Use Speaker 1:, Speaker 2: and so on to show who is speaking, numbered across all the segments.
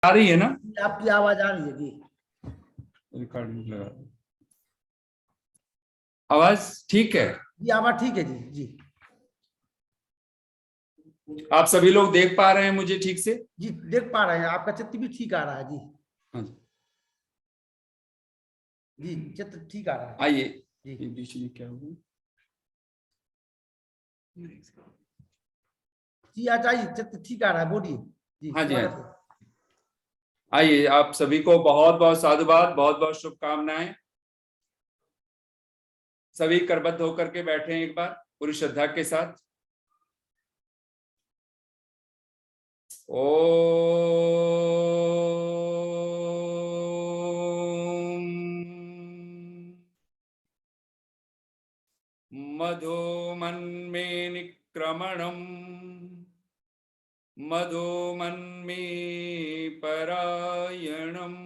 Speaker 1: आ रही है ना?
Speaker 2: आपकी आवाज आ रही है जी।
Speaker 1: रिकॉर्डिंग लगा, आवाज ठीक है?
Speaker 2: जी आवाज ठीक है जी। जी
Speaker 1: आप सभी लोग देख पा रहे हैं मुझे ठीक से?
Speaker 2: जी देख पा रहे हैं, आपका चित्र भी ठीक आ रहा है जी।
Speaker 1: हाँ
Speaker 2: जी चित्र ठीक आ रहा है
Speaker 1: आइए।
Speaker 2: जी।
Speaker 1: ये बीच में क्या हुआ?
Speaker 2: जी आ जाइए, चित्र ठीक आ रहा है, बोलिए जी।
Speaker 1: हाँ जी, हाँ
Speaker 2: स्वागत
Speaker 1: जी।
Speaker 2: है।
Speaker 1: आइए, आप सभी को बहुत बहुत साधुवाद, बहुत बहुत शुभकामनाएं। सभी करबद्ध होकर के बैठे हैं एक बार पूरी श्रद्धा के साथ। ओम मधुमन्मे निक्रमणम् मधुमन्मे परायणम्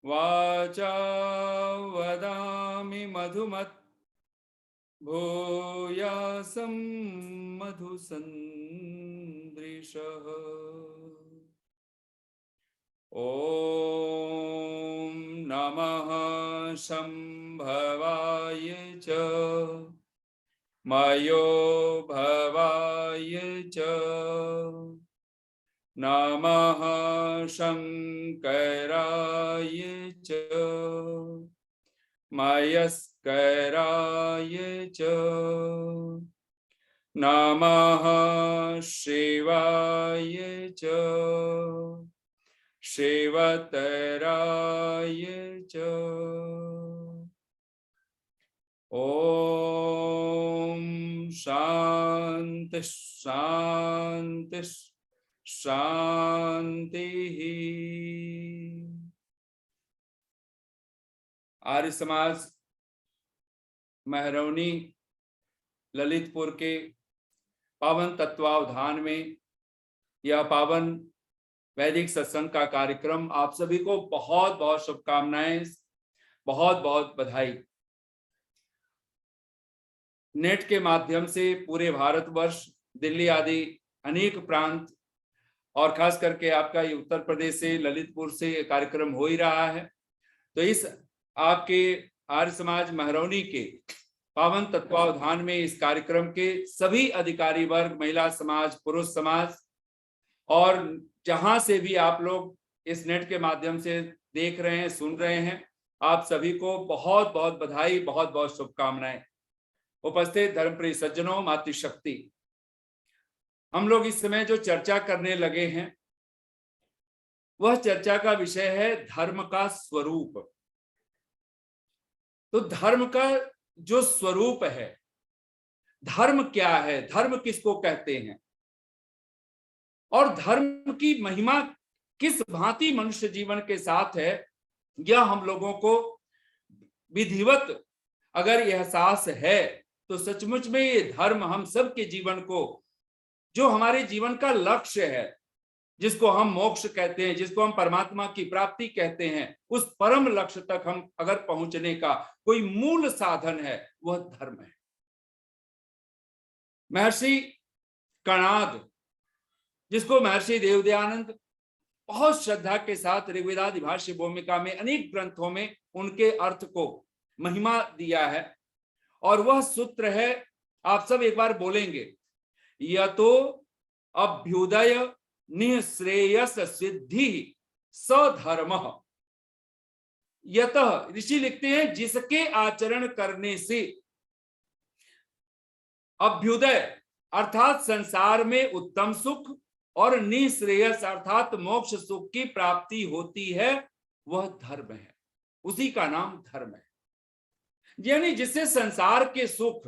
Speaker 1: वाचा वदामि मधुमत् भूयासं मधुसन्दृशः। ॐ नमः शम्भवाय च मयो भवाय च नमः शङ्कराय च मयस्कराय च नमः शिवाय च शिवतराय च। ओम शांति शांति शांति। आर्य समाज महरौनी ललितपुर के पावन तत्वावधान में यह पावन वैदिक सत्संग का कार्यक्रम, आप सभी को बहुत बहुत शुभकामनाएं, बहुत बहुत बधाई। नेट के माध्यम से पूरे भारतवर्ष, दिल्ली आदि अनेक प्रांत और खास करके आपका ये उत्तर प्रदेश से, ललितपुर से कार्यक्रम हो ही रहा है। तो इस आपके आर्य समाज महरौनी के पावन तत्वावधान में इस कार्यक्रम के सभी अधिकारी वर्ग, महिला समाज, पुरुष समाज और जहां से भी आप लोग इस नेट के माध्यम से देख रहे हैं, सुन रहे हैं, आप सभी को बहुत बहुत बधाई, बहुत बहुत शुभकामनाएं। उपस्थित धर्मप्रिय सज्जनों, मातृशक्ति, हम लोग इस समय जो चर्चा करने लगे हैं वह चर्चा का विषय है धर्म का स्वरूप। तो धर्म का जो स्वरूप है, धर्म क्या है, धर्म किसको कहते हैं और धर्म की महिमा किस भांति मनुष्य जीवन के साथ है, यह हम लोगों को विधिवत अगर एहसास है तो सचमुच में ये धर्म हम सब के जीवन को, जो हमारे जीवन का लक्ष्य है, जिसको हम मोक्ष कहते हैं, जिसको हम परमात्मा की प्राप्ति कहते हैं, उस परम लक्ष्य तक हम अगर पहुंचने का कोई मूल साधन है, वह धर्म है। महर्षि कणाद, जिसको महर्षि देवदयानंद बहुत श्रद्धा के साथ ऋग्वेदादि भाष्य भूमिका में अनेक ग्रंथों में उनके अर्थ को महिमा दिया है, और वह सूत्र है, आप सब एक बार बोलेंगे, यतो अभ्युदय निःश्रेयस सिद्धि सधर्मः। यतः, ऋषि लिखते हैं, जिसके आचरण करने से अभ्युदय अर्थात संसार में उत्तम सुख और निःश्रेयस अर्थात मोक्ष सुख की प्राप्ति होती है, वह धर्म है, उसी का नाम धर्म है। यानी जिससे संसार के सुख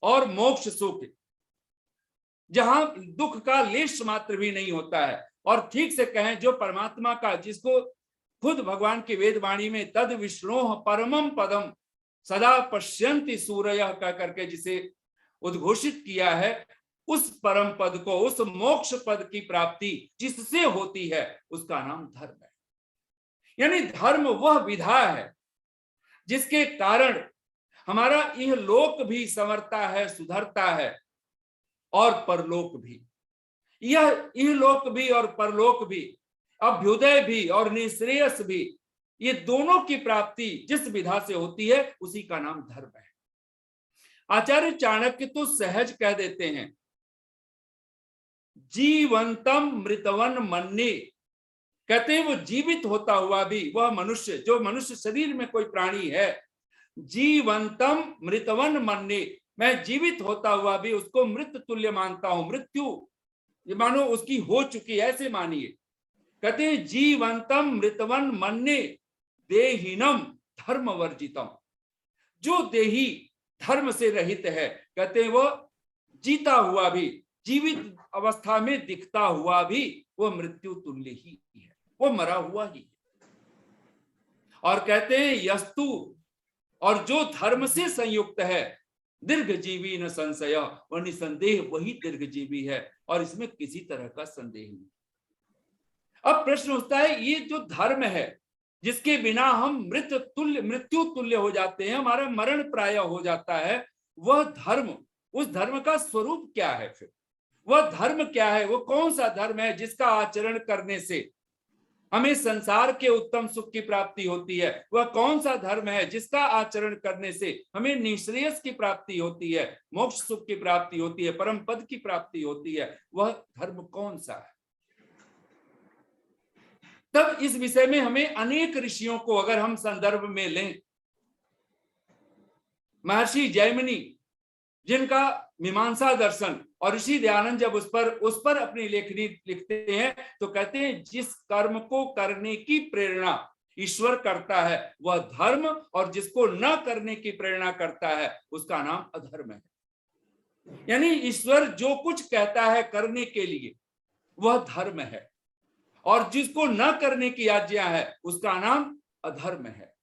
Speaker 1: और मोक्ष सुख, जहां दुख का लेश मात्र भी नहीं होता है, और ठीक से कहें जो परमात्मा का, जिसको खुद भगवान की वेदवाणी में तद विष्णोः परमं पदम सदा पश्यन्ति सूरयः कह करके जिसे उद्घोषित किया है, उस परम पद को, उस मोक्ष पद की प्राप्ति जिससे होती है, उसका नाम धर्म है। यानी धर्म वह विधा है जिसके कारण हमारा यह लोक भी संवरता है, सुधरता है, और परलोक भी। यह इहलोक भी और परलोक भी, अभ्युदय भी और निःश्रेयस भी, ये दोनों की प्राप्ति जिस विधा से होती है उसी का नाम धर्म है। आचार्य चाणक्य तो सहज कह देते हैं, जीवंतम मृतवन मन्ये, कहते हैं वो जीवित होता हुआ भी, वह मनुष्य, जो मनुष्य शरीर में कोई प्राणी है, जीवंतम मृतवन मन्ये, मैं जीवित होता हुआ भी उसको मृत तुल्य मानता हूं, मृत्यु ये मानो उसकी हो चुकी, ऐसे मानिए। कहते हैं जीवंतम मृतवन मन्ये देहिनम धर्म वर्जितम, जो देही धर्म से रहित है, कहते हैं वो जीता हुआ भी, जीवित अवस्था में दिखता हुआ भी वो मृत्यु तुल्य ही है, वो मरा हुआ ही है। और कहते हैं यस्तु, और जो धर्म से संयुक्त है, दीर्घजीवी न संशय, और निसंदेह वही दीर्घजीवी है, और इसमें किसी तरह का संदेह नहीं। अब प्रश्न उठता है, ये जो धर्म है जिसके बिना हम मृत्यु तुल्य हो जाते हैं, हमारा मरण प्राय हो जाता है, वह धर्म, उस धर्म का स्वरूप क्या है? फिर वह धर्म क्या है? वो कौन सा धर्म है जिसका आचरण करने से हमें संसार के उत्तम सुख की प्राप्ति होती है? वह कौन सा धर्म है जिसका आचरण करने से हमें निःश्रेयस की प्राप्ति होती है, मोक्ष सुख की प्राप्ति होती है, परम पद की प्राप्ति होती है? वह धर्म कौन सा है? तब इस विषय में हमें अनेक ऋषियों को अगर हम संदर्भ में लें, महर्षि जैमिनी जिनका मीमांसा दर्शन, और ऋषि दयानंद जब उस पर अपनी लेखनी लिखते हैं तो कहते हैं जिस कर्म को करने की प्रेरणा ईश्वर करता है वह धर्म, और जिसको न करने की प्रेरणा करता है उसका नाम अधर्म है। यानी ईश्वर जो कुछ कहता है करने के लिए वह धर्म है, और जिसको न करने की आज्ञा है उसका नाम अधर्म है।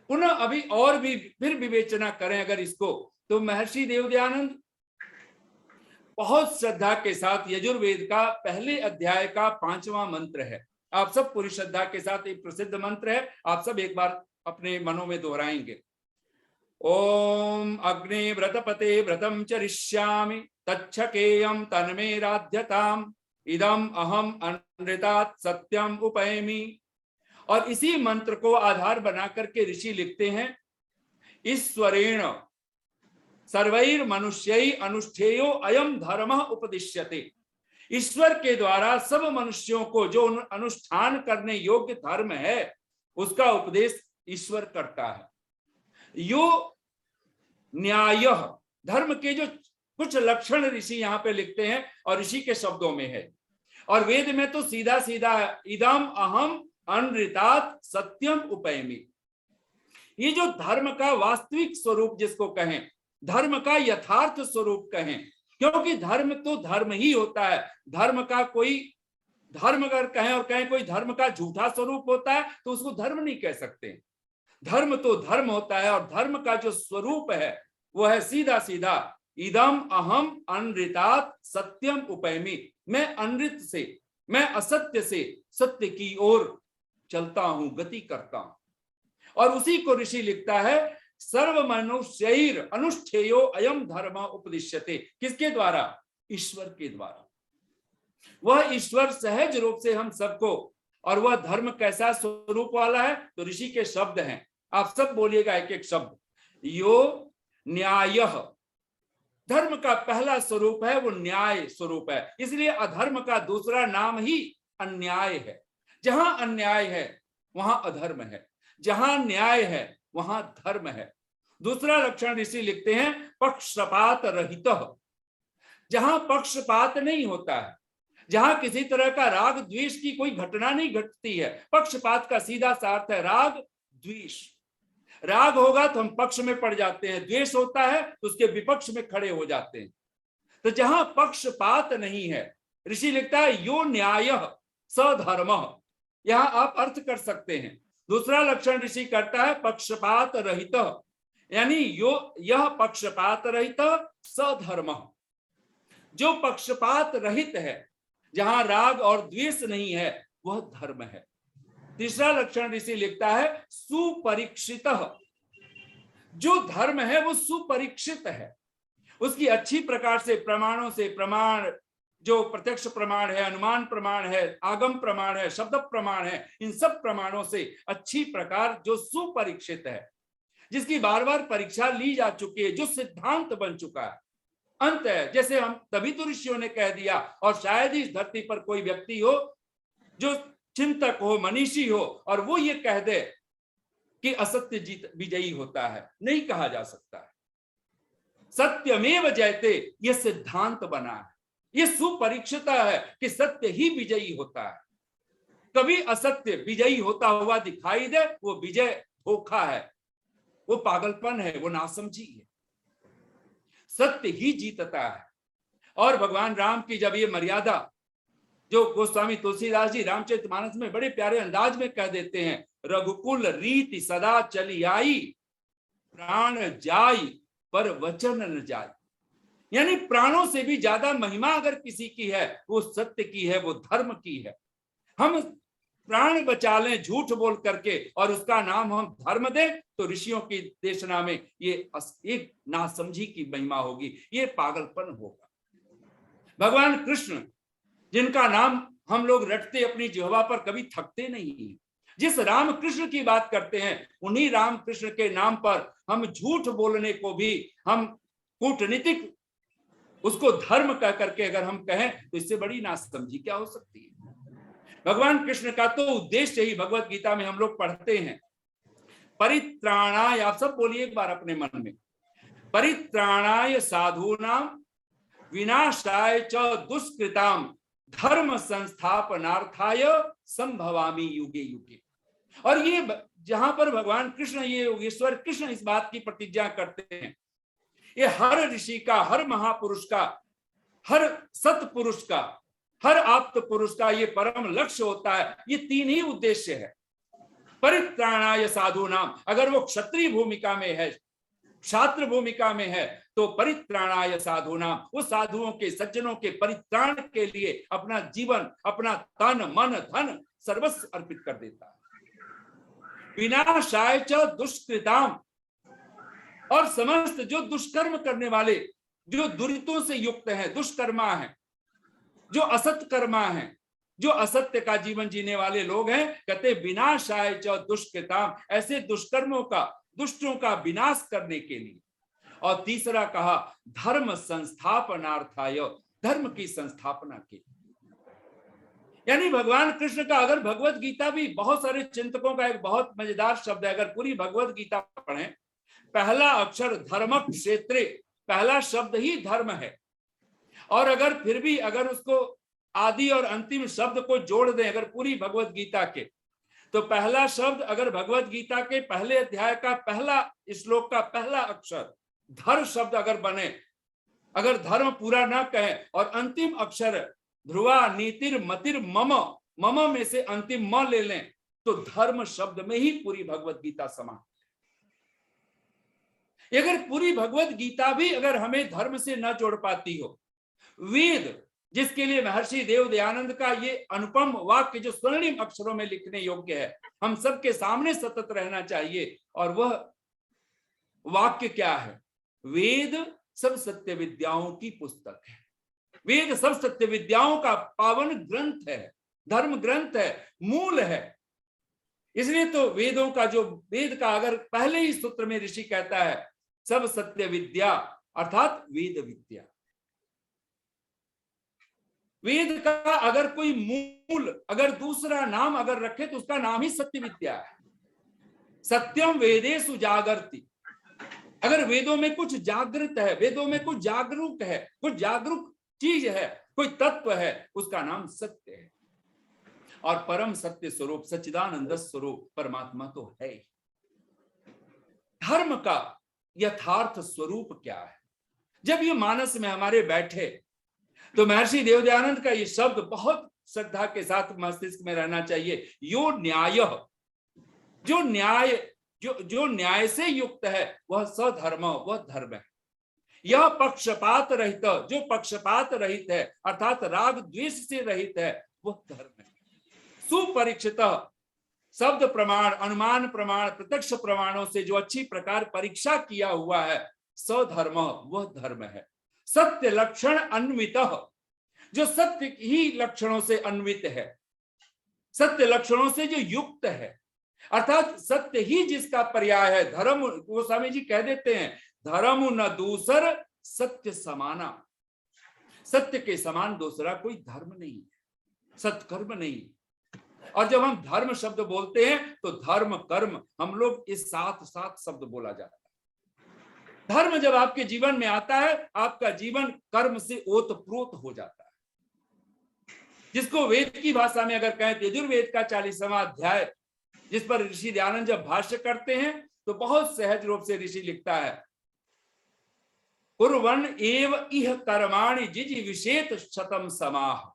Speaker 1: पुनः अभी और भी फिर विवेचना करें अगर इसको, तो महर्षि देवदयानंद बहुत श्रद्धा के साथ यजुर्वेद का पहले अध्याय का 5वां मंत्र है, आप सब पूरी श्रद्धा के साथ, एक प्रसिद्ध मंत्र है, आप सब एक बार अपने मनों में दोहराएंगे। ओम अग्नि व्रतपते व्रतम चरिष्यामि तच्छकेयम तन्मे राध्यताम इदम अहम अनृतात् सत्यम उपैमि। और इसी मंत्र को आधार बना करके ऋषि लिखते हैं, ईश्वरेण सर्वैर मनुष्यै अनुष्ठेयो अयम धर्मः उपदिश्यते। ईश्वर के द्वारा सब मनुष्यों को जो अनुष्ठान करने योग्य धर्म है उसका उपदेश ईश्वर करता है। यो न्याय, धर्म के जो कुछ लक्षण ऋषि यहाँ पे लिखते हैं और ऋषि के शब्दों में है, और वेद में तो सीधा सीधा इदम अहम अनृतात् सत्यम उपैमि। ये जो धर्म का वास्तविक स्वरूप जिसको कहें, धर्म का यथार्थ स्वरूप कहें, क्योंकि धर्म तो धर्म ही होता है। धर्म का कोई धर्म अगर कहें और कहें कोई धर्म का झूठा स्वरूप होता है तो उसको धर्म नहीं कह सकते। धर्म तो धर्म होता है, और धर्म का जो स्वरूप है वो है सीधा सीधा इदम अहम अनृतात् सत्यम उपैमि। मैं अनृत से, मैं असत्य से सत्य की ओर चलता हूं, गति करता हूं। और उसी को ऋषि लिखता है, सर्व मनुष्यैर अनुष्ठेयो अयम धर्म उपदिश्यते। किसके द्वारा? ईश्वर के द्वारा। वह ईश्वर सहज रूप से हम सबको, और वह धर्म कैसा स्वरूप वाला है? तो ऋषि के शब्द हैं, आप सब बोलिएगा एक एक शब्द। यो न्याय, धर्म का पहला स्वरूप है वो न्याय स्वरूप है, इसलिए अधर्म का दूसरा नाम ही अन्याय है। जहां अन्याय है वहां अधर्म है, जहां न्याय है वहां धर्म है। दूसरा लक्षण ऋषि लिखते हैं पक्षपात रहित, जहां पक्षपात नहीं होता है, जहां किसी तरह का राग द्वेष की कोई घटना नहीं घटती है। पक्षपात का सीधा सा अर्थ है राग द्वेष। राग होगा तो हम पक्ष में पड़ जाते हैं, द्वेष होता है तो उसके विपक्ष में खड़े हो जाते हैं। तो जहां पक्षपात नहीं है, ऋषि लिखता है यो न्याय सधर्म, यहां आप अर्थ कर सकते हैं। दूसरा लक्षण ऋषि करता है पक्षपात रहित, यानी यह पक्षपात रहित सधर्म, जो पक्षपात रहित है, जहां राग और द्वेष नहीं है, वह धर्म है। तीसरा लक्षण ऋषि लिखता है सुपरीक्षित, जो धर्म है वो सुपरीक्षित है, उसकी अच्छी प्रकार से प्रमाणों से प्रमाण जो प्रत्यक्ष प्रमाण है, अनुमान प्रमाण है, आगम प्रमाण है, शब्द प्रमाण है, इन सब प्रमाणों से अच्छी प्रकार जो सुपरीक्षित है, जिसकी बार बार परीक्षा ली जा चुकी है, जो सिद्धांत बन चुका है, अंत है। जैसे हम तभी तो ऋषियों ने कह दिया, और शायद ही इस धरती पर कोई व्यक्ति हो जो चिंतक हो, मनीषी हो, और वो ये कह दे कि असत्य जीत विजयी होता है। नहीं कहा जा सकता है। सत्यमेव जयते ये सिद्धांत बना है, ये सुपरीक्षित है कि सत्य ही विजयी होता है। कभी असत्य विजयी होता हुआ दिखाई दे, वो विजय धोखा है, वो पागलपन है, वो नासमझी है। सत्य ही जीतता है। और भगवान राम की जब ये मर्यादा जो गोस्वामी तुलसीदास जी रामचरितमानस में बड़े प्यारे अंदाज में कह देते हैं, रघुकुल रीति सदा चली आई, प्राण जाई पर वचन न जाई। यानी प्राणों से भी ज्यादा महिमा अगर किसी की है, वो सत्य की है, वो धर्म की है। हम प्राण बचा लें झूठ बोल करके और उसका नाम हम धर्म दें, तो ऋषियों की देशना में ये एक नासमझी की महिमा होगी, ये पागलपन होगा। भगवान कृष्ण जिनका नाम हम लोग रटते अपनी जिह्वा पर, कभी थकते नहीं। जिस राम कृष्ण की बात करते हैं, उन्हीं राम कृष्ण के नाम पर हम झूठ बोलने को भी हम कूटनीतिक उसको धर्म कह करके अगर हम कहें, तो इससे बड़ी नासमझी क्या हो सकती है। भगवान कृष्ण का तो उद्देश्य ही भगवत गीता में हम लोग पढ़ते हैं, परित्राणाय, आप सब बोलिए एक बार अपने मन में, परित्राणाय साधूनाम विनाशाय च दुष्कृताम धर्म संस्थापनार्थाय संभवामि युगे युगे। और ये जहां पर भगवान कृष्ण, ये योगेश्वर कृष्ण इस बात की प्रतिज्ञा करते हैं, ये हर ऋषि का, हर महापुरुष का, हर सतपुरुष का, हर आप्त पुरुष का ये परम लक्ष्य होता है। ये तीन ही उद्देश्य है। परित्राणाय साधूनाम, अगर वो क्षत्रिय भूमिका में है, छात्र भूमिका में है, तो परित्राणाय साधूनाम, वो साधुओं के, सज्जनों के परित्राण के लिए अपना जीवन, अपना तन मन धन सर्वस्व अर्पित कर देता है। विनाशाय च दुष्कृताम, और समस्त जो दुष्कर्म करने वाले, जो दुरितों से युक्त हैं, दुष्कर्मा हैं, जो असत कर्मा हैं, जो असत्य का जीवन जीने वाले लोग हैं, कहते विनाशाय च दुष्कृताम, ऐसे दुष्कर्मों का, दुष्टों का विनाश करने के लिए। और तीसरा कहा धर्म संस्थापनार्थाय, धर्म की संस्थापना के लिए। यानी भगवान कृष्ण का, अगर भगवत गीता भी बहुत सारे चिंतकों का एक बहुत मजेदार शब्द है, अगर पूरी भगवत गीता पढ़ें, पहला अक्षर धर्म क्षेत्रे, पहला शब्द ही धर्म है। और अगर फिर भी अगर उसको आदि और अंतिम शब्द को जोड़ दें अगर पूरी भगवत गीता के, तो पहला शब्द अगर भगवत गीता के पहले अध्याय का पहला श्लोक का पहला अक्षर धर शब्द अगर बने, अगर धर्म पूरा ना कहे, और अंतिम अक्षर ध्रुवा नीतिर मतिर मम, मम में से अंतिम म ले लें, तो धर्म शब्द में ही पूरी भगवत गीता समाप्त। अगर पूरी भगवत गीता भी अगर हमें धर्म से न जोड़ पाती हो, वेद जिसके लिए महर्षि देव दयानंद का ये अनुपम वाक्य जो स्वर्णिम अक्षरों में लिखने योग्य है, हम सबके सामने सतत रहना चाहिए, और वह वाक्य क्या है? वेद सब सत्य विद्याओं की पुस्तक है। वेद सब सत्य विद्याओं का पावन ग्रंथ है, धर्म ग्रंथ है, मूल है। इसलिए तो वेदों का जो वेद का अगर पहले ही सूत्र में ऋषि कहता है सब सत्य विद्या, अर्थात वेद विद्या। वेद का अगर कोई मूल अगर दूसरा नाम अगर रखे तो उसका नाम ही सत्य विद्या है। सत्यम वेदेषु जागर्ति, अगर वेदों में कुछ जागृत है, वेदों में कुछ जागरूक है, कुछ जागरूक चीज है, कोई तत्व है, उसका नाम सत्य है। और परम सत्य स्वरूप सच्चिदानंद स्वरूप परमात्मा तो है ही। धर्म का यथार्थ स्वरूप क्या है? जब ये मानस में हमारे बैठे, तो महर्षि देवदयानंद का ये शब्द बहुत श्रद्धा के साथ मस्तिष्क में रहना चाहिए। यो न्याय, जो न्याय से युक्त है वह सधर्म, वह धर्म है। यह पक्षपात रहित, जो पक्षपात रहित है अर्थात राग द्वेष से रहित है, वह धर्म है। सुपरीक्षित, शब्द प्रमाण, अनुमान प्रमाण, प्रत्यक्ष प्रमाणों से जो अच्छी प्रकार परीक्षा किया हुआ है, सधर्म, वह धर्म है। सत्य लक्षण अन्वित, जो सत्य ही लक्षणों से अन्वित है, सत्य लक्षणों से जो युक्त है, अर्थात सत्य ही जिसका पर्याय है। धर्म, गोस्वामी जी कह देते हैं, धर्म न दूसर सत्य समाना, सत्य के समान दूसरा कोई धर्म नहीं है, सत्कर्म नहीं। और जब हम धर्म शब्द बोलते हैं तो धर्म कर्म हम लोग इस साथ साथ शब्द बोला जाता है। धर्म जब आपके जीवन में आता है, आपका जीवन कर्म से ओतप्रोत हो जाता है। जिसको वेद की भाषा में अगर कहें, यजुर्वेद का 40वां अध्याय, जिस पर ऋषि दयानंद जब भाष्य करते हैं तो बहुत सहज रूप से ऋषि लिखता है, कुर्वन् एव इह कर्माणि जिजीविषेत शतम समाह।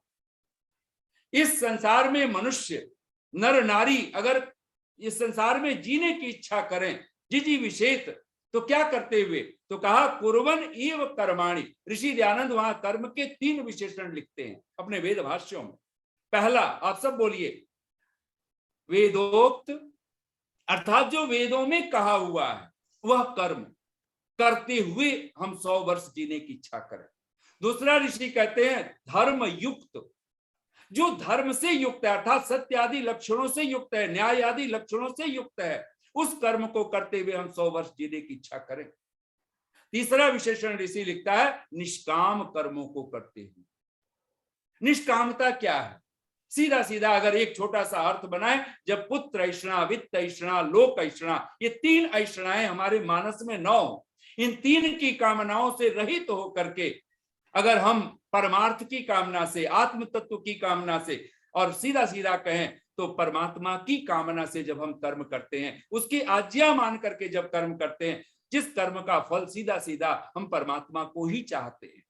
Speaker 1: इस संसार में मनुष्य नर नारी अगर इस संसार में जीने की इच्छा करें, जिजीविषेत, तो क्या करते हुए, तो कहा कुर्वन् एव कर्माणि। ऋषि दयानंद वहां कर्म के 3 विशेषण लिखते हैं अपने वेद भाष्यों में। पहला, आप सब बोलिए, वेदोक्त, अर्थात जो वेदों में कहा हुआ है वह कर्म करते हुए हम 100 वर्ष जीने की इच्छा करें। दूसरा, ऋषि कहते हैं धर्म युक्त, जो धर्म से युक्त है, अर्थात सत्य आदि लक्षणों से युक्त है, न्याय आदि लक्षणों से युक्त है, उस कर्म को करते हुए हम 100 वर्ष जीने की इच्छा करें। तीसरा विशेषण ऋषि लिखता है निष्काम कर्मों को करते हुए। निष्कामता क्या है? सीधा सीधा अगर एक छोटा सा अर्थ बनाए, जब पुत्र ऐषणा, वित्त ऐषणा, लोक ऐषणा, ये 3 ऐषणाएं हमारे मानस में न हो, इन 3 की कामनाओं से रहित तो होकर के अगर हम परमार्थ की कामना से, आत्म तत्व की कामना से, और सीधा सीधा कहें तो परमात्मा की कामना से जब हम कर्म करते हैं, उसकी आज्ञा मान करके जब कर्म करते हैं, जिस कर्म का फल सीधा सीधा हम परमात्मा को ही चाहते हैं,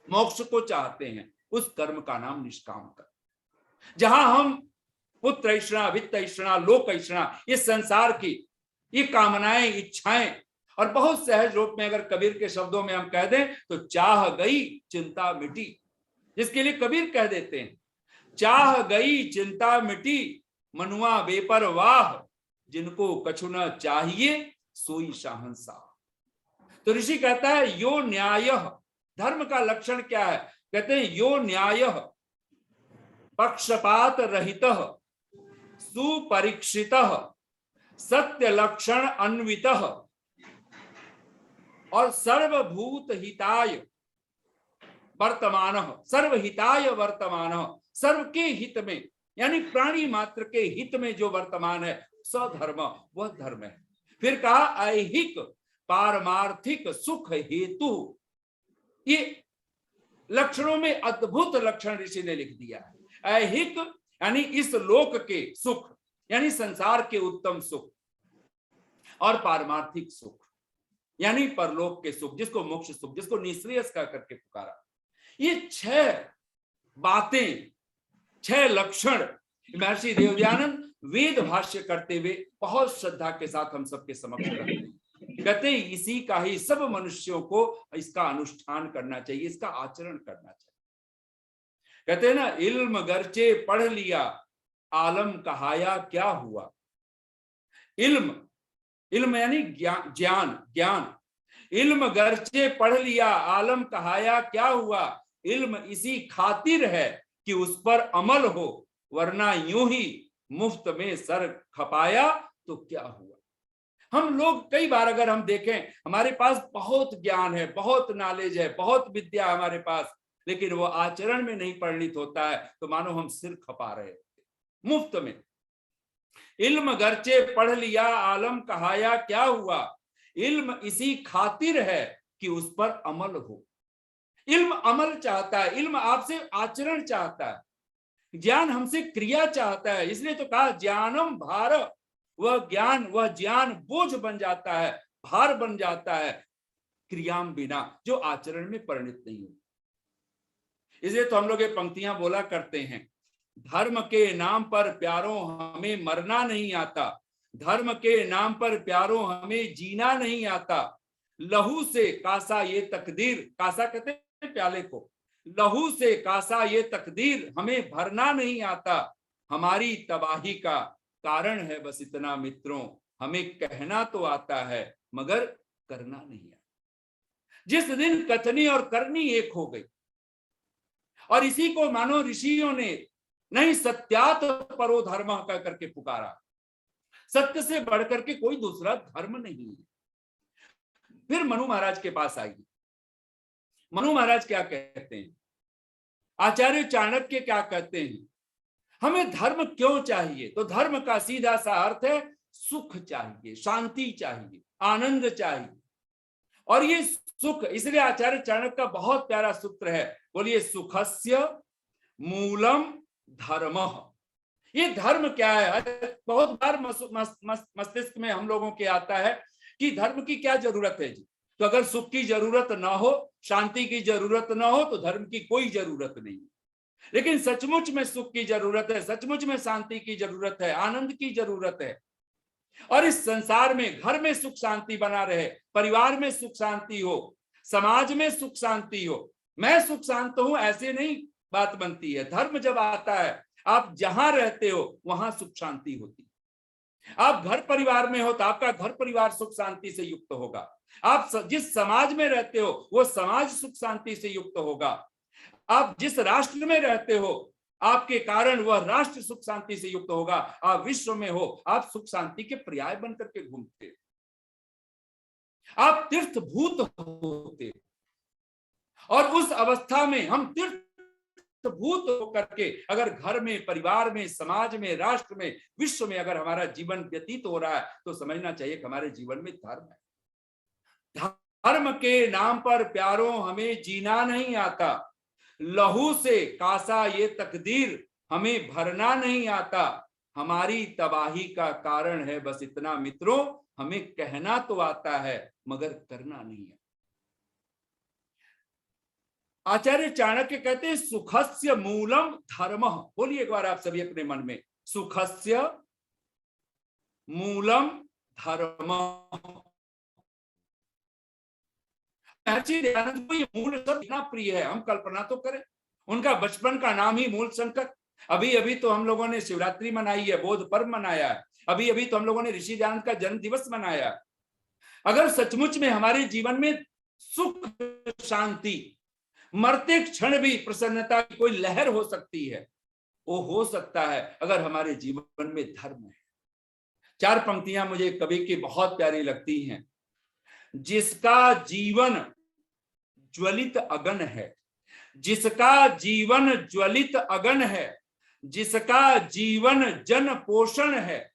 Speaker 1: मोक्ष को चाहते हैं, उस कर्म का नाम निष्काम कर्म। जहां हम पुत्र ऐषणा, वित्त ऐषणा, लोक ऐषणा, इस संसार की ये कामनाएं, इच्छाएं, और बहुत सहज रूप में अगर कबीर के शब्दों में हम कह दें तो चाह गई चिंता मिटी, जिसके लिए कबीर कह देते हैं चाह गई चिंता मिटी, मनुआ बेपरवाह, जिनको कछु न चाहिए सोई शाहंशाह। तो ऋषि कहता है यो न्याय, धर्म का लक्षण क्या है? कहते हैं यो न्याय पक्षपात रहित सुपरीक्षित सत्य लक्षण अन्वित और सर्वभूत हिताय वर्तमान, सर्वहिताय वर्तमान, सर्व के हित में, यानी प्राणी मात्र के हित में जो वर्तमान है, सधर्म, वह धर्म है। फिर कहा ऐहिक पारमार्थिक सुख हेतु, ये लक्षणों में अद्भुत लक्षण ऋषि ने लिख दिया है। ऐहिक यानी इस लोक के सुख, यानी संसार के उत्तम सुख, और पारमार्थिक सुख यानी परलोक के सुख, जिसको मोक्ष सुख, जिसको निःश्रेयस का करके पुकारा। ये 6 बातें, 6 लक्षण महर्षि देवदयानंद वेद भाष्य करते हुए बहुत श्रद्धा के साथ हम सबके समक्ष रखते हैं। कहते हैं इसी का ही सब मनुष्यों को इसका अनुष्ठान करना चाहिए, इसका आचरण करना चाहिए। कहते हैं ना, इल्म गर्चे पढ़ लिया आलम कहाया क्या हुआ। इल्म, इल्म यानी ज्ञान, ज्ञान। इल्म गर्चे पढ़ लिया आलम कहाया क्या हुआ। इल्म इसी खातिर है कि उस पर अमल हो, वरना यूं ही मुफ्त में सर खपाया तो क्या हुआ। हम लोग कई बार अगर हम देखें, हमारे पास बहुत ज्ञान है, बहुत नॉलेज है, बहुत विद्या हमारे पास, लेकिन वो आचरण में नहीं परिणित होता है, तो मानो हम सिर खपा रहे मुफ्त में। इल्म गर्चे पढ़ लिया आलम कहाया क्या हुआ। इल्म इसी खातिर है कि उस पर अमल हो। इल्म अमल चाहता है, इल्म आपसे आचरण चाहता है, ज्ञान हमसे क्रिया चाहता है। इसलिए तो कहा ज्ञानम भार, वह ज्ञान बोझ बन जाता है, भार बन जाता है क्रियाम बिना, जो आचरण में परिणित नहीं हो। इसलिए तो हम लोग ये पंक्तियां बोला करते हैं, धर्म के नाम पर प्यारों हमें मरना नहीं आता, धर्म के नाम पर प्यारों हमें जीना नहीं आता। लहू से कासा ये तकदीर, कासा कहते हैं प्याले को, लहू से कासा ये तकदीर हमें भरना नहीं आता। हमारी तबाही का कारण है बस इतना मित्रों, हमें कहना तो आता है मगर करना नहीं आता। जिस दिन कथनी और करनी एक हो गई, और इसी को मानो ऋषियों ने नहीं सत्यात परो धर्म कह करके पुकारा। सत्य से बढ़कर के कोई दूसरा धर्म नहीं है। फिर मनु महाराज के पास आइए। मनु महाराज क्या कहते हैं, आचार्य चाणक्य क्या कहते हैं, हमें धर्म क्यों चाहिए? तो धर्म का सीधा सा अर्थ है सुख चाहिए, शांति चाहिए, आनंद चाहिए। और ये सुख, इसलिए आचार्य चाणक्य का बहुत प्यारा सूत्र है, बोलिए सुखस्य मूलम धर्मः। ये धर्म क्या है? बहुत बार मस्तिष्क में हम लोगों के आता है कि धर्म की क्या जरूरत है जी? तो अगर सुख की जरूरत ना हो, शांति की जरूरत ना हो, तो धर्म की कोई जरूरत नहीं। लेकिन सचमुच में सुख की जरूरत है, सचमुच में शांति की जरूरत है, आनंद की जरूरत है। और इस संसार में घर में सुख शांति बना रहे, परिवार में सुख शांति हो, समाज में सुख शांति हो, मैं सुख शांत हूं ऐसे नहीं बात बनती है। धर्म जब आता है, आप जहां रहते हो वहां सुख शांति होती है। आप घर परिवार में हो तो आपका घर परिवार सुख शांति से युक्त होगा। आप जिस समाज में रहते हो वो समाज सुख शांति से युक्त होगा। आप जिस राष्ट्र में रहते हो आपके कारण वह राष्ट्र सुख शांति से युक्त होगा। आप विश्व में हो, आप सुख शांति के पर्याय बनकर के घूमते, आप तीर्थभूत होते। और उस अवस्था में हम तीर्थभूत होकर के अगर घर में, परिवार में, समाज में, राष्ट्र में, विश्व में अगर हमारा जीवन व्यतीत हो रहा है तो समझना चाहिए कि हमारे जीवन में धर्म है। धर्म के नाम पर प्यारों हमें जीना नहीं आता, लहू से कासा ये तकदीर हमें भरना नहीं आता। हमारी तबाही का कारण है बस इतना मित्रों, हमें कहना तो आता है मगर करना नहीं है। आचार्य चाणक्य कहते हैं सुखस्य मूलम धर्मः। बोलिए एक बार आप सभी अपने मन में, सुखस्य मूलम धर्मः। दयानंद को ये मूल शब्द इतना प्रिय है, हम कल्पना तो करें। उनका बचपन का नाम ही मूल शंकर। अभी अभी तो हम लोगों ने शिवरात्रि मनाई है, बोध पर्व मनाया है, अभी अभी तो हम लोगों ने ऋषि दयानंद का जन्म दिवस मनाया। अगर सचमुच में हमारे जीवन में सुख शांति, मरते क्षण भी प्रसन्नता की कोई लहर हो सकती है, वो हो सकता है अगर हमारे जीवन में धर्म है। 4 पंक्तियां मुझे कवि की बहुत प्यारी लगती हैं। जिसका जीवन ज्वलित अगन है, जिसका जीवन ज्वलित अगन है, जिसका जीवन जन पोषण है,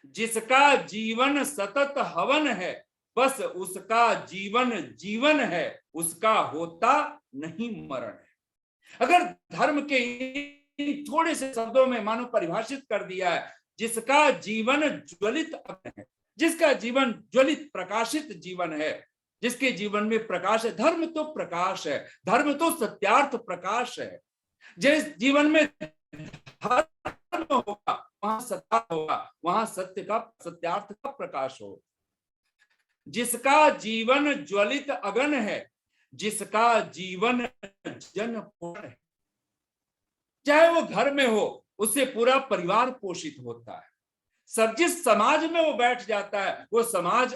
Speaker 1: जिसका जीवन सतत हवन है, बस उसका जीवन जीवन है, उसका होता नहीं मरण है। अगर धर्म के थोड़े से शब्दों में मानो परिभाषित कर दिया है, जिसका जीवन ज्वलित अगन है, जिसका जीवन ज्वलित प्रकाशित जीवन है, जिसके जीवन में प्रकाश है। धर्म तो प्रकाश है, धर्म तो सत्यार्थ प्रकाश है। जिस जीवन में धर्म होगा वहां सत्य होगा, वहां सत्य का, सत्यार्थ का प्रकाश हो। जिसका जीवन ज्वलित अगन है, जिसका जीवन जन पोषण है, चाहे वो घर में हो उससे पूरा परिवार पोषित होता है। सब जिस समाज में वो बैठ जाता है वो समाज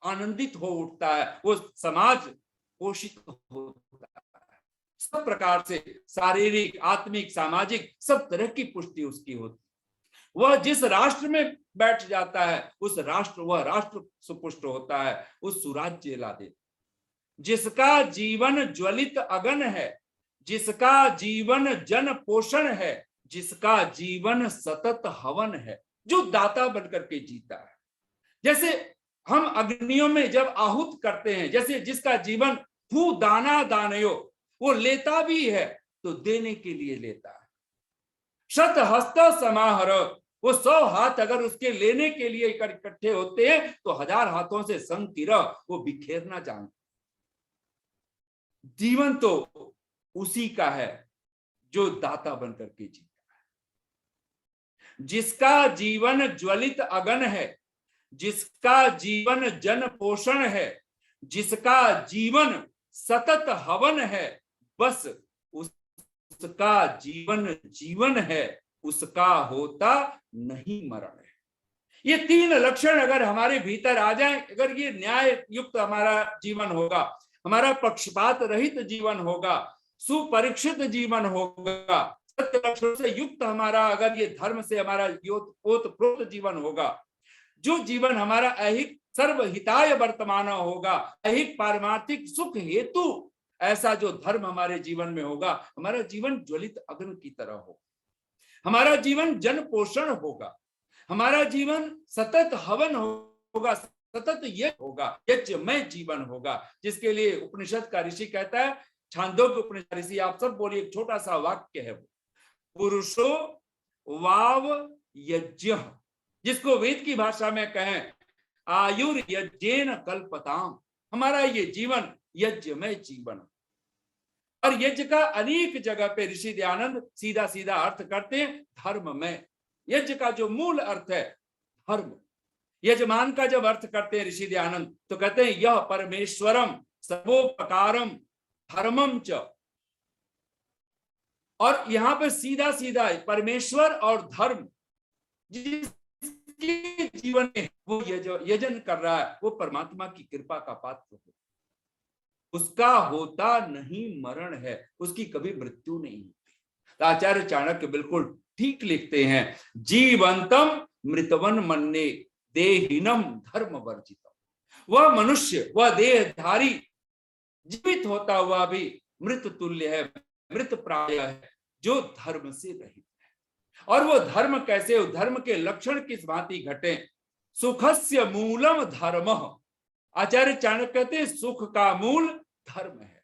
Speaker 1: आनंदित हो उठता है, वो समाज पोषित होता है। सब प्रकार से शारीरिक, आत्मिक, सामाजिक सब तरह की पुष्टि उसकी होती है। वह जिस राष्ट्र में बैठ जाता है उस राष्ट्र, वह राष्ट्र सुपुष्ट होता है, उस सुराज्य ला देता। जिसका जीवन ज्वलित अगन है, जिसका जीवन जन पोषण है, जिसका जीवन सतत हवन है, जो दाता बनकर के जीता है। जैसे हम अग्नियों में जब आहूत करते हैं, जैसे जिसका जीवन भू दाना दानयो, वो लेता भी है तो देने के लिए लेता है। शत हस्त समाहर, वो 100 हाथ अगर उसके लेने के लिए इकट्ठे होते हैं तो 1000 हाथों से संकीर्ह वो बिखेरना जानता। जीवन तो उसी का है जो दाता बनकर के जीता है। जिसका जीवन ज्वलित अगन है, जिसका जीवन जन पोषण है, जिसका जीवन सतत हवन है, बस उसका जीवन जीवन है, उसका होता नहीं मरण है। ये 3 लक्षण अगर हमारे भीतर आ जाएं, अगर ये न्याय युक्त हमारा जीवन होगा, हमारा पक्षपात रहित जीवन होगा, सुपरीक्षित जीवन होगा, सत्य लक्षणों से युक्त हमारा अगर ये धर्म से हमारा ओतप्रोत जीवन होगा, जो जीवन हमारा ऐहिक सर्वहिताय वर्तमान होगा, ऐहिक पारमार्थिक सुख हेतु ऐसा जो धर्म हमारे जीवन में होगा, हमारा जीवन ज्वलित अग्नि की तरह होगा, हमारा जीवन जन पोषण होगा, हमारा जीवन सतत हवन होगा, सतत यज्ञ होगा, यज्ञमय जीवन होगा, जिसके लिए उपनिषद का ऋषि कहता है, छांदोग्य उपनिषद ऋषि, आप सब बोलिए, एक छोटा सा वाक्य है, पुरुषो वाव यज्ञ, जिसको वेद की भाषा में कहें आयुर्यज्ञेन कल्पताम, हमारा ये जीवन यज्ञमय जीवन। और यज्ञ का अनेक जगह पे ऋषि दयानंद सीधा सीधा अर्थ करते हैं धर्ममय। यज्ञ का जो मूल अर्थ है धर्म, यजमान का जब अर्थ करते हैं ऋषि दयानंद तो कहते हैं यह परमेश्वरम सर्वोपकारम धर्मम च, और यहां पर सीधा सीधा परमेश्वर और धर्म जिसके जीवन में वो यजन कर रहा है वो परमात्मा की कृपा का पात्र हो, उसका होता नहीं मरण है, उसकी कभी मृत्यु नहीं होती। आचार्य चाणक्य बिल्कुल ठीक लिखते हैं, जीवंतम मृतवन मन्ने देहिनम धर्म वर्जितम, वह मनुष्य वह देहधारी जीवित होता हुआ भी मृत तुल्य है, मृत प्राय है, जो धर्म से रहित है। और वो धर्म कैसे, धर्म के लक्षण किस भांति घटे, सुखस्य मूलम धर्म, आचार्य चाणक्य कहते हैं सुख का मूल धर्म है।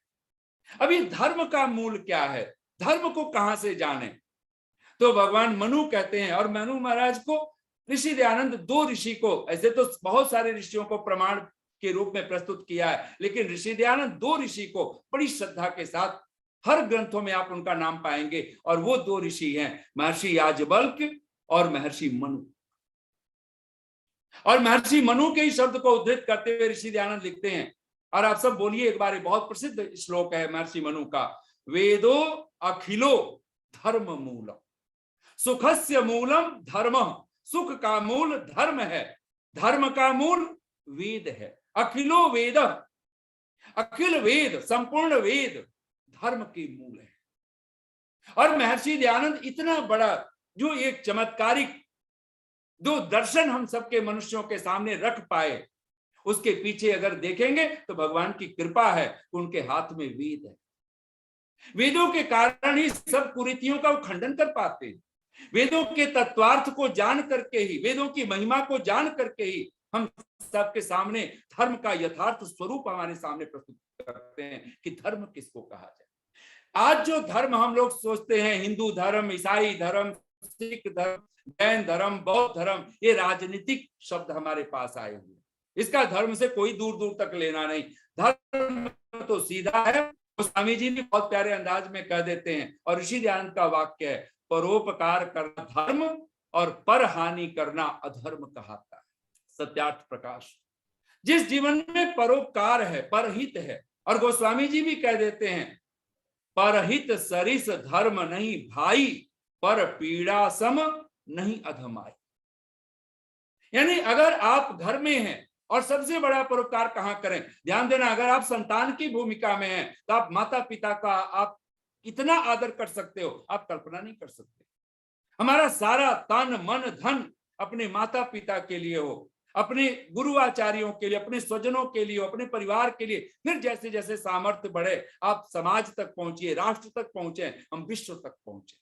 Speaker 1: अब ये धर्म का मूल क्या है, धर्म को कहां से जाने, तो भगवान मनु कहते हैं, और मनु महाराज को ऋषि दयानंद दो ऋषि को, ऐसे तो बहुत सारे ऋषियों को प्रमाण के रूप में प्रस्तुत किया है, लेकिन ऋषि दयानंद दो ऋषि को बड़ी श्रद्धा के साथ हर ग्रंथों में आप उनका नाम पाएंगे, और वो दो ऋषि हैं महर्षि याज्ञवल्क्य और महर्षि मनु। और महर्षि मनु के ही शब्द को उद्धृत करते हुए ऋषि दयानंद लिखते हैं, और आप सब बोलिए एक बार, बहुत प्रसिद्ध श्लोक है महर्षि मनु का, वेदो अखिलो धर्म मूलम, सुखस्य मूलम धर्म, सुख का मूल धर्म है, धर्म का मूल वेद है, अखिलो वेद, अखिल वेद संपूर्ण वेद धर्म के मूल है। और महर्षि दयानंद इतना बड़ा जो एक चमत्कारिक दो दर्शन हम सबके मनुष्यों के सामने रख पाए, उसके पीछे अगर देखेंगे तो भगवान की कृपा है, उनके हाथ में वेद है, वेदों के कारण ही सब कुरीतियों का वो खंडन कर पाते हैं, वेदों के तत्वार्थ को जान करके ही, वेदों की महिमा को जान करके ही हम सबके सामने धर्म का यथार्थ स्वरूप हमारे सामने प्रस्तुत करते हैं कि धर्म किसको कहा जाए। आज जो धर्म हम लोग सोचते हैं, हिंदू धर्म, ईसाई धर्म, सिख धर्म, जैन धर्म, बौद्ध धर्म, ये राजनीतिक शब्द हमारे पास आए हुए, इसका धर्म से कोई दूर दूर तक लेना नहीं। धर्म तो सीधा है, तो स्वामी जी भी बहुत प्यारे अंदाज में कह देते हैं, और ऋषि दयानंद का वाक्य है, परोपकार करना धर्म और पर हानि करना अधर्म कहाता है। सत्यार्थ प्रकाश, जिस जीवन में परोपकार है, परहित है, और गोस्वामी जी भी कह देते हैं परहित सरिस धर्म नहीं भाई, पर पीड़ा सम नहीं अधमाई। यानी अगर आप घर में हैं और सबसे बड़ा परोपकार कहां करें, ध्यान देना, अगर आप संतान की भूमिका में हैं तो आप माता पिता का आप इतना आदर कर सकते हो, आप कल्पना नहीं कर सकते। हमारा सारा तन मन धन अपने माता पिता के लिए हो, अपने गुरु आचार्यों के लिए, अपने स्वजनों के लिए, अपने परिवार के लिए, फिर जैसे जैसे सामर्थ्य बढ़े आप समाज तक पहुंचिए, राष्ट्र तक पहुंचे, हम विश्व तक पहुंचे।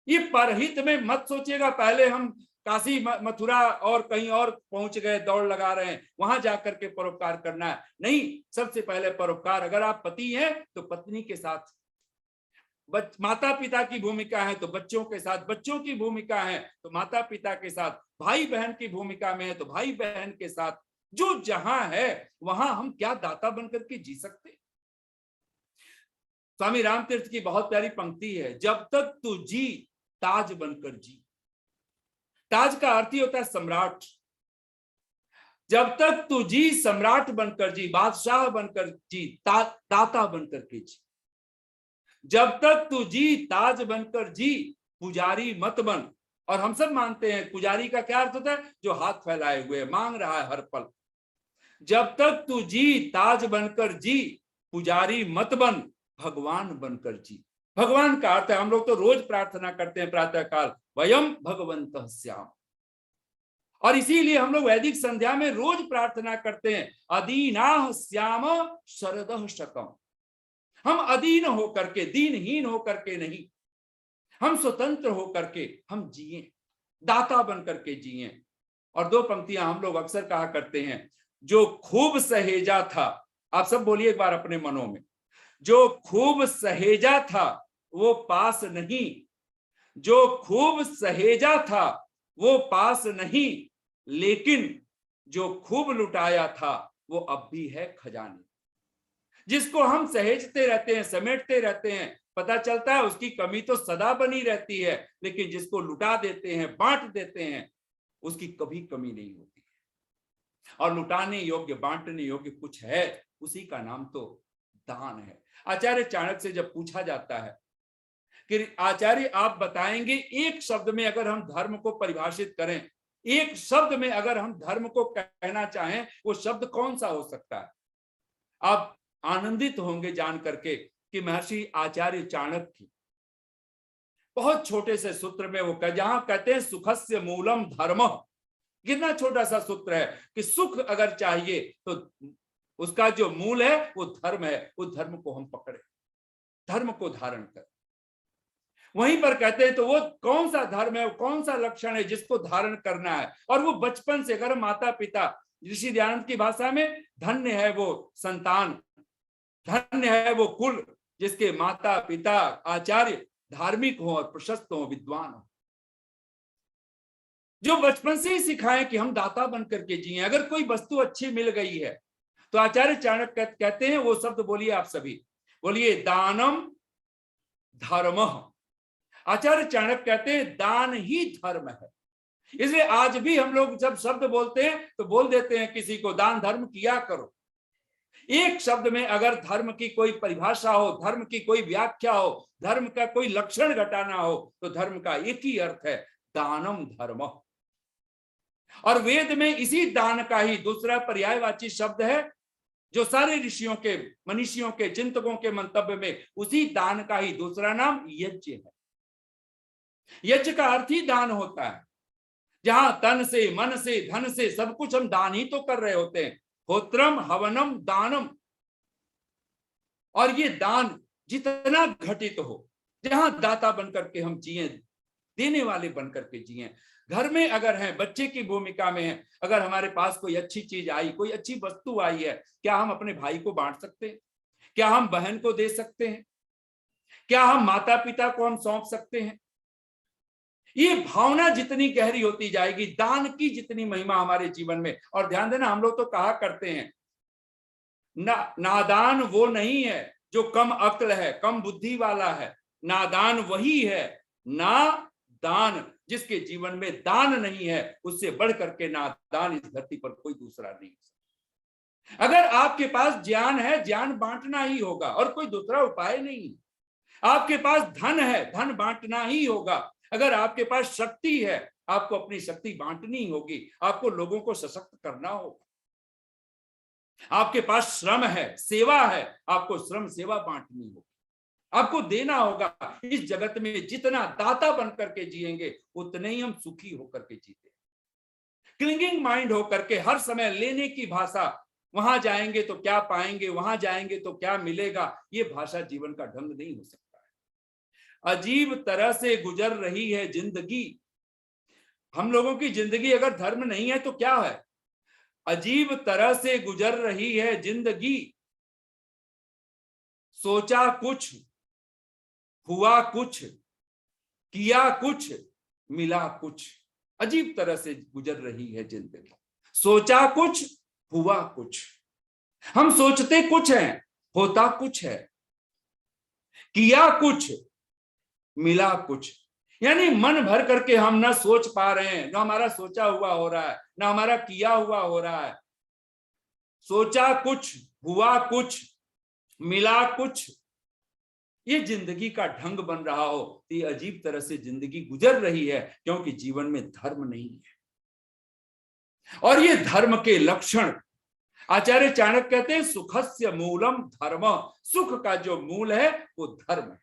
Speaker 1: ये परहित में मत सोचिएगा पहले हम काशी मथुरा और कहीं और पहुंच गए, दौड़ लगा रहे हैं, वहां जाकर के परोपकार करना है, नहीं। सबसे पहले परोपकार, अगर आप पति हैं तो पत्नी के साथ, माता पिता की भूमिका है तो बच्चों के साथ, बच्चों की भूमिका है तो माता पिता के साथ, भाई बहन की भूमिका में है तो भाई बहन के साथ, जो जहां है वहां हम क्या दाता बनकर के जी सकते। स्वामी रामतीर्थ की बहुत प्यारी पंक्ति है, जब तक तू जी ताज बनकर जी। ताज का अर्थ ही होता है सम्राट। जब तक तू जी सम्राट बनकर जी, बादशाह बनकर जी, दाता बनकर के जी। जब तक तू जी ताज बनकर जी, पुजारी मत बन। और हम सब मानते हैं पुजारी का क्या अर्थ होता है, जो हाथ फैलाए हुए मांग रहा है हर पल। जब तक तू जी ताज बनकर जी, पुजारी मत बन, भगवान बनकर जी। भगवान का अर्थ है, हम लोग तो रोज प्रार्थना करते हैं प्रातः काल, वयम भगवन्तः स्याम, और इसीलिए हम लोग वैदिक संध्या में रोज प्रार्थना करते हैं, अदीनाः स्याम शरदः शकम। हम अधीन होकर के, दीनहीन होकर के नहीं, हम स्वतंत्र होकर के हम जिए, दाता बनकर के जिए। और दो पंक्तियां हम लोग अक्सर कहा करते हैं, जो खूब सहेजा था, आप सब बोलिए एक बार अपने मनों में, जो खूब सहेजा था वो पास नहीं, जो खूब सहेजा था वो पास नहीं, लेकिन जो खूब लुटाया था वो अब भी है खजाने। जिसको हम सहेजते रहते हैं, समेटते रहते हैं, पता चलता है उसकी कमी तो सदा बनी रहती है, लेकिन जिसको लुटा देते हैं, बांट देते हैं, उसकी कभी कमी नहीं होती है। और लुटाने योग्य, बांटने योग्य कुछ है, उसी का नाम तो दान है। आचार्य चाणक्य से जब पूछा जाता है कि आचार्य आप बताएंगे, एक शब्द में अगर हम धर्म को परिभाषित करें, एक शब्द में अगर हम धर्म को कहना चाहें, वो शब्द कौन सा हो सकता है? आप आनंदित होंगे जान करके कि महर्षि आचार्य चाणक्य की बहुत छोटे से सूत्र में वो जहां कहते हैं सुखस्य मूलम धर्म, कितना छोटा सा सूत्र है कि सुख अगर चाहिए तो उसका जो मूल है वो धर्म है, उस धर्म को हम पकड़े, धर्म को धारण करें। वहीं पर कहते हैं तो वो कौन सा धर्म है, वो कौन सा लक्षण है जिसको धारण करना है, और वो बचपन से, अगर माता पिता, ऋषि दयानंद की भाषा में धन्य है वो संतान, धन्य है वो कुल जिसके माता पिता आचार्य धार्मिक हो और प्रशस्त हो, विद्वान हो, जो बचपन से ही सिखाएं कि हम दाता बनकर के जिए। अगर कोई वस्तु अच्छी मिल गई है तो आचार्य चाणक्य कहते हैं, वो शब्द बोलिए आप सभी, बोलिए दानम धर्मः। आचार्य चाणक्य कहते हैं दान ही धर्म है। इसलिए आज भी हम लोग जब शब्द बोलते हैं तो बोल देते हैं किसी को, दान धर्म किया करो। एक शब्द में अगर धर्म की कोई परिभाषा हो, धर्म की कोई व्याख्या हो, धर्म का कोई लक्षण घटाना हो, तो धर्म का एक ही अर्थ है, दानम धर्म। और वेद में इसी दान का ही दूसरा पर्यायवाची शब्द है, जो सारे ऋषियों के, मनीषियों के, चिंतकों के मंतव्य में उसी दान का ही दूसरा नाम यज्ञ है। यज्ञ का अर्थ ही दान होता है, जहां तन से, मन से, धन से, सब कुछ हम दान ही तो कर रहे होते हैं। होत्रम हवनम दानम। और ये दान जितना घटित हो, जहां दाता बनकर के हम जिए, देने वाले बनकर के जिए। घर में अगर हैं, बच्चे की भूमिका में है, अगर हमारे पास कोई अच्छी चीज आई, कोई अच्छी वस्तु आई है, क्या हम अपने भाई को बांट सकते हैं? क्या हम बहन को दे सकते हैं? क्या हम माता पिता को हम सौंप सकते हैं? ये भावना जितनी गहरी होती जाएगी, दान की जितनी महिमा हमारे जीवन में। और ध्यान देना, हम लोग तो कहा करते हैं नादान वो नहीं है जो कम अक्ल है, कम बुद्धि वाला है। नादान वही है नादान जिसके जीवन में दान नहीं है। उससे बढ़ करके नादान इस धरती पर कोई दूसरा नहीं है। अगर आपके पास ज्ञान है, ज्ञान बांटना ही होगा और कोई दूसरा उपाय नहीं। आपके पास धन है, धन बांटना ही होगा। अगर आपके पास शक्ति है, आपको अपनी शक्ति बांटनी होगी, आपको लोगों को सशक्त करना होगा। आपके पास श्रम है, सेवा है, आपको श्रम सेवा बांटनी होगी, आपको देना होगा। इस जगत में जितना दाता बनकर के जिएंगे, उतने ही हम सुखी होकर के जीते। क्लिंगिंग माइंड होकर के हर समय लेने की भाषा, वहां जाएंगे तो क्या पाएंगे, वहां जाएंगे तो क्या मिलेगा, ये भाषा जीवन का ढंग नहीं हो सकता है। अजीब तरह से गुजर रही है जिंदगी। हम लोगों की जिंदगी अगर धर्म नहीं है तो क्या है? अजीब तरह से गुजर रही है जिंदगी, सोचा कुछ, हुआ कुछ, किया कुछ, मिला कुछ। अजीब तरह से गुजर रही है जिंदगी, सोचा कुछ, हुआ कुछ। हम सोचते कुछ हैं, होता कुछ है, किया कुछ, मिला कुछ। यानी मन भर करके हम ना सोच पा रहे हैं, ना हमारा सोचा हुआ हो रहा है, ना हमारा किया हुआ हो रहा है। सोचा कुछ, हुआ कुछ, मिला कुछ, ये जिंदगी का ढंग बन रहा हो तो ये अजीब तरह से जिंदगी गुजर रही है, क्योंकि जीवन में धर्म नहीं है। और ये धर्म के लक्षण आचार्य चाणक्य कहते हैं सुखस्य मूलम धर्म, सुख का जो मूल है वो धर्म है।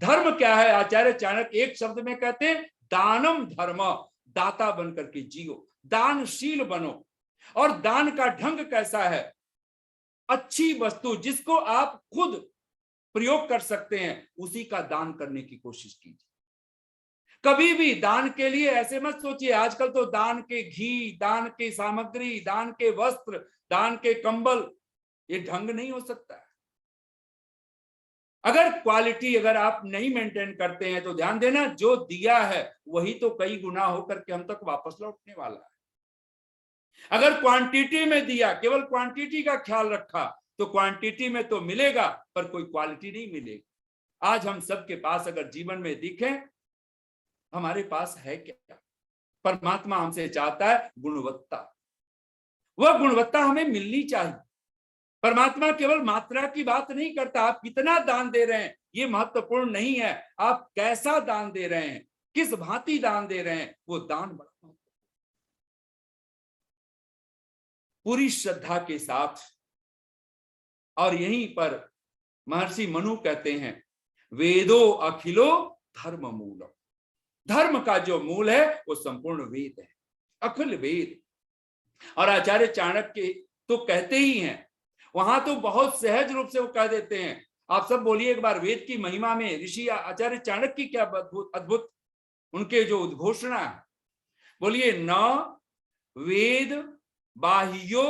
Speaker 1: धर्म क्या है? आचार्य चाणक्य एक शब्द में कहते हैं दानम धर्म, दाता बनकर के जियो, दानशील बनो। और दान का ढंग कैसा है? अच्छी वस्तु जिसको आप खुद प्रयोग कर सकते हैं उसी का दान करने की कोशिश कीजिए। कभी भी दान के लिए ऐसे मत सोचिए, आजकल तो दान के घी, दान की सामग्री, दान के वस्त्र, दान के कंबल, ये ढंग नहीं हो सकता है। अगर क्वालिटी अगर आप नहीं मेंटेन करते हैं तो ध्यान देना, जो दिया है वही तो कई गुना होकर के हम तक वापस लौटने वाला है। अगर क्वांटिटी में दिया, केवल क्वांटिटी का ख्याल रखा, तो क्वांटिटी में तो मिलेगा पर कोई क्वालिटी नहीं मिलेगी। आज हम सबके पास अगर जीवन में दिखे, हमारे पास है क्या? परमात्मा हमसे चाहता है गुणवत्ता, वह गुणवत्ता हमें मिलनी चाहिए। परमात्मा केवल मात्रा की बात नहीं करता, आप कितना दान दे रहे हैं ये महत्वपूर्ण नहीं है, आप कैसा दान दे रहे हैं, किस भांति दान दे रहे हैं, वो दान बड़ा पूरी श्रद्धा के साथ। और यहीं पर महर्षि मनु कहते हैं वेदो अखिलो धर्म मूलम, धर्म का जो मूल है वो संपूर्ण वेद है, अखिल वेद। और आचार्य चाणक्य तो कहते ही हैं, वहां तो बहुत सहज रूप से वो कह देते हैं। आप सब बोलिए एक बार, वेद की महिमा में ऋषि आचार्य चाणक्य की क्या अद्भुत उनके जो उद्घोषणा है। बोलिए, न वेद बाह्यो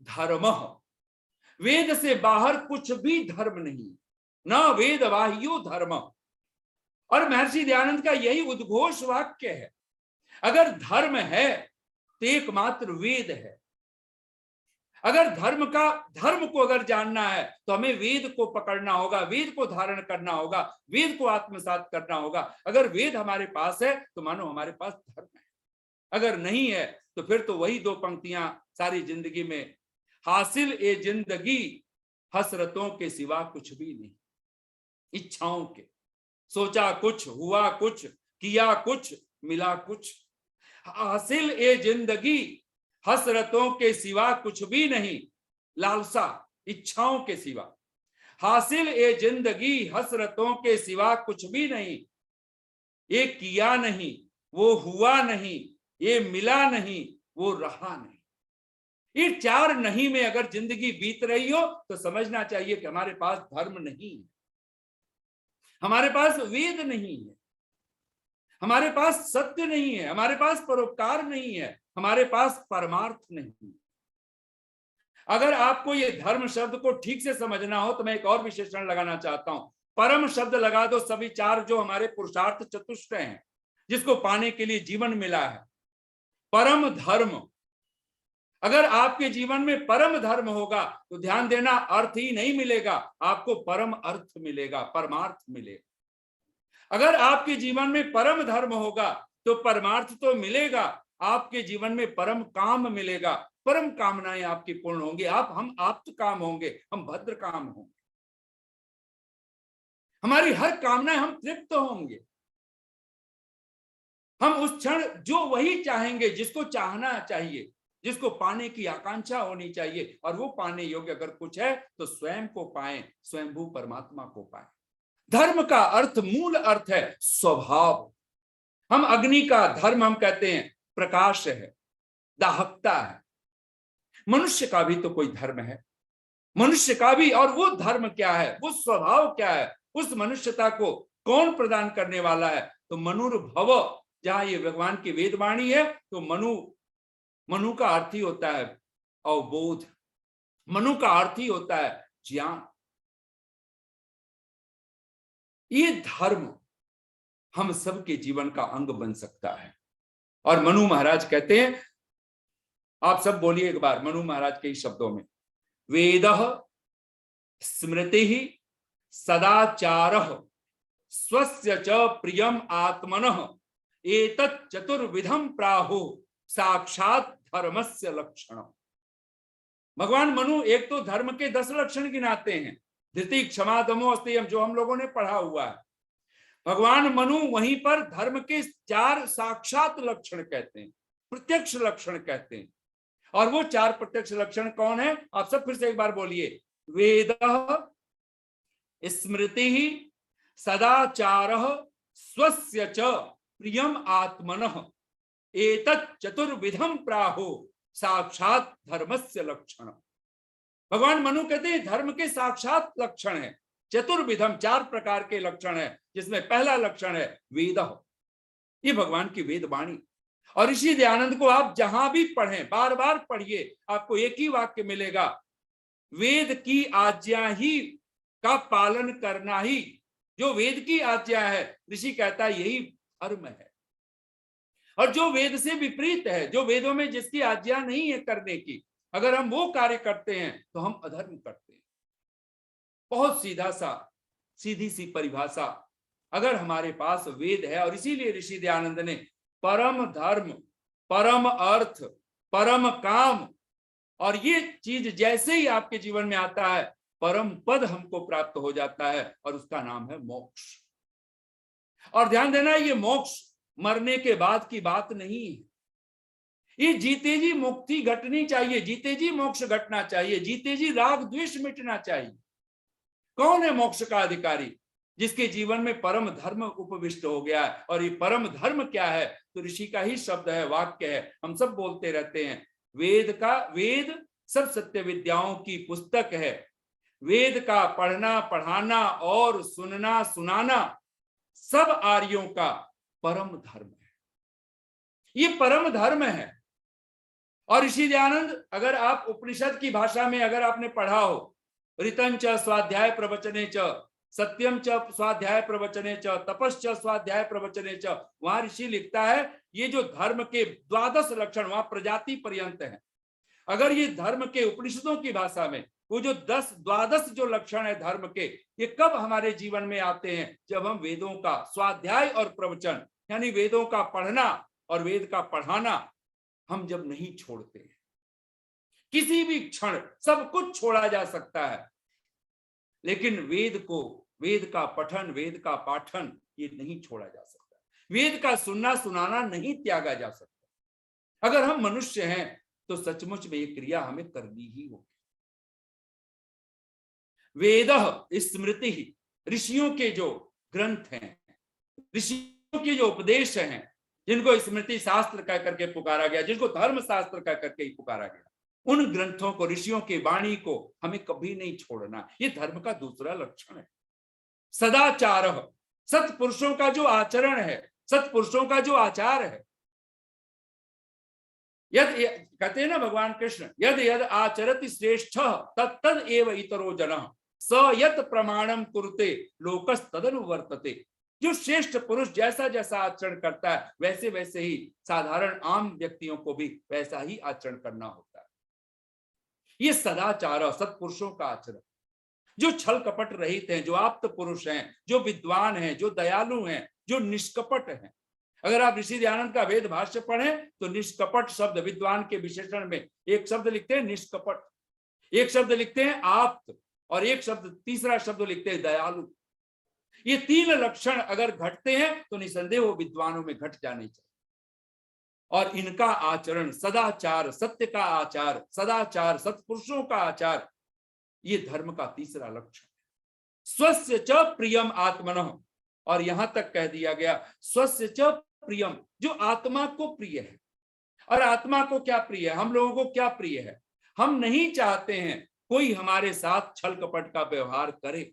Speaker 1: धर्म, वेद से बाहर कुछ भी धर्म नहीं, न वेद बाह्यो धर्म। और महर्षि दयानंद का यही उद्घोष वाक्य है, अगर धर्म है तो एकमात्र वेद है। अगर धर्म को अगर जानना है तो हमें वेद को पकड़ना होगा, वेद को धारण करना होगा, वेद को आत्मसात करना होगा। अगर वेद हमारे पास है तो मानो हमारे पास धर्म है, अगर नहीं है तो फिर तो वही दो पंक्तियां सारी जिंदगी में, हासिल ए जिंदगी हसरतों के सिवा कुछ भी नहीं, इच्छाओं के, सोचा कुछ, हुआ कुछ, किया कुछ, मिला कुछ। हासिल ए जिंदगी हसरतों के सिवा कुछ भी नहीं, लालसा इच्छाओं के सिवा। हासिल ए जिंदगी हसरतों के सिवा कुछ भी नहीं, ये किया नहीं, वो हुआ नहीं, ये मिला नहीं, वो रहा नहीं। ये चार नहीं में अगर जिंदगी बीत रही हो तो समझना चाहिए कि हमारे पास धर्म नहीं है, हमारे पास वेद नहीं है, हमारे पास सत्य नहीं है, हमारे पास परोपकार नहीं है, हमारे पास परमार्थ नहीं। अगर आपको ये धर्म शब्द को ठीक से समझना हो तो मैं एक और विशेषण लगाना चाहता हूं, परम शब्द लगा दो सभी चार जो हमारे पुरुषार्थ चतुष्ट हैं, जिसको पाने के लिए जीवन मिला है। परम धर्म, अगर आपके जीवन में परम धर्म होगा तो ध्यान देना, अर्थ ही नहीं मिलेगा, आपको परम अर्थ मिलेगा, परमार्थ मिलेगा। अगर आपके जीवन में परम धर्म होगा तो परमार्थ तो मिलेगा, आपके जीवन में परम काम मिलेगा, परम कामनाएं आपकी पूर्ण होंगी, हम आप्त काम होंगे, हम भद्र काम होंगे, हमारी हर कामनाएं, हम तृप्त होंगे, हम उस क्षण जो वही चाहेंगे जिसको चाहना चाहिए, जिसको पाने की आकांक्षा होनी चाहिए। और वो पाने योग्य अगर कुछ है तो स्वयं को पाएं, स्वयंभू परमात्मा को पाएं। धर्म का अर्थ, मूल अर्थ है स्वभाव। हम अग्नि का धर्म हम कहते हैं प्रकाश है, दाहकता है। मनुष्य का भी तो कोई धर्म है, मनुष्य का भी, और वो धर्म क्या है, वो स्वभाव क्या है, उस मनुष्यता को कौन प्रदान करने वाला है? तो मनुर्भव, जहां ये भगवान की वेदवाणी है तो मनु का अर्थ ही होता है अवबोध, मनु का अर्थ ही होता है ज्ञान। ये धर्म हम सबके जीवन का अंग बन सकता है। और मनु महाराज कहते हैं, आप सब बोलिए एक बार मनु महाराज के शब्दों में, वेदः स्मृतिः सदाचारः स्वस्य च प्रियम आत्मनः एतत् चतुर्विधम प्राहुः साक्षात धर्मस्य लक्षणम्। भगवान मनु एक तो धर्म के 10 लक्षण गिनाते हैं, धृति क्षमा दमो अस्तेयम, जो हम लोगों ने पढ़ा हुआ है। भगवान मनु वहीं पर धर्म के 4 साक्षात लक्षण कहते हैं, प्रत्यक्ष लक्षण कहते हैं। और वो 4 प्रत्यक्ष लक्षण कौन है? आप सब फिर से एक बार बोलिए। वेदः, स्मृति, सदाचारः, स्वस्य च प्रियम आत्मनः, एतत् चतुर्विधम प्राहो साक्षात धर्मस्य लक्षण। भगवान मनु कहते हैं धर्म के साक्षात लक्षण है चतुर्विधम, 4 प्रकार के लक्षण है, जिसमें पहला लक्षण है वेदः। ये भगवान की वेद वाणी। और ऋषि दयानंद को आप जहां भी पढ़ें, बार बार पढ़िए, आपको एक ही वाक्य मिलेगा, वेद की आज्ञा ही का पालन करना ही, जो वेद की आज्ञा है, ऋषि कहता है यही धर्म है। और जो वेद से विपरीत है, जो वेदों में जिसकी आज्ञा नहीं है करने की, अगर हम वो कार्य करते हैं तो हम अधर्म करते हैं। बहुत सीधा सा, सीधी सी परिभाषा। अगर हमारे पास वेद है, और इसीलिए ऋषि दयानंद ने परम धर्म, परम अर्थ, परम काम, और ये चीज जैसे ही आपके जीवन में आता है, परम पद हमको प्राप्त हो जाता है, और उसका नाम है मोक्ष। और ध्यान देना, ये मोक्ष मरने के बाद की बात नहीं है। ये जीते जी मुक्ति घटनी चाहिए, जीते जी मोक्ष घटना चाहिए, जीते जी राग द्वेष मिटना चाहिए। कौन है मोक्ष का अधिकारी? जिसके जीवन में परम धर्म उपविष्ट हो गया है। और ये परम धर्म क्या है? तो ऋषि का ही शब्द है, वाक्य है, हम सब बोलते रहते हैं। वेद सब सत्य विद्याओं की पुस्तक है। वेद का पढ़ना, पढ़ाना और सुनना, सुनाना सब आर्यों का परम धर्म है। ये परम धर्म है। और ऋषि दयानंद, अगर आप उपनिषद की भाषा में अगर आपने पढ़ा हो, ऋतं च स्वाध्याय प्रवचने च, सत्यम च स्वाध्याय प्रवचने च, तपश्च स्वाध्याय प्रवचने च, वहां ऋषि लिखता है ये जो धर्म के 12 लक्षण वहां प्रजाति पर्यंत है। अगर ये धर्म के उपनिषदों की भाषा में वो जो 12 जो लक्षण है धर्म के, ये कब हमारे जीवन में आते हैं? जब हम वेदों का स्वाध्याय और प्रवचन, यानी वेदों का पढ़ना और वेद का पढ़ाना हम जब नहीं छोड़ते हैं। किसी भी क्षण सब कुछ छोड़ा जा सकता है, लेकिन वेद को, वेद का पठन, वेद का पाठन, ये नहीं छोड़ा जा सकता। वेद का सुनना, सुनाना नहीं त्यागा जा सकता। अगर हम मनुष्य हैं तो सचमुच में ये क्रिया हमें करनी ही होगी। वेदः, स्मृति, ऋषियों के जो ग्रंथ हैं, ऋषियों के जो उपदेश हैं, जिनको स्मृति शास्त्र कह करके पुकारा गया, जिनको धर्म शास्त्र कह करके ही पुकारा गया, उन ग्रंथों को, ऋषियों की वाणी को हमें कभी नहीं छोड़ना। ये धर्म का दूसरा लक्षण है। सदाचार, सत्पुरुषों का जो आचरण है, सत्पुरुषों का जो आचार है। यद कहते हैं ना भगवान कृष्ण, यद यद आचरति श्रेष्ठ तत्तद एव इतरो जनः स यत प्रमाणम कुरुते लोकस्तदनुवर्तते। जो श्रेष्ठ पुरुष जैसा जैसा आचरण करता है, वैसे वैसे ही साधारण आम व्यक्तियों को भी वैसा ही आचरण करना होता है। ये सदाचार, सत्पुरुषों का आचरण, जो छल कपट रहित हैं, जो आप्त पुरुष हैं, जो विद्वान हैं, जो दयालु हैं, जो निष्कपट हैं। अगर आप ऋषि दयानंद का वेद भाष्य पढ़ें तो निष्कपट शब्द, विद्वान के विशेषण में एक शब्द लिखते हैं निष्कपट, एक शब्द लिखते हैं आप्त, और एक शब्द, तीसरा शब्द लिखते हैं दयालु। ये 3 लक्षण अगर घटते हैं तो निसंदेह वो विद्वानों में घट जाने चाहिए। और इनका आचरण, सदाचार, सत्य का आचार, सदाचार, सत्पुरुषों का आचार, ये धर्म का तीसरा लक्षण है। स्वस्य च प्रियम आत्मनः, और यहां तक कह दिया गया स्वस्य च प्रियम, जो आत्मा को प्रिय है। और आत्मा को क्या प्रिय है? हम लोगों को क्या प्रिय है? हम नहीं चाहते हैं कोई हमारे साथ छल कपट का व्यवहार करे,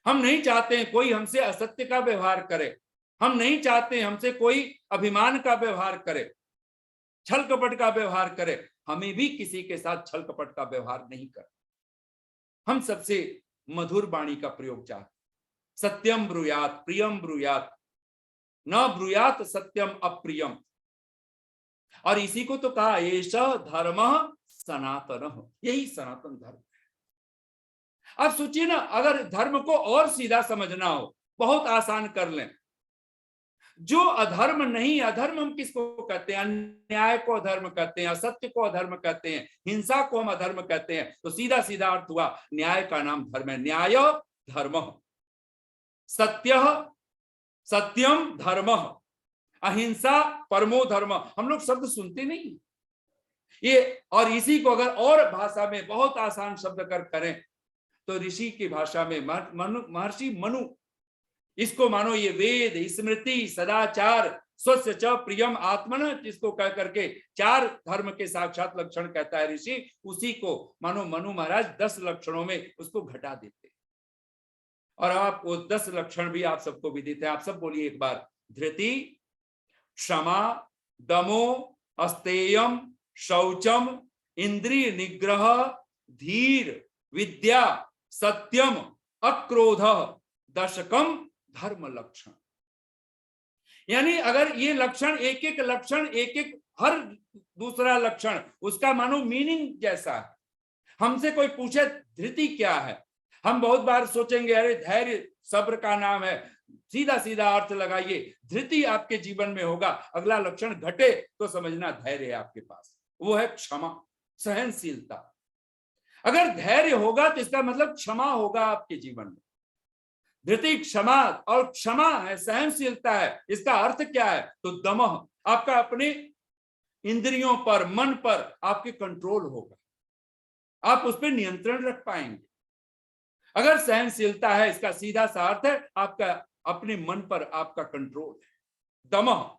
Speaker 1: हम नहीं चाहते हैं कोई हमसे असत्य का व्यवहार करे, हम नहीं चाहते हैं हमसे कोई अभिमान का व्यवहार करे, छल कपट का व्यवहार करे। हमें भी किसी के साथ छल कपट का व्यवहार नहीं कर। हम सबसे मधुर वाणी का प्रयोग चाहते, सत्यम ब्रूयात प्रियम ब्रूयात, न ब्रूयात सत्यम अप्रियम। और इसी को तो कहा एष धर्मः सनातनः, यही सनातन धर्म है। अब सोचिए ना, अगर धर्म को और सीधा समझना हो, बहुत आसान कर लें। जो अधर्म नहीं, अधर्म हम किसको कहते हैं? अन्याय को अधर्म कहते हैं, असत्य को अधर्म कहते हैं, हिंसा को हम अधर्म कहते हैं। तो सीधा सीधा अर्थ हुआ, न्याय का नाम धर्म है। न्याय धर्मः, सत्य सत्यम धर्मः, अहिंसा परमो धर्म। हम लोग शब्द सुनते नहीं, ये, और इसी को अगर और भाषा में बहुत आसान शब्द कर करें तो ऋषि की भाषा में महर्षि मनु, इसको मानो ये वेद, स्मृति, सदाचार, स्वस्य च प्रियम आत्मन, जिसको कह करके 4 धर्म के साक्षात लक्षण कहता है ऋषि, उसी को मानो मनु महाराज 10 लक्षणों में उसको घटा देते। और आप वो 10 लक्षण भी आप सबको विदित है, आप सब बोलिए एक बार। धृति, क्षमा, दमो, अस्तेयम, शौचम, इंद्रिय निग्रह, धीर, विद्या, सत्यम, अक्रोध, दशकम धर्म लक्षण। यानी अगर ये लक्षण एक एक लक्षण, एक एक हर दूसरा लक्षण उसका मानो मीनिंग जैसा है। हमसे कोई पूछे धृति क्या है, हम बहुत बार सोचेंगे अरे धैर्य सब्र का नाम है, सीधा सीधा अर्थ लगाइए, धृति आपके जीवन में होगा, अगला लक्षण घटे तो समझना धैर्य है आपके पास, वो है क्षमा, सहनशीलता। अगर धैर्य होगा तो इसका मतलब क्षमा होगा आपके जीवन में। धृति क्षमा, और क्षमा है सहनशीलता है, इसका अर्थ क्या है तो दमः, आपका अपने इंद्रियों पर, मन पर आपके कंट्रोल होगा, आप उस पर नियंत्रण रख पाएंगे। अगर सहनशीलता है, इसका सीधा सा अर्थ है आपका अपने मन पर आपका कंट्रोल है, दमः।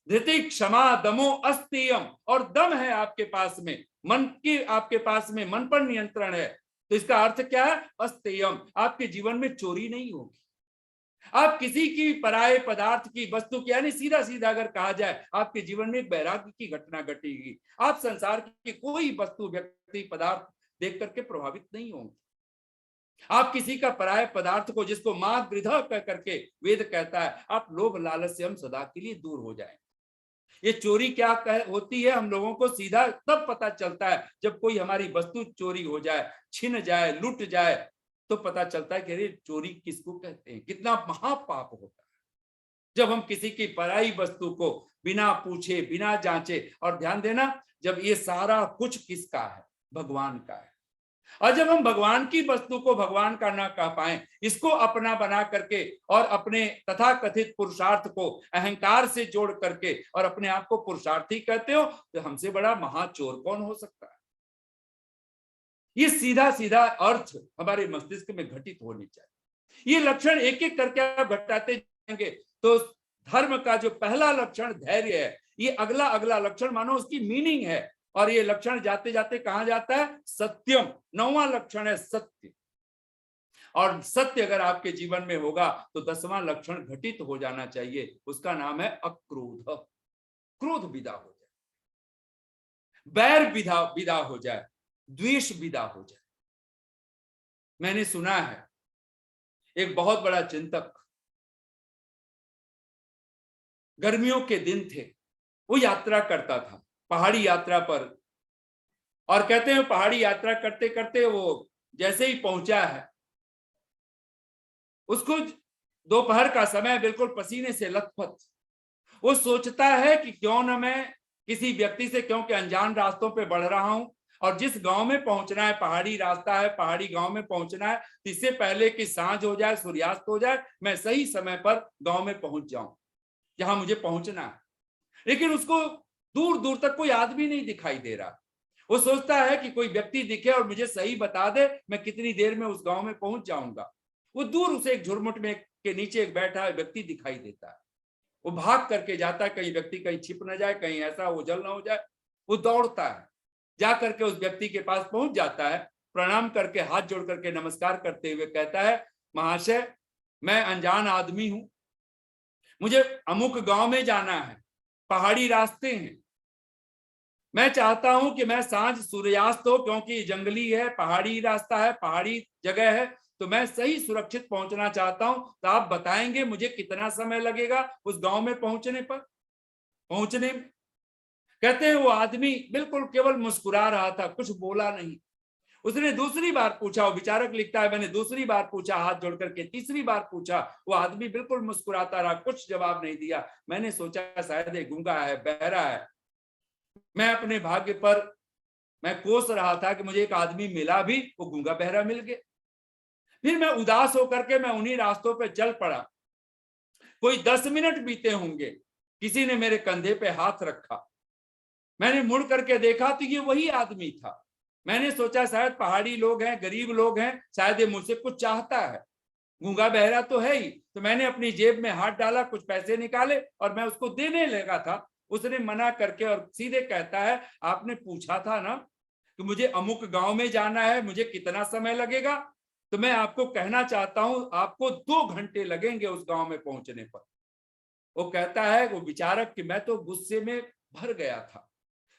Speaker 1: धृति क्षमा दमो अस्तेयम, और दम है आपके पास में, मन की आपके पास में मन पर नियंत्रण है, तो इसका अर्थ क्या है अस्तेयम, आपके जीवन में चोरी नहीं होगी, आप किसी की पराये पदार्थ की वस्तु की, यानी सीधा सीधा अगर कहा जाए आपके जीवन में एक वैराग्य की घटना घटेगी, आप संसार की कोई वस्तु, व्यक्ति, पदार्थ देख करके प्रभावित नहीं होंगे। आप किसी का पराये पदार्थ को, जिसको मां गृध कह करके वेद कहता है, आप लोभ लालच से हम सदा के लिए दूर हो जाएं। ये चोरी क्या होती है हम लोगों को सीधा तब पता चलता है जब कोई हमारी वस्तु चोरी हो जाए, छिन जाए, लुट जाए, तो पता चलता है कि अरे चोरी किसको कहते हैं, कितना महापाप होता है जब हम किसी की पराई वस्तु को बिना पूछे, बिना जांचे। और ध्यान देना, जब ये सारा कुछ किसका है, भगवान का है, और जब हम भगवान की वस्तु को भगवान का ना कह पाए, इसको अपना बना करके और अपने तथाकथित पुरुषार्थ को अहंकार से जोड़ करके और अपने आप को पुरुषार्थी कहते हो, तो हमसे बड़ा महाचोर कौन हो सकता है। ये सीधा सीधा अर्थ हमारे मस्तिष्क में घटित होनी चाहिए। ये लक्षण एक एक करके आप घटाते जाएंगे तो धर्म का जो पहला लक्षण धैर्य है, ये अगला अगला लक्षण मानो उसकी मीनिंग है, और ये लक्षण जाते जाते कहां जाता है, सत्यम, 9वां लक्षण है सत्य। और सत्य अगर आपके जीवन में होगा तो 10वां लक्षण घटित हो जाना चाहिए, उसका नाम है अक्रोध। क्रोध विदा हो जाए, बैर विदा हो जाए, द्वेष विदा हो जाए। मैंने सुना है एक बहुत बड़ा चिंतक, गर्मियों के दिन थे, वो यात्रा करता था पहाड़ी यात्रा पर, और कहते हैं पहाड़ी यात्रा करते करते वो जैसे ही पहुंचा है, उसको दोपहर का समय, बिल्कुल पसीने से लथपथ, वो सोचता है कि क्यों न मैं किसी व्यक्ति से, क्योंकि अनजान रास्तों पे बढ़ रहा हूं और जिस गांव में पहुंचना है, पहाड़ी रास्ता है, पहाड़ी गांव में पहुंचना है, इससे पहले कि सांझ हो जाए, सूर्यास्त हो जाए, मैं सही समय पर गांव में पहुंच जाऊं जहां मुझे पहुंचना है। लेकिन उसको दूर दूर तक कोई आदमी नहीं दिखाई दे रहा। वो सोचता है कि कोई व्यक्ति दिखे और मुझे सही बता दे मैं कितनी देर में उस गांव में पहुंच जाऊंगा। वो दूर उसे एक झुरमुट में के नीचे एक बैठा व्यक्ति दिखाई देता है। वो भाग करके जाता है, कहीं व्यक्ति कहीं छिप न जाए, कहीं ऐसा ओझल न हो जाए। वो दौड़ता है, जा करके उस व्यक्ति के पास पहुंच जाता है, प्रणाम करके हाथ जोड़ करके नमस्कार करते हुए कहता है, महाशय मैं अनजान आदमी हूं, मुझे अमुक गांव में जाना है, पहाड़ी रास्ते हैं, मैं चाहता हूं कि मैं सांझ सूर्यास्त हो, क्योंकि जंगली है, पहाड़ी रास्ता है, पहाड़ी जगह है, तो मैं सही सुरक्षित पहुंचना चाहता हूं, तो आप बताएंगे मुझे कितना समय लगेगा उस गांव में पहुंचने में। कहते हैं वो आदमी बिल्कुल केवल मुस्कुरा रहा था, कुछ बोला नहीं। उसने दूसरी बार पूछा, वो विचारक लिखता है, मैंने दूसरी बार पूछा हाथ जोड़ करके, तीसरी बार पूछा, वो आदमी बिल्कुल मुस्कुराता रहा, कुछ जवाब नहीं दिया। मैंने सोचा शायद ये गूंगा है, बहरा है। मैं अपने भाग्य पर मैं कोस रहा था कि मुझे एक आदमी मिला भी, वो गूंगा बहरा मिल गया। फिर मैं उदास होकर के मैं उन्हीं रास्तों पे चल पड़ा। कोई 10 मिनट बीते होंगे, किसी ने मेरे कंधे पे हाथ रखा मैंने मुड़ करके देखा तो ये वही आदमी था। मैंने सोचा शायद पहाड़ी लोग हैं, गरीब लोग हैं, शायद ये मुझसे कुछ चाहता है, गूंगा बहरा तो है ही। तो मैंने अपनी जेब में हाथ डाला, कुछ पैसे निकाले और मैं उसको देने लगा था। उसने मना करके और सीधे कहता है, आपने पूछा था ना कि मुझे अमुक गांव में जाना है, मुझे कितना समय लगेगा? तो मैं आपको कहना चाहता हूं, आपको 2 घंटे लगेंगे उस गांव में पहुंचने पर। वो कहता है वो विचारक कि मैं तो गुस्से में भर गया था।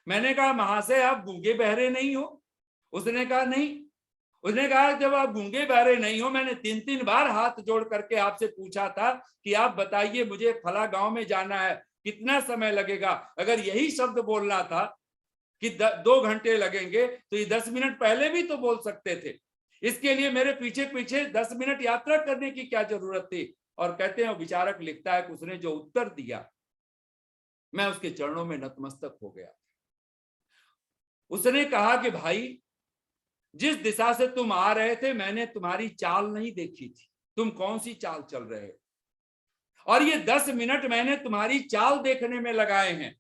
Speaker 1: मैंने कहा, महाशय आप गूंगे बहरे नहीं हो? उसने कहा नहीं। उसने कहा, जब आप गूंगे बहरे नहीं हो, मैंने 3-3 बार हाथ जोड़ करके आपसे पूछा था कि आप बताइए मुझे फला गांव में जाना है, कितना समय लगेगा? अगर यही शब्द बोलना था कि 2 घंटे लगेंगे तो ये 10 मिनट पहले भी तो बोल सकते थे। इसके लिए मेरे पीछे पीछे 10 मिनट यात्रा करने की क्या जरूरत थी? और कहते हैं विचारक लिखता है कि उसने जो उत्तर दिया, मैं उसके चरणों में नतमस्तक हो गया। उसने कहा कि भाई, जिस दिशा से तुम आ रहे थे मैंने तुम्हारी चाल नहीं देखी थी, तुम कौन सी चाल चल रहे हो, और ये 10 मिनट मैंने तुम्हारी चाल देखने में लगाए हैं,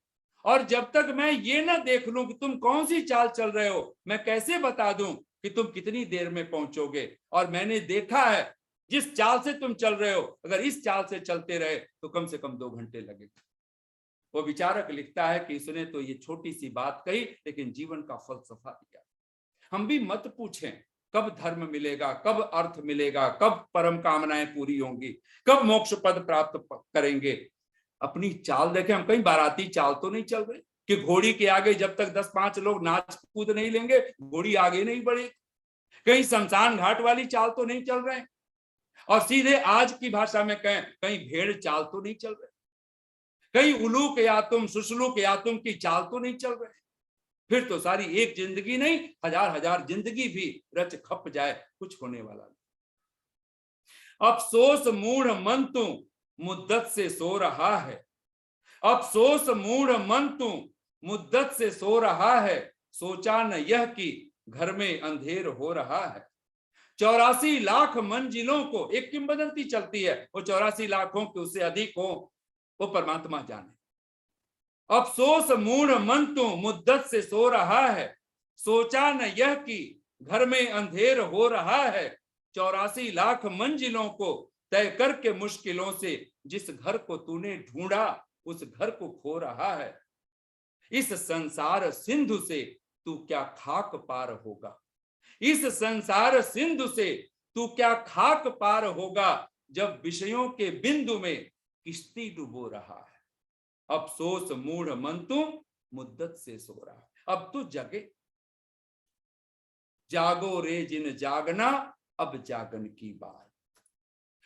Speaker 1: और जब तक मैं ये ना देख लूं कि तुम कौन सी चाल चल रहे हो, मैं कैसे बता दूं कि तुम कितनी देर में पहुंचोगे? और मैंने देखा है जिस चाल से तुम चल रहे हो, अगर इस चाल से चलते रहे तो कम से कम 2 घंटे लगेगा। वो विचारक लिखता है कि इसने तो ये छोटी सी बात कही, लेकिन जीवन का फलसफा दिया। हम भी मत पूछें कब धर्म मिलेगा, कब अर्थ मिलेगा, कब परम कामनाएं पूरी होंगी, कब मोक्ष पद प्राप्त करेंगे। अपनी चाल देखें। हम कहीं बाराती चाल तो नहीं चल रहे कि घोड़ी के आगे जब तक 10-5 लोग नाच कूद नहीं लेंगे, घोड़ी आगे नहीं बढ़ेगी। कहीं शमशान घाट वाली चाल तो नहीं चल रहे, और सीधे आज की भाषा में कहें, कहीं भेड़ चाल तो नहीं चल रहे, कहीं उलूक या तुम सुसलूक या तुम की चाल तो नहीं चल रहे। फिर तो सारी एक जिंदगी नहीं, 1000 जिंदगी भी रच खप जाए, कुछ होने वाला नहीं। अफसोस मूढ़ मन तू मुद्दत से सो रहा है, अफसोस मूढ़ मन तू मुद्दत से सो रहा है, सोचा न यह कि घर में अंधेर हो रहा है। 84 लाख मंजिलों को, एक किंवदंती चलती है, वो 84 लाखों के उससे अधिक हो, वो परमात्मा जाने। अफसोस मूढ़ मन तू मुद्दत से सो रहा है, सोचा न यह कि घर में अंधेर हो रहा है। 84 लाख मंजिलों को तय करके मुश्किलों से जिस घर को तूने ढूंढा, उस घर को खो रहा है। इस संसार सिंधु से तू क्या खाक पार होगा, इस संसार सिंधु से तू क्या खाक पार होगा, जब विषयों के बिंदु में किश्ती डुबो रहा है। अफसोस मूढ़ मन तू मुद्दत से सो रहा है। अब तू जगे, जागो रे जिन जागना, अब जागन की बात।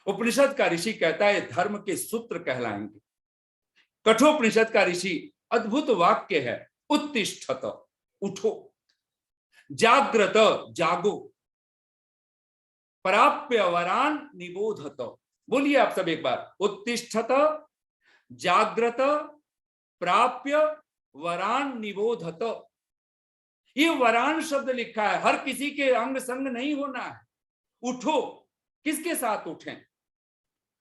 Speaker 1: उपनिषद का ऋषि कहता है धर्म के सूत्र कहलाएंगे। कठोपनिषद का ऋषि अद्भुत वाक्य है, उत्तिष्ठत, उठो, जाग्रत, जागो, प्राप्य वरान निबोधत। बोलिए आप सब एक बार, उत्तिष्ठत, जाग्रत, प्राप्य वरान निबोधत। ये वरान शब्द लिखा है, हर किसी के अंग संग नहीं होना है। उठो, किसके साथ उठें?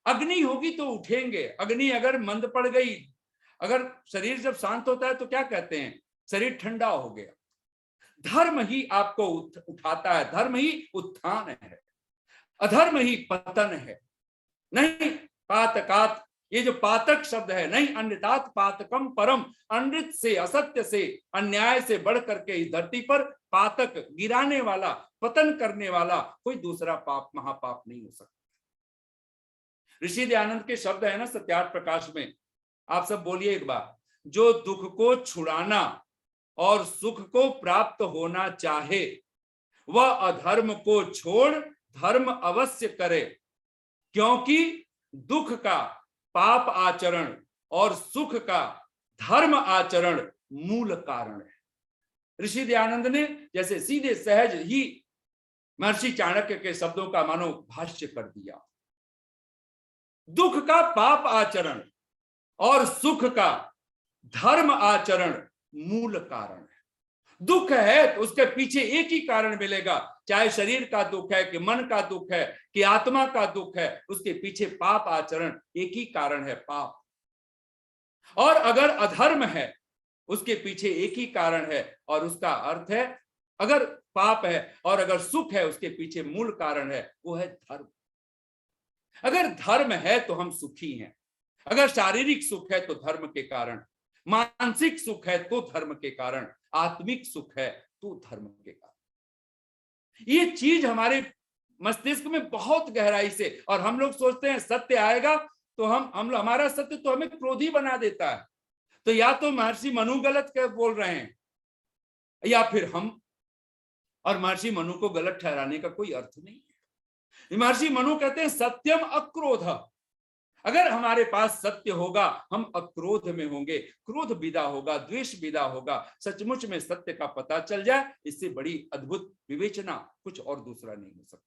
Speaker 1: अग्नि होगी तो उठेंगे। अग्नि अगर मंद पड़ गई, अगर शरीर जब शांत होता है तो क्या कहते हैं, शरीर ठंडा हो गया। धर्म ही आपको उठाता है, धर्म ही उत्थान है, अधर्म ही पतन है। नहीं पातकात, ये जो पातक शब्द है, नहीं अन्यतात पातकम परम, अनृत से, असत्य से, अन्याय से बढ़ करके इस धरती पर पातक, गिराने वाला, पतन करने वाला कोई दूसरा पाप, महापाप नहीं हो सकता। ऋषि दयानंद के शब्द है ना सत्यार्थ प्रकाश में, आप सब बोलिए एक बार, जो दुख को छुड़ाना और सुख को प्राप्त होना चाहे, वह अधर्म को छोड़ धर्म अवश्य करे, क्योंकि दुख का पाप आचरण और सुख का धर्म आचरण मूल कारण है। ऋषि दयानंद ने जैसे सीधे सहज ही महर्षि चाणक्य के शब्दों का मानो भाष्य कर दिया। दुख का पाप आचरण और सुख का धर्म आचरण मूल कारण है। दुख है तो उसके पीछे एक ही कारण मिलेगा, चाहे शरीर का दुख है कि मन का दुख है कि आत्मा का दुख है, उसके पीछे पाप आचरण एक ही कारण है, पाप। और अगर अधर्म है उसके पीछे एक ही कारण है और उसका अर्थ है, अगर पाप है और अगर सुख है, उसके पीछे मूल कारण है, वो है धर्म। अगर धर्म है तो हम सुखी हैं। अगर शारीरिक सुख है तो धर्म के कारण, मानसिक सुख है तो धर्म के कारण, आत्मिक सुख है तो धर्म के कारण। ये चीज हमारे मस्तिष्क में बहुत गहराई से, और हम लोग सोचते हैं सत्य आएगा तो हमारा सत्य तो हमें क्रोधी बना देता है। तो या तो महर्षि मनु गलत बोल रहे हैं या फिर हम, और महर्षि मनु को गलत ठहराने का कोई अर्थ नहीं है। महर्षि मनु कहते हैं सत्यम अक्रोध। अगर हमारे पास सत्य होगा हम अक्रोध में होंगे, क्रोध विदा होगा, द्वेष विदा होगा, सचमुच में सत्य का पता चल जाए, इससे बड़ी अद्भुत विवेचना कुछ और दूसरा नहीं हो सकता।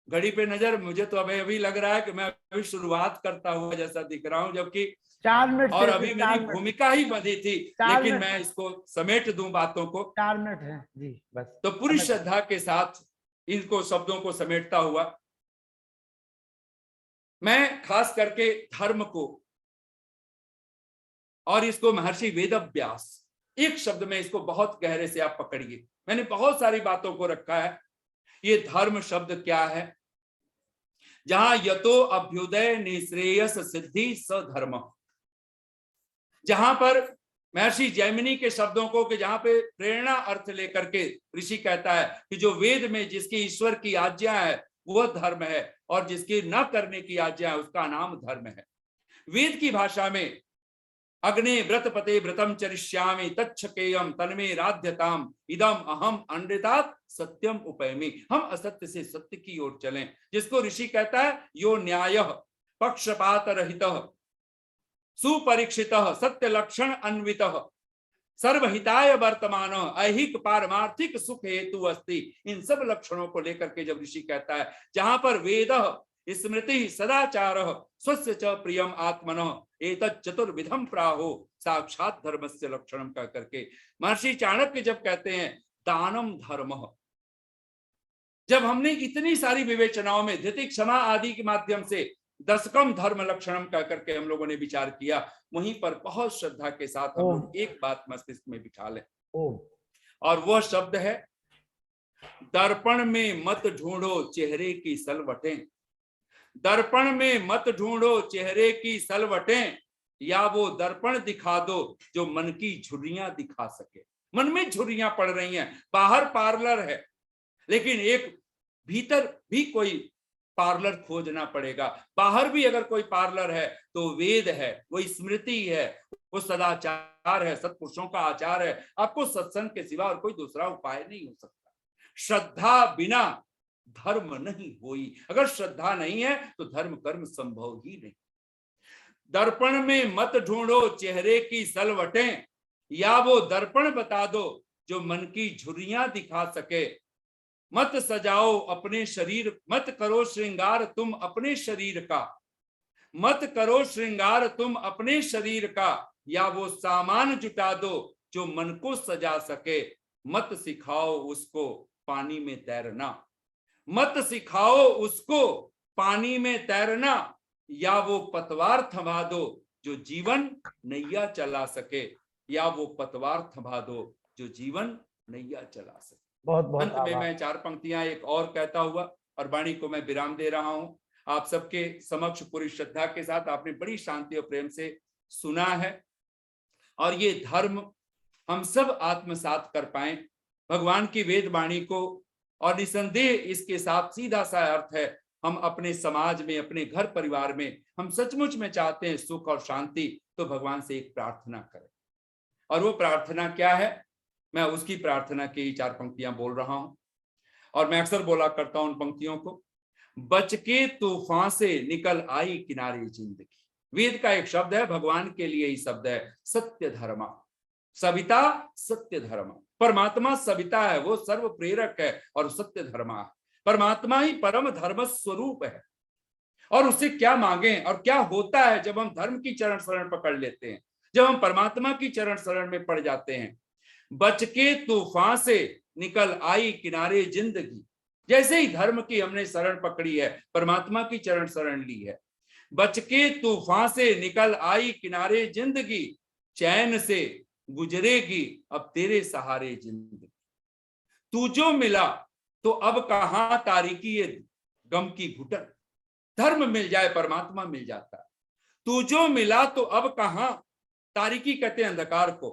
Speaker 1: घड़ी पे नजर, मुझे तो अभी लग रहा है कि मैं अभी शुरुआत करता हुआ जैसा दिख रहा हूं, जबकि
Speaker 2: 4 मिनट
Speaker 1: और अभी मेरी भूमिका ही बंधी थी, लेकिन मैं इसको समेट दूं बातों को।
Speaker 2: 4 मिनट है जी बस।
Speaker 1: तो पूरी श्रद्धा के साथ इनको शब्दों को समेटता हुआ मैं खास करके धर्म को, और इसको महर्षि वेदव्यास, एक शब्द में इसको बहुत गहरे से आप पकड़िए। मैंने बहुत सारी बातों को रखा है। ये धर्म शब्द क्या है? जहां यतो अभ्युदय निश्रेयस सिद्धि स धर्म, जहां पर महर्षि जैमिनी के शब्दों को, कि जहां पे प्रेरणा अर्थ लेकर के ऋषि कहता है कि जो वेद में जिसकी ईश्वर की आज्ञा है वह धर्म है, और जिसकी न करने की आज्ञा है उसका नाम धर्म है। वेद की भाषा में अग्ने व्रत पते व्रतम चरिष्यामि तच्छकेयम तन्मे राध्यताम इदम अहम अनृतात् सत्यम उपैमि। हम असत्य से सत्य की ओर चलें, जिसको ऋषि कहता है यो न्यायः पक्षपात रहितः सुपरीक्षितः सत्य लक्षण अन्वितः सर्वहिताय वर्तमान ऐहिक पारमार्थिक सुख हेतु अस्ति। इन सब लक्षणों को लेकर के जब ऋषि कहता है, जहां पर वेद स्मृति सदाचार स्वस्य च प्रियम आत्मनः एतत् चतुर्विधम प्राहो साक्षात धर्मस्य लक्षणम कह करके महर्षि चाणक्य जब कहते हैं दानम धर्मः, जब हमने इतनी सारी विवेचनाओं में धृति क्षमा आदि के माध्यम से दशकम धर्म लक्षणम कह करके हम लोगों ने विचार किया, वहीं पर बहुत श्रद्धा के साथ हम लोग एक बात मस्तिष्क में बिठा लें, और वह शब्द है दर्पण में मत ढूंढो चेहरे की सलवटें। दर्पण में मत ढूंढो चेहरे की सलवटें, या वो दर्पण दिखा दो जो मन की झुर्रियां दिखा सके। मन में झुर्रियां पड़ रही हैं, बाहर पार्लर है, लेकिन एक भीतर भी कोई पार्लर खोजना पड़ेगा। बाहर भी अगर कोई पार्लर है तो वेद है, वो स्मृति है, वो सदाचार है, सत्पुरुषों का आचार है। आपको सत्संग के सिवा और कोई दूसरा उपाय नहीं हो सकता। श्रद्धा बिना धर्म नहीं होई। अगर श्रद्धा नहीं है तो धर्म कर्म संभव ही नहीं। दर्पण में मत ढूंढो चेहरे की सलवटें, या वो दर्पण बता दो जो मन की झुर्रियां दिखा सके। मत सजाओ अपने शरीर, मत करो श्रृंगार तुम अपने शरीर का, मत करो श्रृंगार तुम अपने शरीर का, या वो सामान जुटा दो जो मन को सजा सके। मत सिखाओ उसको पानी में तैरना, मत सिखाओ उसको पानी में तैरना, या वो पतवार थमा दो जो जीवन नैया चला सके, या वो पतवार थमा दो जो जीवन नैया चला सके।
Speaker 2: बहुत बहुत
Speaker 1: अंत में मैं 4 पंक्तियां एक और कहता हुआ और वाणी को मैं विराम दे रहा हूं। आप सबके समक्ष पूरी श्रद्धा के साथ आपने बड़ी शांति और प्रेम से सुना है, और ये धर्म हम सब आत्मसात कर पाए भगवान की वेद वाणी को। और निसंदेह इसके साथ सीधा सा अर्थ है, हम अपने समाज में, अपने घर परिवार में हम सचमुच में चाहते हैं सुख और शांति, तो भगवान से एक प्रार्थना करें। और वो प्रार्थना क्या है? मैं उसकी प्रार्थना की 4 पंक्तियां बोल रहा हूं, और मैं अक्सर बोला करता हूं उन पंक्तियों को। बच के तूफान से निकल आई किनारे जिंदगी। वेद का एक शब्द है, भगवान के लिए ही शब्द है, सत्य धर्मा। सविता सत्य धर्म, परमात्मा सविता है, वो सर्व प्रेरक है, और सत्य धर्मा है। परमात्मा ही परम धर्म स्वरूप है। और उससे क्या मांगे और क्या होता है जब हम धर्म की चरण शरण पकड़ लेते हैं, जब हम परमात्मा की चरण शरण में पड़ जाते हैं। बच के तूफान से निकल आई किनारे जिंदगी। जैसे ही धर्म की हमने शरण पकड़ी है, परमात्मा की चरण शरण ली है, बच के तूफान से निकल आई किनारे जिंदगी। चैन से गुजरेगी अब तेरे सहारे जिंदगी। तू जो मिला तो अब कहां तारीकी ये गम की घुटन, धर्म मिल जाए परमात्मा मिल जाता है। तू जो मिला तो अब कहां, तारीकी कहते हैं अंधकार को,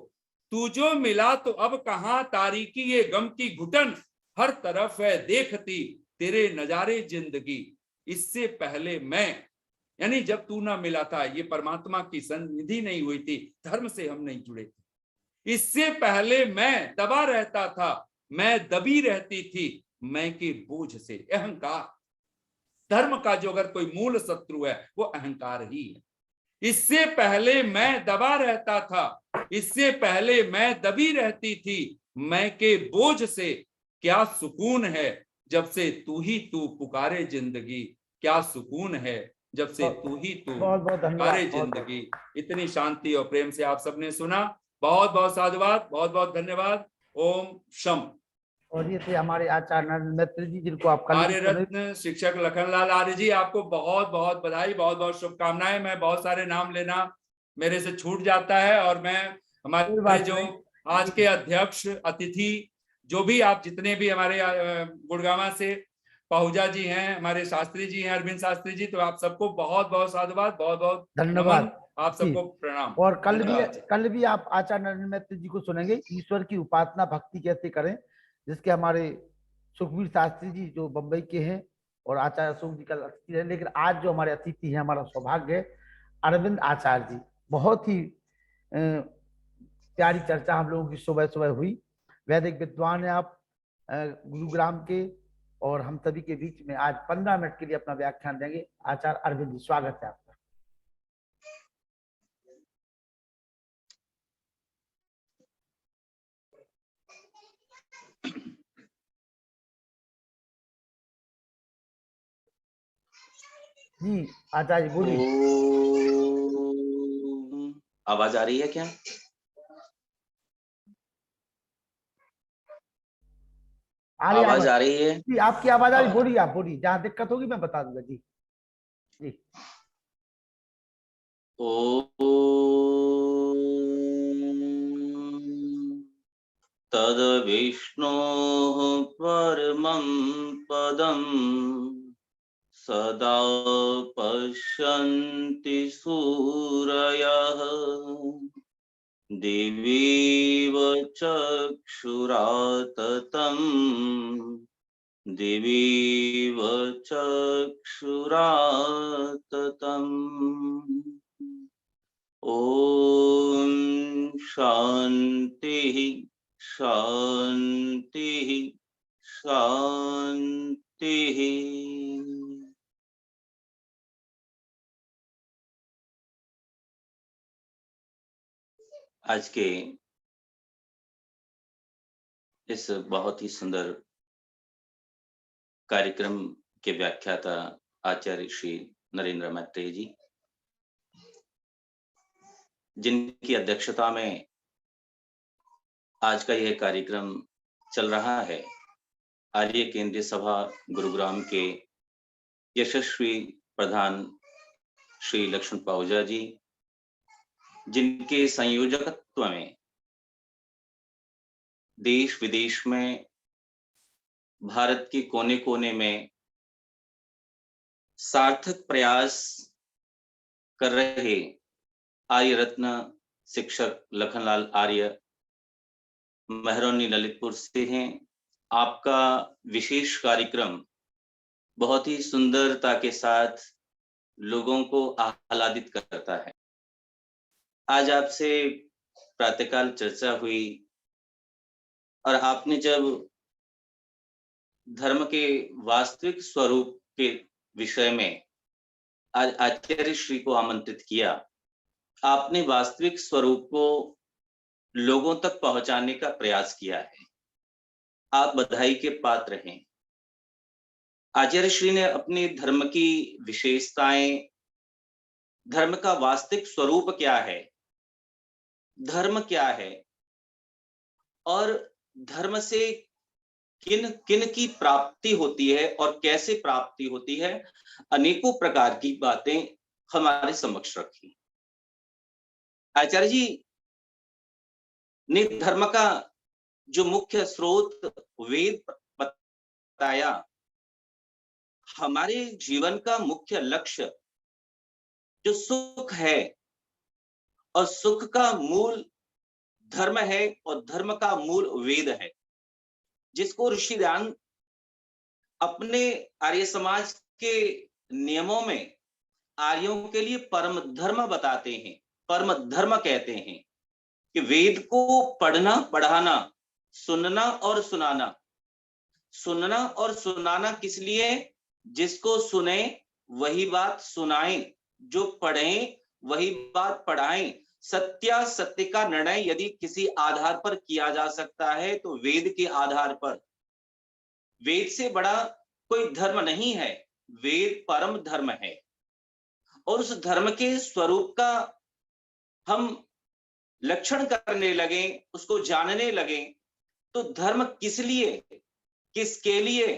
Speaker 1: तू जो मिला तो अब कहां तारीकी ये गम की घुटन, हर तरफ है देखती तेरे नजारे जिंदगी। इससे पहले मैं, यानी जब तू ना मिला था, ये परमात्मा की सन्निधि नहीं हुई थी, धर्म से हम नहीं जुड़े थे। इससे पहले मैं दबा रहता था, मैं दबी रहती थी मैं के बोझ से। अहंकार, धर्म का जो अगर कोई मूल शत्रु है वो अहंकार ही है। इससे पहले मैं दबा रहता था, इससे पहले मैं दबी रहती थी मैं के बोझ से, क्या सुकून है जब से तू ही तू पुकारे जिंदगी, क्या सुकून है जब से तू ही तू
Speaker 2: बहुत बहुत धन्यवाद।
Speaker 1: पुकारे जिंदगी। इतनी शांति और प्रेम से आप सबने सुना, बहुत बहुत साधुवाद, बहुत बहुत धन्यवाद। ओम शम।
Speaker 2: और ये थे हमारे आचार्य नरेंद्र मैत्री जी, जिनको आप कल
Speaker 1: आर्य रत्न शिक्षक लखनलाल आर्य जी, आपको बहुत बहुत बधाई, बहुत बहुत शुभकामनाएं। मैं बहुत सारे नाम लेना मेरे से छूट जाता है, और मैं हमारे जो आज के अध्यक्ष अतिथि, जो भी आप जितने भी हमारे गुड़गावा से पहुजा जी हैं, हमारे शास्त्री जी हैं, अरविंद शास्त्री जी, तो आप सबको बहुत बहुत साधुवाद, बहुत बहुत
Speaker 2: धन्यवाद,
Speaker 1: आप सबको प्रणाम।
Speaker 2: और कल भी आप आचार्य नरेंद्र मैत्री जी को सुनेंगे, ईश्वर की उपासना भक्ति कैसे करें, जिसके हमारे सुखबीर शास्त्री जी जो बंबई के हैं और आचार्य अशोक जी का अतिथि है। लेकिन आज जो हमारे अतिथि हैं, हमारा सौभाग्य है, अरविंद आचार्य जी। बहुत ही प्यारी चर्चा हम लोगों की सुबह सुबह हुई। वैदिक विद्वान है आप, गुरुग्राम के, और हम सभी के बीच में आज 15 मिनट के लिए अपना व्याख्यान देंगे आचार्य अरविंद जी। स्वागत है आपका। जी आचार्य बोलिए।
Speaker 3: आवाज आ रही है क्या? आवाज आ रही है
Speaker 2: जी, आपकी आवाज आ रही, बोलिए, आप बोलिए, जहां दिक्कत होगी मैं बता दूंगा। जी जी।
Speaker 3: तद विष्णोः परमं पदं सदा पश्यन्ति सूरयः दिवीव चक्षुरा ततं दिवीव चक्षुरा ततम्। ॐ शान्तिः शान्तिः शान्तिः। आज के इस बहुत ही सुंदर कार्यक्रम के व्याख्याता आचार्य श्री नरेंद्र मैत्री जी, जिनकी अध्यक्षता में आज का यह कार्यक्रम चल रहा है, आर्य केंद्रीय सभा गुरुग्राम के यशस्वी प्रधान श्री लक्ष्मण पाहुजा जी, जिनके संयोजकत्व में देश विदेश में, भारत के कोने कोने में सार्थक प्रयास कर रहे आर्य रत्न शिक्षक लखनलाल आर्य मेहरौनी ललितपुर से हैं। आपका विशेष कार्यक्रम बहुत ही सुंदरता के साथ लोगों को आह्लादित करता है। आज आपसे प्रातःकाल चर्चा हुई और आपने जब धर्म के वास्तविक स्वरूप के विषय में आज आचार्य श्री को आमंत्रित किया, आपने वास्तविक स्वरूप को लोगों तक पहुंचाने का प्रयास किया है। आप बधाई के पात्र हैं। आचार्य श्री ने अपने धर्म की विशेषताएं, धर्म का वास्तविक स्वरूप क्या है, धर्म क्या है और धर्म से किन किन की प्राप्ति होती है और कैसे प्राप्ति होती है, अनेकों प्रकार की बातें हमारे समक्ष रखी। आचार्य जी धर्म का जो मुख्य स्रोत वेद बताया, हमारे जीवन का मुख्य लक्ष्य जो सुख है और सुख का मूल धर्म है और धर्म का मूल वेद है, जिसको ऋषि ध्यान अपने आर्य समाज के नियमों में आर्यों के लिए परम धर्म बताते हैं, परम धर्म कहते हैं कि वेद को पढ़ना, पढ़ाना, सुनना और सुनाना। सुनना और सुनाना किस लिए? जिसको सुने वही बात सुनाएं, जो पढ़ें वही बात पढ़ाएं। सत्य सत्य का निर्णय यदि किसी आधार पर किया जा सकता है तो वेद के आधार पर। वेद से बड़ा कोई धर्म नहीं है, वेद परम धर्म है। और उस धर्म के स्वरूप का हम लक्षण करने लगे, उसको जानने लगे, तो धर्म किस लिए, किसके लिए?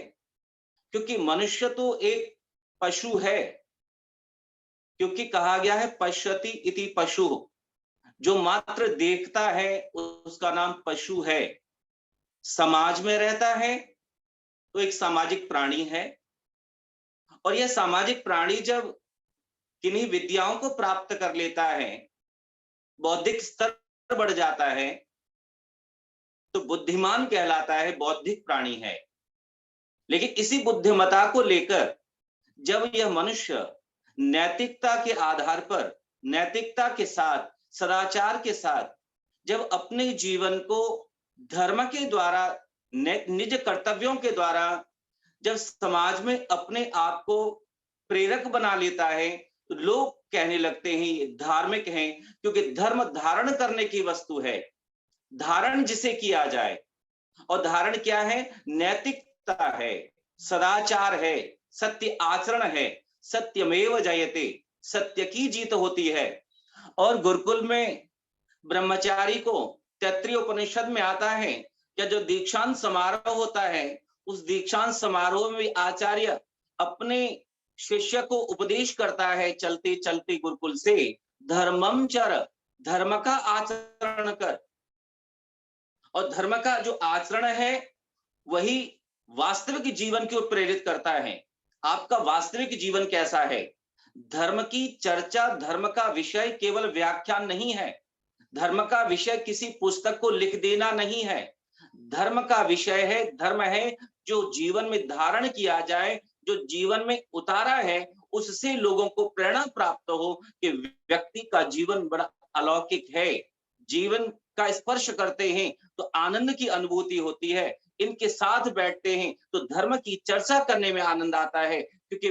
Speaker 3: क्योंकि मनुष्य तो एक पशु है, क्योंकि कहा गया है पश्यति इति पशु, जो मात्र देखता है उसका नाम पशु है। समाज में रहता है तो एक सामाजिक प्राणी है, और यह सामाजिक प्राणी जब किन्हीं विद्याओं को प्राप्त कर लेता है, बौद्धिक स्तर बढ़ जाता है, तो बुद्धिमान कहलाता है, बौद्धिक प्राणी है। लेकिन इसी बुद्धिमता को लेकर जब यह मनुष्य नैतिकता के आधार पर, नैतिकता के साथ, सदाचार के साथ जब अपने जीवन को धर्म के द्वारा, निज कर्तव्यों के द्वारा जब समाज में अपने आप को प्रेरक बना लेता है, तो लोग कहने लगते हैं ये धार्मिक हैं, क्योंकि धर्म धारण करने की वस्तु है, धारण जिसे किया जाए। और धारण क्या है? नैतिकता है, सदाचार है, सत्य आचरण है। सत्यमेव जयते, सत्य की जीत होती है। और गुरुकुल में ब्रह्मचारी को तैत्तिरीय उपनिषद में आता है कि जो दीक्षांत समारोह होता है, उस दीक्षांत समारोह में आचार्य अपने शिष्य को उपदेश करता है, चलते चलते गुरुकुल से, धर्मम चर, धर्म का आचरण कर। और धर्म का जो आचरण है वही वास्तविक जीवन की ओर प्रेरित करता है। आपका वास्तविक जीवन कैसा है? धर्म की चर्चा, धर्म का विषय केवल व्याख्यान नहीं है, धर्म का विषय किसी पुस्तक को लिख देना नहीं है। धर्म का विषय है, धर्म है जो जीवन में धारण किया जाए, जो जीवन में उतारा है, उससे लोगों को प्रेरणा प्राप्त हो कि व्यक्ति का जीवन बड़ा अलौकिक है। जीवन का स्पर्श करते हैं तो आनंद की अनुभूति होती है, इनके साथ बैठते हैं तो धर्म की चर्चा करने में आनंद आता है। क्योंकि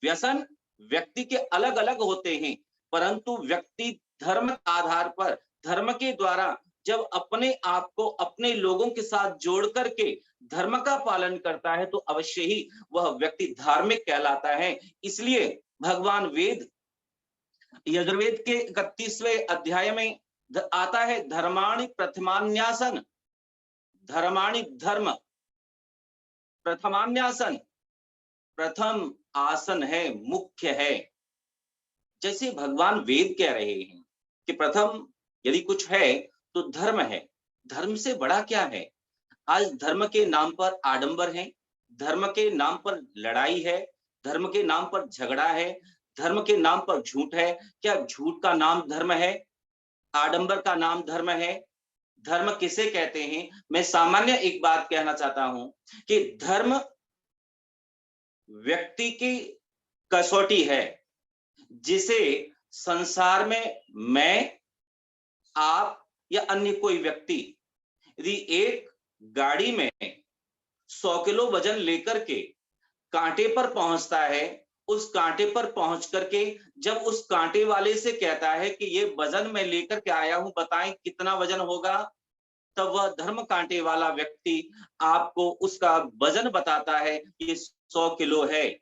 Speaker 3: व्यसन व्यक्ति के अलग अलग होते हैं, परंतु व्यक्ति धर्म के आधार पर, धर्म के द्वारा जब अपने आप को अपने लोगों के साथ जोड़ करके धर्म का पालन करता है तो अवश्य ही वह व्यक्ति धार्मिक कहलाता है। इसलिए भगवान वेद यजुर्वेद के 31वें अध्याय में आता है, धर्माणि प्रथमान्यासन, धर्माणि धर्म प्रथमान्यासन, प्रथम आसन है, मुख्य है। जैसे भगवान वेद कह रहे हैं कि प्रथम यदि कुछ है तो धर्म है। धर्म से बड़ा क्या है? आज धर्म के नाम पर आडंबर है, धर्म के नाम पर लड़ाई है, धर्म के नाम पर झगड़ा है, धर्म के नाम पर झूठ है। क्या झूठ का नाम धर्म है? आडंबर का नाम धर्म है? धर्म किसे कहते हैं? मैं सामान्य एक बात कहना चाहता हूं कि धर्म व्यक्ति की कसौटी है, जिसे संसार में मैं, आप या अन्य कोई व्यक्ति यदि एक गाड़ी में 100 किलो वजन लेकर के कांटे पर पहुंचता है, उस कांटे पर पहुंच करके जब उस कांटे वाले से कहता है कि ये वजन मैं लेकर के आया हूं, बताएं कितना वजन होगा, तब वह धर्म कांटे वाला व्यक्ति आपको उसका वजन बताता है, ये 100 किलो है।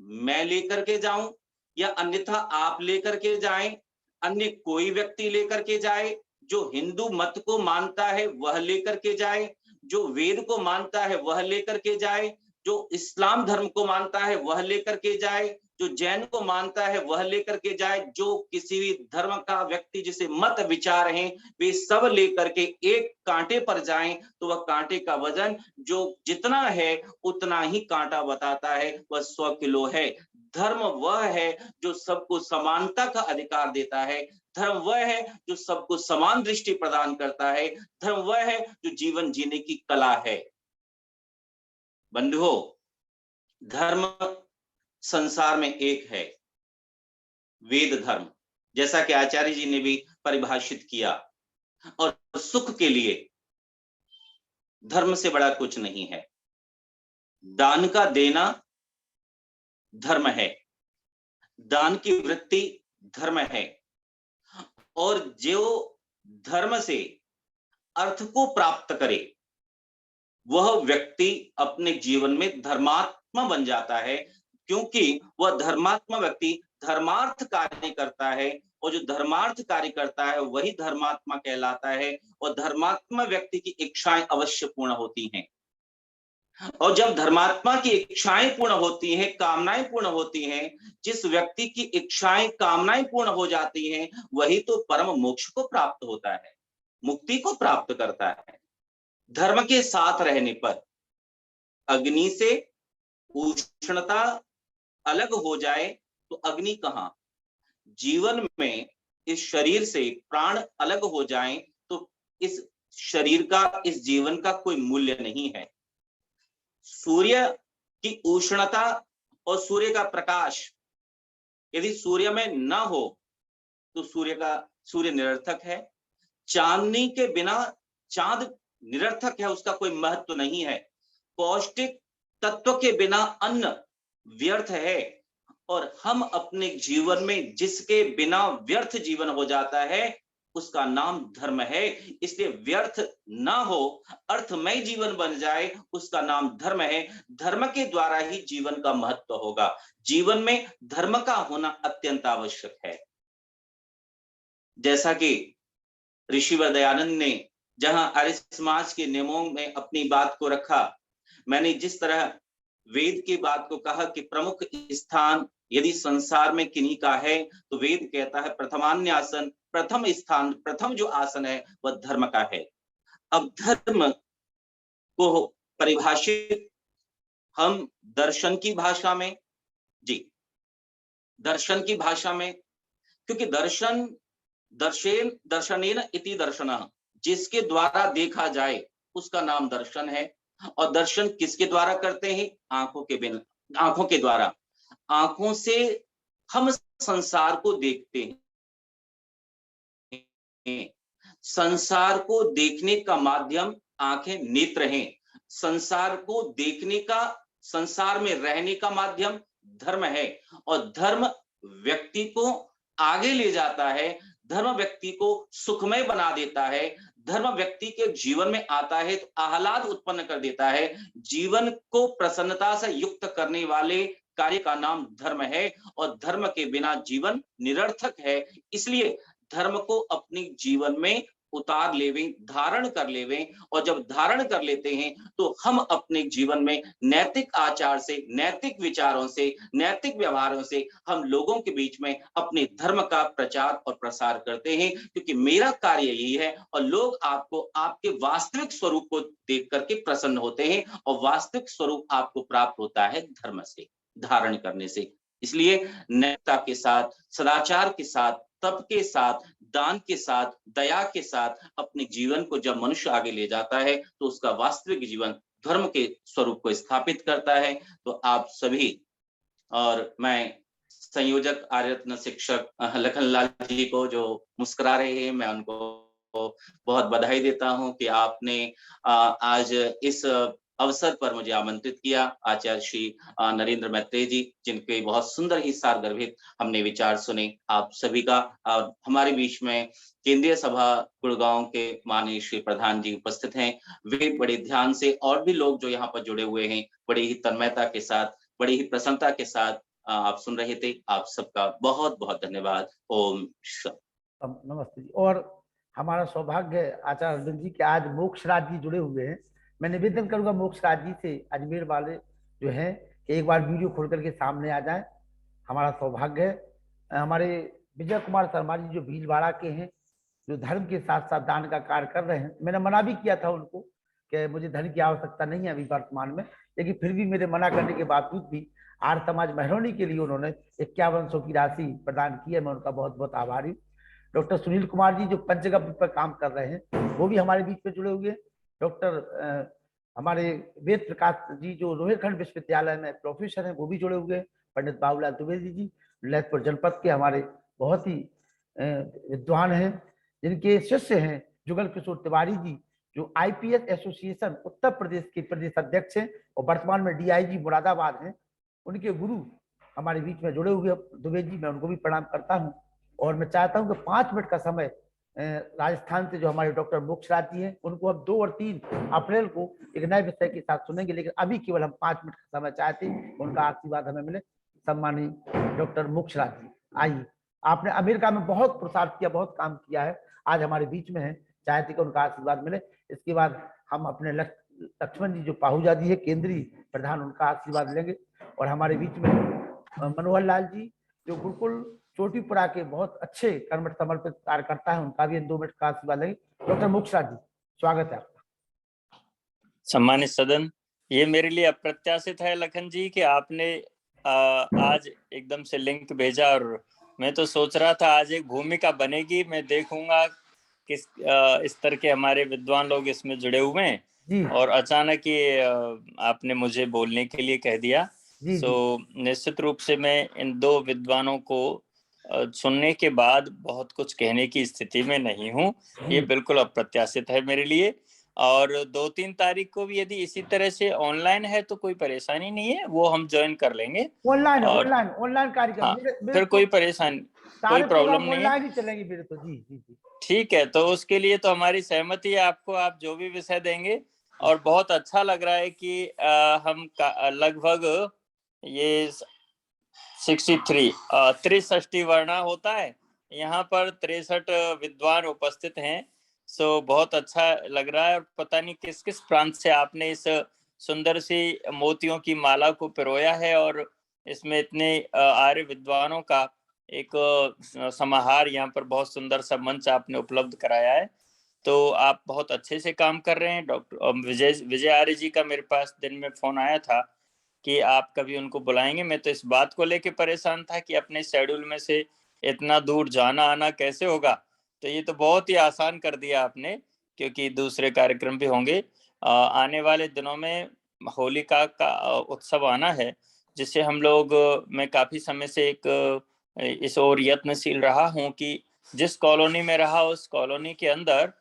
Speaker 3: मैं लेकर के जाऊं या अन्यथा आप लेकर के जाएं, अन्य कोई व्यक्ति लेकर के जाए, जो हिंदू मत को मानता है वह लेकर के जाए, जो वेद को मानता है वह लेकर के जाए, जो इस्लाम धर्म को मानता है वह लेकर के जाए, जो जैन को मानता है वह लेकर के जाए, जो किसी भी धर्म का व्यक्ति जिसे मत विचार हैं वे सब लेकर के एक कांटे पर जाएं, तो वह कांटे का वजन जो जितना है उतना ही कांटा बताता है, वह 100 किलो है। धर्म वह है जो सबको समानता का अधिकार देता है, धर्म वह है जो सबको समान दृष्टि प्रदान करता है, धर्म वह है जो जीवन जीने की कला है। बंधुओं, धर्म संसार में एक है, वेद धर्म, जैसा कि आचार्य जी ने भी परिभाषित किया। और सुख के लिए धर्म से बड़ा कुछ नहीं है। दान का देना धर्म है, दान की वृत्ति धर्म है, और जो धर्म से अर्थ को प्राप्त करे वह व्यक्ति अपने जीवन में धर्मात्मा बन जाता है, क्योंकि वह धर्मात्मा व्यक्ति धर्मार्थ कार्य करता है, और जो धर्मार्थ कार्य करता है वही धर्मात्मा कहलाता है। और धर्मात्मा व्यक्ति की इच्छाएं अवश्य पूर्ण होती हैं, और जब धर्मात्मा की इच्छाएं पूर्ण होती हैं, कामनाएं पूर्ण होती हैं, जिस व्यक्ति की इच्छाएं कामनाएं पूर्ण हो जाती हैं वही तो परम मोक्ष को प्राप्त होता है, मुक्ति को प्राप्त करता है। धर्म के साथ रहने पर अग्नि से उष्णता अलग हो जाए तो अग्नि कहां, जीवन में इस शरीर से प्राण अलग हो जाएं तो इस शरीर का, इस जीवन का कोई मूल्य नहीं है। सूर्य की उष्णता और सूर्य का प्रकाश यदि सूर्य में न हो तो सूर्य निरर्थक है। चांदनी के बिना चांद निरर्थक है, उसका कोई महत्व नहीं है। पौष्टिक तत्व के बिना अन्न व्यर्थ है, और हम अपने जीवन में जिसके बिना व्यर्थ जीवन हो जाता है उसका नाम धर्म है। इसलिए व्यर्थ ना हो, अर्थमय जीवन बन जाए, उसका नाम धर्म है। धर्म के द्वारा ही जीवन का महत्व होगा। जीवन में धर्म का होना अत्यंत आवश्यक है। जैसा कि ऋषिवर दयानंद ने जहां आर्य समाज के नियमों में अपनी बात को रखा, मैंने जिस तरह वेद की बात को कहा कि प्रमुख स्थान यदि संसार में किन्हीं का है तो वेद कहता है प्रथमान्यासन, प्रथम स्थान, प्रथम जो आसन है वह धर्म का है। अब धर्म को परिभाषित हम दर्शन की भाषा में, जी दर्शन की भाषा में, क्योंकि दर्शनेन इति दर्शनः, जिसके द्वारा देखा जाए उसका नाम दर्शन है। और दर्शन किसके द्वारा करते हैं? आंखों के द्वारा। आंखों से हम संसार को देखते हैं। संसार को देखने का माध्यम आंखें, नेत्र हैं। संसार को देखने का, संसार में रहने का माध्यम धर्म है। और धर्म व्यक्ति को आगे ले जाता है, धर्म व्यक्ति को सुखमय बना देता है, धर्म व्यक्ति के जीवन में आता है तो आह्लाद उत्पन्न कर देता है। जीवन को प्रसन्नता से युक्त करने वाले कार्य का नाम धर्म है, और धर्म के बिना जीवन निरर्थक है। इसलिए धर्म को अपने जीवन में उतार लेवें, धारण कर लेवें, और जब धारण कर लेते हैं तो हम अपने जीवन में नैतिक आचार से, नैतिक विचारों से, नैतिक व्यवहारों से हम लोगों के बीच में अपने धर्म का प्रचार और प्रसार करते हैं। क्योंकि मेरा कार्य यही है, और लोग आपको आपके वास्तविक स्वरूप को देख करके प्रसन्न होते हैं, और वास्तविक स्वरूप आपको प्राप्त होता है धर्म से, धारण करने से। इसलिए नैतिकता के साथ, सदाचार के साथ, तप के साथ, दान के साथ, दया के साथ अपने जीवन को जब मनुष्य आगे ले जाता है तो उसका वास्तविक जीवन धर्म के स्वरूप को स्थापित करता है। तो आप सभी, और मैं संयोजक आर्यरत्न शिक्षक लखनलाल जी को जो मुस्कुरा रहे हैं, मैं उनको बहुत बधाई देता हूं कि आपने आज इस अवसर पर मुझे आमंत्रित किया। आचार्य श्री नरेंद्र मैत्रेय जी, जिनके बहुत सुंदर ही सारगर्भित हमने विचार सुने, आप सभी का। और हमारे बीच में केंद्रीय सभा गुड़गांव के माननीय श्री प्रधान जी उपस्थित हैं। वे बड़े ध्यान से, और भी लोग जो यहाँ पर जुड़े हुए हैं, बड़े ही तन्मयता के साथ, बड़ी ही प्रसन्नता के साथ आप सुन रहे थे। आप सबका बहुत बहुत धन्यवाद। ओम शांति।
Speaker 2: नमस्ते जी। और हमारा सौभाग्य है आचार्य अरविंद जी के आज मोक्षराज जी जुड़े हुए हैं। मैं निवेदन करूंगा मोक्षराज जी से, अजमेर वाले जो हैं, कि एक बार वीडियो खोल करके सामने आ जाए हमारा सौभाग्य है। हमारे विजय कुमार शर्मा जी जो भीलवाड़ा के हैं, जो धर्म के साथ साथ दान का कार्य कर रहे हैं, मैंने मना भी किया था उनको कि मुझे धन की आवश्यकता नहीं है अभी वर्तमान में, लेकिन फिर भी मेरे मना करने के बावजूद भी आर्य समाज महरौनी के लिए उन्होंने 5100 की राशि प्रदान की है। मैं उनका बहुत बहुत आभारी हूँ। डॉक्टर सुनील कुमार जी जो पंचगव्य पर काम कर रहे हैं, वो भी हमारे बीच में जुड़े हुए हैं। डॉक्टर हमारे वेद प्रकाश जी जो रोहिलखंड विश्वविद्यालय में प्रोफेसर हैं, वो भी जुड़े हुए हैं। पंडित बाबूलाल द्विवेदी जी ललितपुर जनपद के हमारे बहुत ही विद्वान हैं, जिनके शिष्य हैं जुगल किशोर तिवारी जी जो आईपीएस एसोसिएशन उत्तर प्रदेश के प्रदेश अध्यक्ष हैं और वर्तमान में डीआईजी मुरादाबाद हैं। उनके गुरु हमारे बीच में जुड़े हुए द्विवेदी जी, मैं उनको भी प्रणाम करता हूँ। और मैं चाहता हूँ कि 5 मिनट का समय राजस्थान से जो हमारे डॉक्टर मोक्षराज जी हैं, उनको अब 2 और 3 अप्रैल को एक नए विषय के साथ सुनेंगे, लेकिन अभी केवल हम 5 मिनट का समय चाहते हैं, उनका आशीर्वाद हमें मिले। सम्मानित डॉक्टर मोक्षराज जी, आइए। आपने अमेरिका में बहुत पुरुषार्थ किया, बहुत काम किया है, आज हमारे बीच में है, चाहते कि उनका आशीर्वाद मिले। इसके बाद हम अपने लक्ष्मण जी जो पाहूजा जी है केंद्रीय प्रधान, उनका आशीर्वाद लेंगे। और हमारे बीच में मनोहर लाल जी जो गुरुकुल चोटीपुरा के बहुत अच्छे कर्मठ समर्पित कार्यकर्ता है, उनका भी 2 मिनट का आशीर्वाद लेंगे। डॉक्टर मोक्षराज जी, स्वागत है आपका।
Speaker 4: सम्मानित सदन, ये मेरे लिए अप्रत्याशित है लखन जी कि आपने आज एकदम से लिंक भेजा, और मैं तो सोच रहा था आज एक भूमिका बनेगी, मैं देखूंगा किस इस तरह के हमारे विद्वान लोग इसमें जुड़े हुए हैं, और अचानक ये आपने मुझे बोलने के लिए कह दिया। तो निश्चित रूप से मैं इन 2 विद्वानों को सुनने के बाद बहुत कुछ कहने की स्थिति में नहीं हूँ, ये बिल्कुल अप्रत्याशित है मेरे लिए। और 2-3 तारीख को भी यदि इसी तरह से ऑनलाइन है तो कोई परेशानी नहीं है, वो हम ज्वाइन कर लेंगे।
Speaker 2: ऑनलाइन कार्यक्रम।
Speaker 4: हाँ, फिर कोई परेशानी, कोई प्रॉब्लम नहीं है,
Speaker 2: ऑनलाइन ही चलेंगे फिर तो। जी।
Speaker 4: ठीक है, तो उसके लिए तो हमारी सहमति है आपको, आप जो भी विषय देंगे। और बहुत अच्छा लग रहा है कि हम लगभग ये 63 63 वर्णा होता है, यहाँ पर 63 विद्वान उपस्थित हैं। सो बहुत अच्छा लग रहा है। और पता नहीं किस किस प्रांत से आपने इस सुंदर सी मोतियों की माला को पिरोया है, और इसमें इतने आर्य विद्वानों का एक समाहार, यहाँ पर बहुत सुंदर सा मंच आपने उपलब्ध कराया है। तो आप बहुत अच्छे से काम कर रहे हैं। डॉक्टर विजय आर्य जी का मेरे पास दिन में फोन आया था कि आप कभी उनको बुलाएंगे। मैं तो इस बात को लेके परेशान था कि अपने शेड्यूल में से इतना दूर जाना आना कैसे होगा, तो ये तो बहुत ही आसान कर दिया आपने, क्योंकि दूसरे कार्यक्रम भी होंगे। आने वाले दिनों में होलिका का उत्सव आना है, जिससे हम लोग, मैं काफी समय से इस ओर यत्नशील रहा हूँ कि जिस कॉलोनी में रहा उस कॉलोनी के अंदर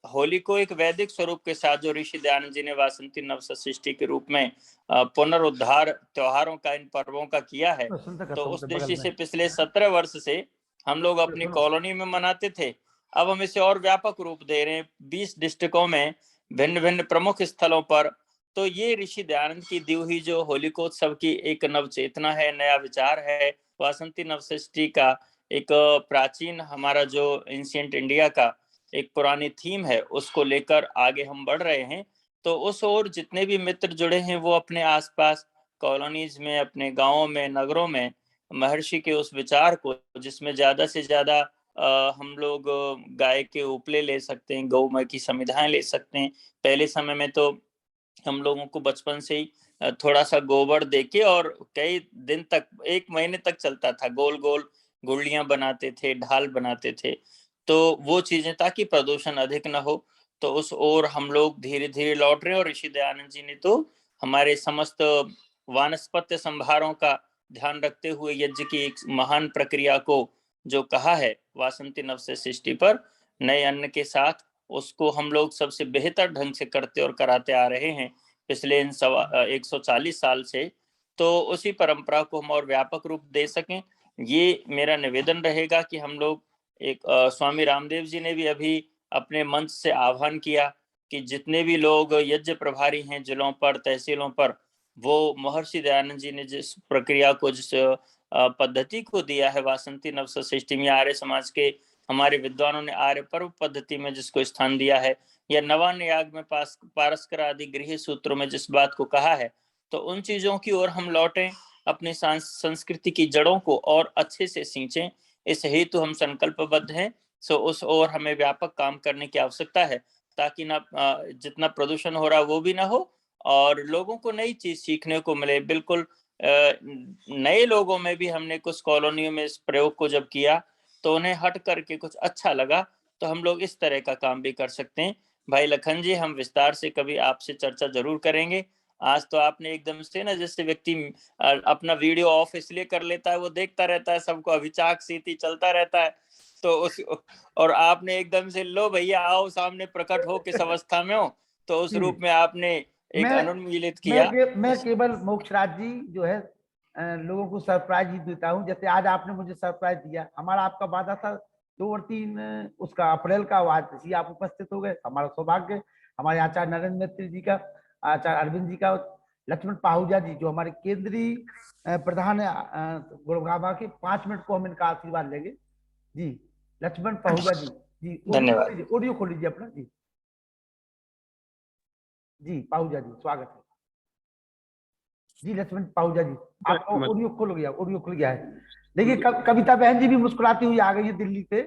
Speaker 4: होली को एक वैदिक स्वरूप के साथ, जो ऋषि दयानंद जी ने वासंती नवसृष्टि के रूप में पुनरुद्धार त्योहारों का, इन पर्वों का किया है, तो उस दृष्टि से पिछले 17 वर्ष से हम लोग अपनी कॉलोनी में मनाते थे। अब हम इसे और व्यापक रूप दे रहे हैं 20 डिस्ट्रिक्टों में, भिन्न भिन्न प्रमुख स्थलों पर। तो ये ऋषि दयानंद की दी हुई जो होलिकोत्सव की एक नव चेतना है, नया विचार है, वासंती नवसृष्टि का एक प्राचीन, हमारा जो एंशिएंट इंडिया का एक पुरानी थीम है, उसको लेकर आगे हम बढ़ रहे हैं। तो उस ओर जितने भी मित्र जुड़े हैं, वो अपने आसपास कॉलोनीज में, अपने गांवों में, नगरों में महर्षि के उस विचार को, जिसमें ज्यादा से ज्यादा हम लोग गाय के उपले ले सकते हैं, गौ की समिधाएं ले सकते हैं। पहले समय में तो हम लोगों को बचपन से ही थोड़ा सा गोबर देके, और कई दिन तक, 1 महीने तक चलता था, गोल गोल गुड़लियां बनाते थे, ढाल बनाते थे। तो वो चीजें, ताकि प्रदूषण अधिक न हो, तो उस ओर हम लोग धीरे धीरे लौट रहे हैं। और ऋषि दयानंद जी ने तो हमारे समस्त वानस्पत्य संभारों का ध्यान रखते हुए यज्ञ की एक महान प्रक्रिया को जो कहा है वासंती नवसृष्टि पर, नए अन्न के साथ, उसको हम लोग सबसे बेहतर ढंग से करते और कराते आ रहे हैं पिछले इन 140 साल से। तो उसी परंपरा को हम और व्यापक रूप दे सकें, ये मेरा निवेदन रहेगा कि हम लोग एक स्वामी रामदेव जी ने भी अभी अपने मंच से आह्वान किया कि जितने भी लोग यज्ञ प्रभारी हैं जिलों पर, तहसीलों पर, वो महर्षि दयानंद जी ने जिस प्रक्रिया को, जिस पद्धति को दिया है वासंती नवसृष्टि में, आर्य समाज के हमारे विद्वानों ने आर्य पर्व पद्धति में जिसको स्थान दिया है, या नवान्न याग में पारस्कर आदि गृह सूत्रों में जिस बात को कहा है, तो उन चीजों की ओर हम लौटें। अपनी संस्कृति की जड़ों को और अच्छे से सींचें। इस हेतु हम संकल्पबद्ध हैं। सो उस ओर हमें व्यापक काम करने की आवश्यकता है, ताकि ना जितना प्रदूषण हो रहा है वो भी ना हो और लोगों को नई चीज सीखने को मिले। बिल्कुल नए लोगों में भी हमने कुछ कॉलोनियों में इस प्रयोग को जब किया तो उन्हें हट करके कुछ अच्छा लगा, तो हम लोग इस तरह का काम भी कर सकते हैं। भाई लखन जी, हम विस्तार से कभी आपसे चर्चा जरूर करेंगे। आज तो आपने एकदम से ना, जैसे व्यक्ति अपना वीडियो ऑफ इसलिए कर लेता है, वो देखता रहता है सबको, अभिचाक सीती चलता रहता है, तो उस और आपने एकदम से लो भैया आओ सामने प्रकट हो किस अवस्था में हो, तो उस
Speaker 2: जी।
Speaker 4: रूप में आपने एक अनुन्मीलित किया।
Speaker 2: मैं केवल मोक्षराज जी जो है लोगों को सरप्राइज ही देता हूँ। जैसे आज आपने मुझे सरप्राइज दिया, हमारा आपका वादा था 2 और 3 उसका अप्रैल का, आज इसी आप उपस्थित हो गए, हमारा सौभाग्य। हमारे आचार्य नरेंद्र मित्र जी का, आचार्य अरविंद जी का, लक्ष्मण पाहुजा जी जो हमारे केंद्रीय प्रधान है गुड़गांव के, 5 मिनट को हम इनका आशीर्वाद लेंगे। जी लक्ष्मण पाहुजा जी, जी
Speaker 4: धन्यवाद।
Speaker 2: ऑडियो खोल लीजिए अपना। जी जी पाहुजा जी स्वागत है। जी लक्ष्मण पाहुजा जी, आपका ऑडियो खुल गया, ऑडियो खुल गया है। देखिए कविता बहन जी भी मुस्कुराती हुई आ गई है दिल्ली से,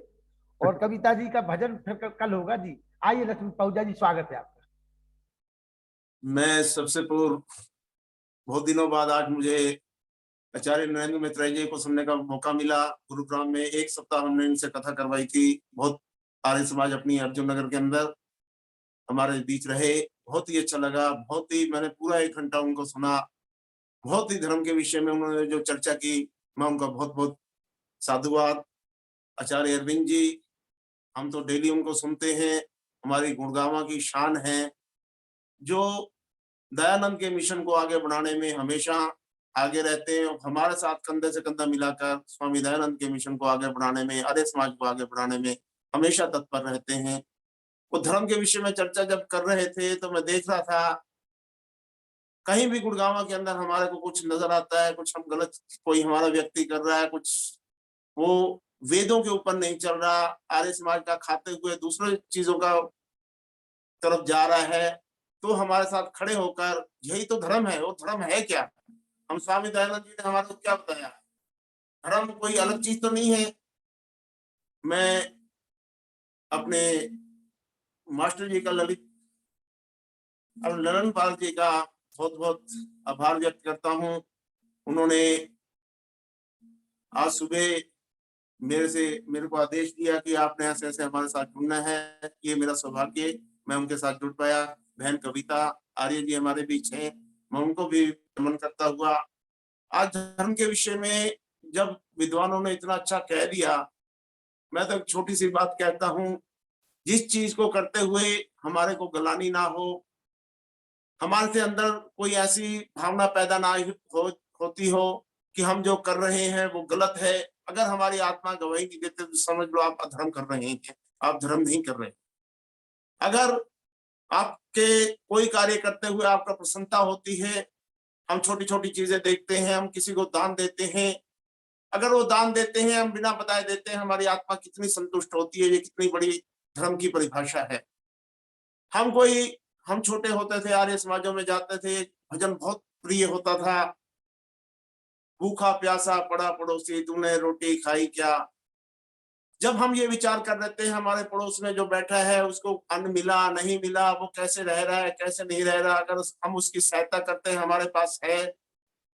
Speaker 2: और कविता जी का भजन फिर कल होगा। जी आइए लक्ष्मण पाहुजा जी, स्वागत है आपका।
Speaker 5: मैं सबसे पूर्व बहुत दिनों बाद आज मुझे आचार्य नरेंद्र मित्र जी को सुनने का मौका मिला। गुरुग्राम में 1 सप्ताह हमने इनसे कथा करवाई थी। बहुत आर्य समाज अपनी अर्जुन नगर के अंदर हमारे बीच रहे, बहुत ही अच्छा लगा। बहुत ही मैंने पूरा 1 घंटा उनको सुना। बहुत ही धर्म के विषय में उन्होंने जो चर्चा की, मैं उनका बहुत बहुत साधुवाद। आचार्य अरविंद जी, हम तो डेली उनको सुनते हैं, हमारी गुड़गांव की शान है, जो दयानंद के मिशन को आगे बढ़ाने में हमेशा आगे रहते हैं और हमारे साथ कंधे से कंधा मिलाकर स्वामी दयानंद के मिशन को आगे बढ़ाने में, आर्य समाज को आगे बढ़ाने में हमेशा तत्पर रहते हैं। वो धर्म के विषय में चर्चा जब कर रहे थे तो मैं देख रहा था, कहीं भी गुड़गांव के अंदर हमारे को कुछ नजर आता है, कुछ हम गलत कोई हमारा व्यक्ति कर रहा है, कुछ वो वेदों के ऊपर नहीं चल रहा, आर्य समाज का खाते हुए दूसरे चीजों का तरफ जा रहा है, तो हमारे साथ खड़े होकर यही तो धर्म है। वो धर्म है क्या? हम स्वामी दयानंद जी ने हमारे को क्या बताया? धर्म कोई अलग चीज तो नहीं है। मैं अपने मास्टर जी का ललन पाल जी का बहुत बहुत आभार व्यक्त करता हूँ। उन्होंने आज सुबह मेरे को आदेश दिया कि आपने ऐसे ऐसे हमारे साथ जुड़ना है। ये मेरा सौभाग्य, मैं उनके साथ जुड़ पाया। बहन कविता आर्य जी हमारे बीच हैं, मैं उनको भी नमन करता हुआ। आज धर्म के विषय में जब विद्वानों ने इतना अच्छा कह दिया, मैं तो छोटी सी बात कहता हूँ, जिस चीज को करते हुए हमारे को गलानी ना हो, हमारे से अंदर कोई ऐसी भावना पैदा ना होती हो कि हम जो कर रहे हैं वो गलत है। अगर हमारी आत्मा गवाही नहीं देते तो समझ लो आप अधर्म कर रहे हैं, आप धर्म नहीं कर रहे। अगर आपके कोई कार्य करते हुए आपका प्रसन्नता होती है, हम छोटी छोटी चीजें देखते हैं, हम किसी को दान देते हैं, अगर वो दान देते हैं हम बिना बताए देते हैं, हमारी आत्मा कितनी संतुष्ट होती है। ये कितनी बड़ी धर्म की परिभाषा है। हम छोटे होते थे, आर्य समाजों में जाते थे, भजन बहुत प्रिय होता था, भूखा प्यासा पड़ा पड़ोसी तूने रोटी खाई क्या। जब हम ये विचार कर रहे थे हमारे पड़ोस में जो बैठा है उसको अन्न मिला नहीं मिला, वो कैसे रह रहा है कैसे नहीं रह रहा, अगर हम उसकी सहायता करते हैं, हमारे पास है,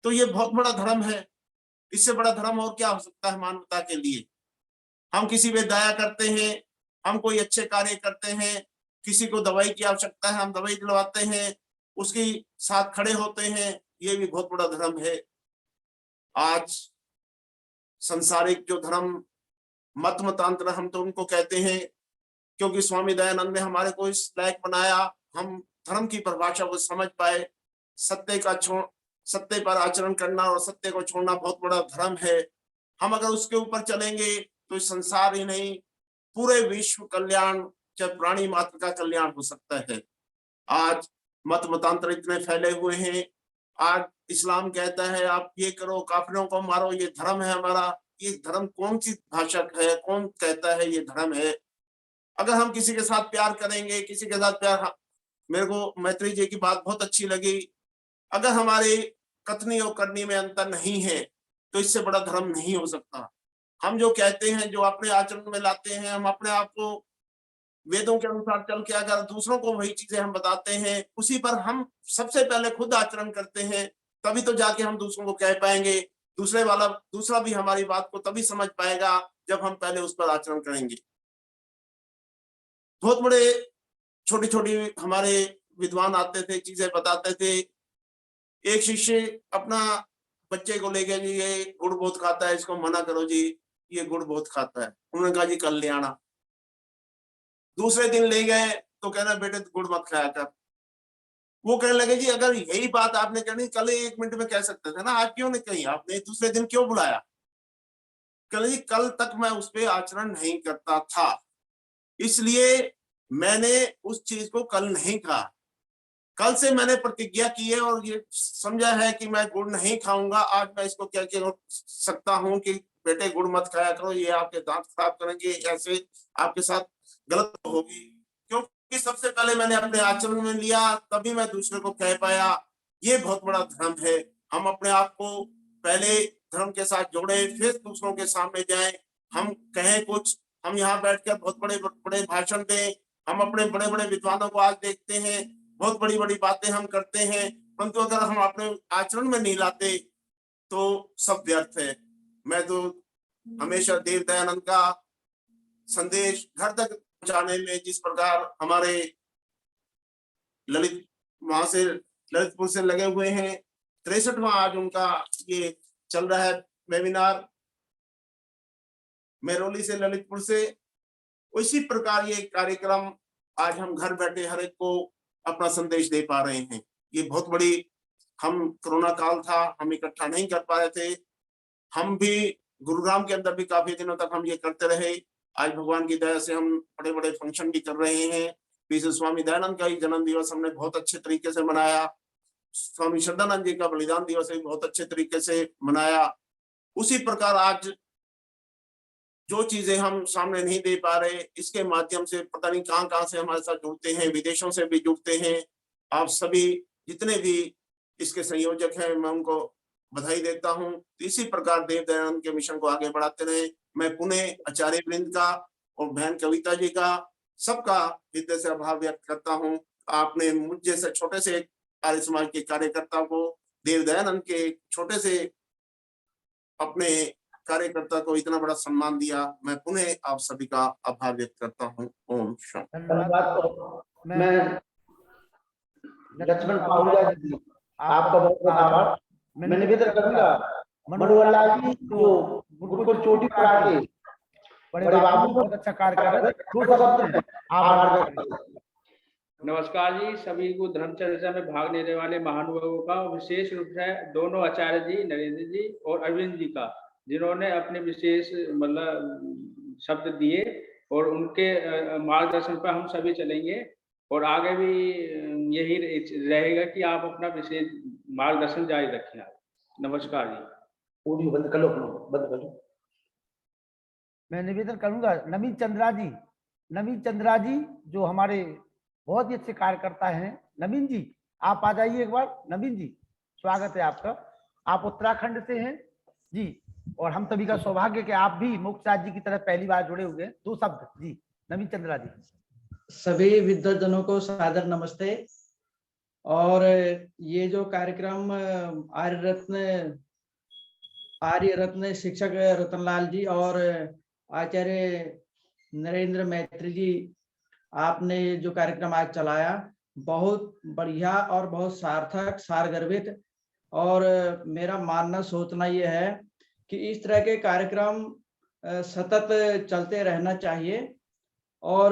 Speaker 5: तो ये बहुत बड़ा धर्म है। इससे बड़ा धर्म और क्या हो सकता है मानवता के लिए। हम किसी पे दया करते हैं, हम कोई अच्छे कार्य करते हैं, किसी को दवाई की आवश्यकता है हम दवाई दिलवाते हैं, उसके साथ खड़े होते हैं, ये भी बहुत बड़ा धर्म है। आज संसारिक जो धर्म मत मतांतर हम तो उनको कहते हैं, क्योंकि स्वामी दयानंद ने हमारे को इस लायक बनाया, हम धर्म की परिभाषा को समझ पाए। सत्य पर आचरण करना और सत्य को छोड़ना बहुत बड़ा धर्म है। हम अगर उसके ऊपर चलेंगे तो इस संसार ही नहीं पूरे विश्व कल्याण, चाहे प्राणी मात्र का कल्याण हो सकता है। आज मत मतांतर इतने फैले हुए हैं। आज इस्लाम कहता है आप ये करो, काफिरों को मारो, ये धर्म है हमारा। ये धर्म कौन सी भाषा है, कौन कहता है ये धर्म है? अगर हम किसी के साथ प्यार करेंगे, किसी के साथ प्यार, मेरे को मैत्री जी की बात बहुत अच्छी लगी, अगर हमारे कथनी और करनी में अंतर नहीं है तो इससे बड़ा धर्म नहीं हो सकता। हम जो कहते हैं, जो अपने आचरण में लाते हैं, हम अपने आप को वेदों के अनुसार चल के अगर दूसरों को वही चीजें हम बताते हैं, उसी पर हम सबसे पहले खुद आचरण करते हैं, तभी तो जाके हम दूसरों को कह पाएंगे। दूसरा भी हमारी बात को तभी समझ पाएगा जब हम पहले उस पर आचरण करेंगे। बहुत बड़े छोटी छोटी हमारे विद्वान आते थे, चीजें बताते थे। एक शिष्य अपना बच्चे को लेके, जी ये गुड़ बहुत खाता है, इसको मना करो जी, ये गुड़ बहुत खाता है। उन्होंने कहा जी कल ले आना। दूसरे दिन ले गए तो कह रहे बेटे गुड़ मत खाया कर। वो कहने लगे जी अगर यही बात आपने कहनी कल 1 मिनट में कह सकते थे ना, आज क्यों नहीं कही आपने, दूसरे दिन क्यों बुलाया? कहले जी कल तक मैं उस पर आचरण नहीं करता था, इसलिए मैंने उस चीज को कल नहीं कहा। कल से मैंने प्रतिज्ञा की है और ये समझा है कि मैं गुड़ नहीं खाऊंगा। आज मैं इसको क्या कह सकता हूँ कि बेटे गुड़ मत खाया करो, ये आपके दांत खराब करेंगे, ऐसे आपके साथ गलत होगी। क्योंकि सबसे पहले मैंने अपने आचरण में लिया, तभी मैं दूसरे को कह पाया। ये बहुत बड़ा धर्म है। हम अपने आप को पहले धर्म के साथ जोड़े, फिर दूसरों के सामने जाएं। हम कहें कुछ, हम यहाँ बैठकर बहुत बड़े बड़े भाषण दें, हम अपने बड़े बड़े विद्वानों को आज देखते हैं, बहुत बड़ी बड़ी बातें हम करते हैं, परंतु अगर हम अपने आचरण में नहीं लाते तो सब व्यर्थ है। मैं तो हमेशा देव दयानंद का संदेश घर तक पहुंचाने में, जिस प्रकार हमारे ललित वहां से ललितपुर से लगे हुए हैं, 63वां आज उनका ये चल रहा है वेबिनार, मेरोली से ललितपुर से, उसी प्रकार ये कार्यक्रम आज हम घर बैठे हर एक को अपना संदेश दे पा रहे हैं। ये बहुत बड़ी, हम कोरोना काल था, हम इकट्ठा नहीं कर पा रहे थे, हम भी गुरुग्राम के अंदर भी काफी दिनों तक हम ये करते रहे। आज भगवान की दया से हम बड़े बड़े फंक्शन भी कर रहे हैं। पीछे स्वामी दयानंद का ही जन्म दिवस हमने बहुत अच्छे तरीके से मनाया, स्वामी श्रद्धानंद जी का बलिदान दिवस भी बहुत अच्छे तरीके से मनाया। उसी प्रकार आज जो चीजें हम सामने नहीं दे पा रहे, इसके माध्यम से पता नहीं कहां से हमारे साथ जुड़ते हैं, विदेशों से भी जुड़ते हैं। आप सभी जितने भी इसके संयोजक हैं, मैं उनको बधाई देता हूं। इसी प्रकार देव दयानंद के मिशन को आगे बढ़ाते रहे। मैं पुनः आचार्य वृंद का और बहन कविता जी का सबका हृदय से आभार व्यक्त करता हूं। आपने मुझ जैसे छोटे से आर्य समाज के कार्यकर्ता को, देव दयानंद के छोटे से अपने कार्यकर्ता को इतना बड़ा सम्मान दिया। मैं पुनः आप सभी का आभार व्यक्त करता हूँ। ओम शांति।
Speaker 2: धन्यवाद। मैं लक्ष्मण पाहुजा जी आपका बहुत बहुत आभार। मैं निवेदन करूंगा मनोहर लाल जी जो गुरुकुल चोटी पर आके बड़े बाबू बहुत अच्छा कार्य कर रहे हैं, 2 शब्द आभार व्यक्त करें।
Speaker 6: नमस्कार जी, सभी को धर्म चर्चा में भाग लेने वाले महानुभावों का, विशेष रूप से दोनों आचार्य जी नरेंद्र जी और अरविंद जी का, जिन्होंने अपने विशेष मतलब शब्द दिए, और उनके मार्गदर्शन पर हम सभी चलेंगे और आगे भी यही रहेगा कि आप अपना विशेष मार्गदर्शन जारी रखें। नमस्कार जी।
Speaker 2: ऑडियो बंद कर लो, बंद कर लो। मैं निवेदन करूंगा नवीन चंद्रा जी जो हमारे बहुत ही अच्छे कार्यकर्ता हैं। नवीन जी आप आ जाइए एक बार। नवीन जी स्वागत है आपका, आप उत्तराखंड से हैं जी, और हम सभी का सौभाग्य कि आप भी मुक्तराज जी की तरह पहली बार जुड़े हुए हैं। 2 शब्द जी नवीन चंद्रा जी।
Speaker 7: सभी विद्वजनों को सादर नमस्ते। और ये जो कार्यक्रम आर्य रत्न शिक्षक रतनलाल जी और आचार्य नरेंद्र मैत्री जी, आपने जो कार्यक्रम आज चलाया बहुत बढ़िया और बहुत सार्थक, सारगर्भित, और मेरा मानना सोचना ये है कि इस तरह के कार्यक्रम सतत चलते रहना चाहिए, और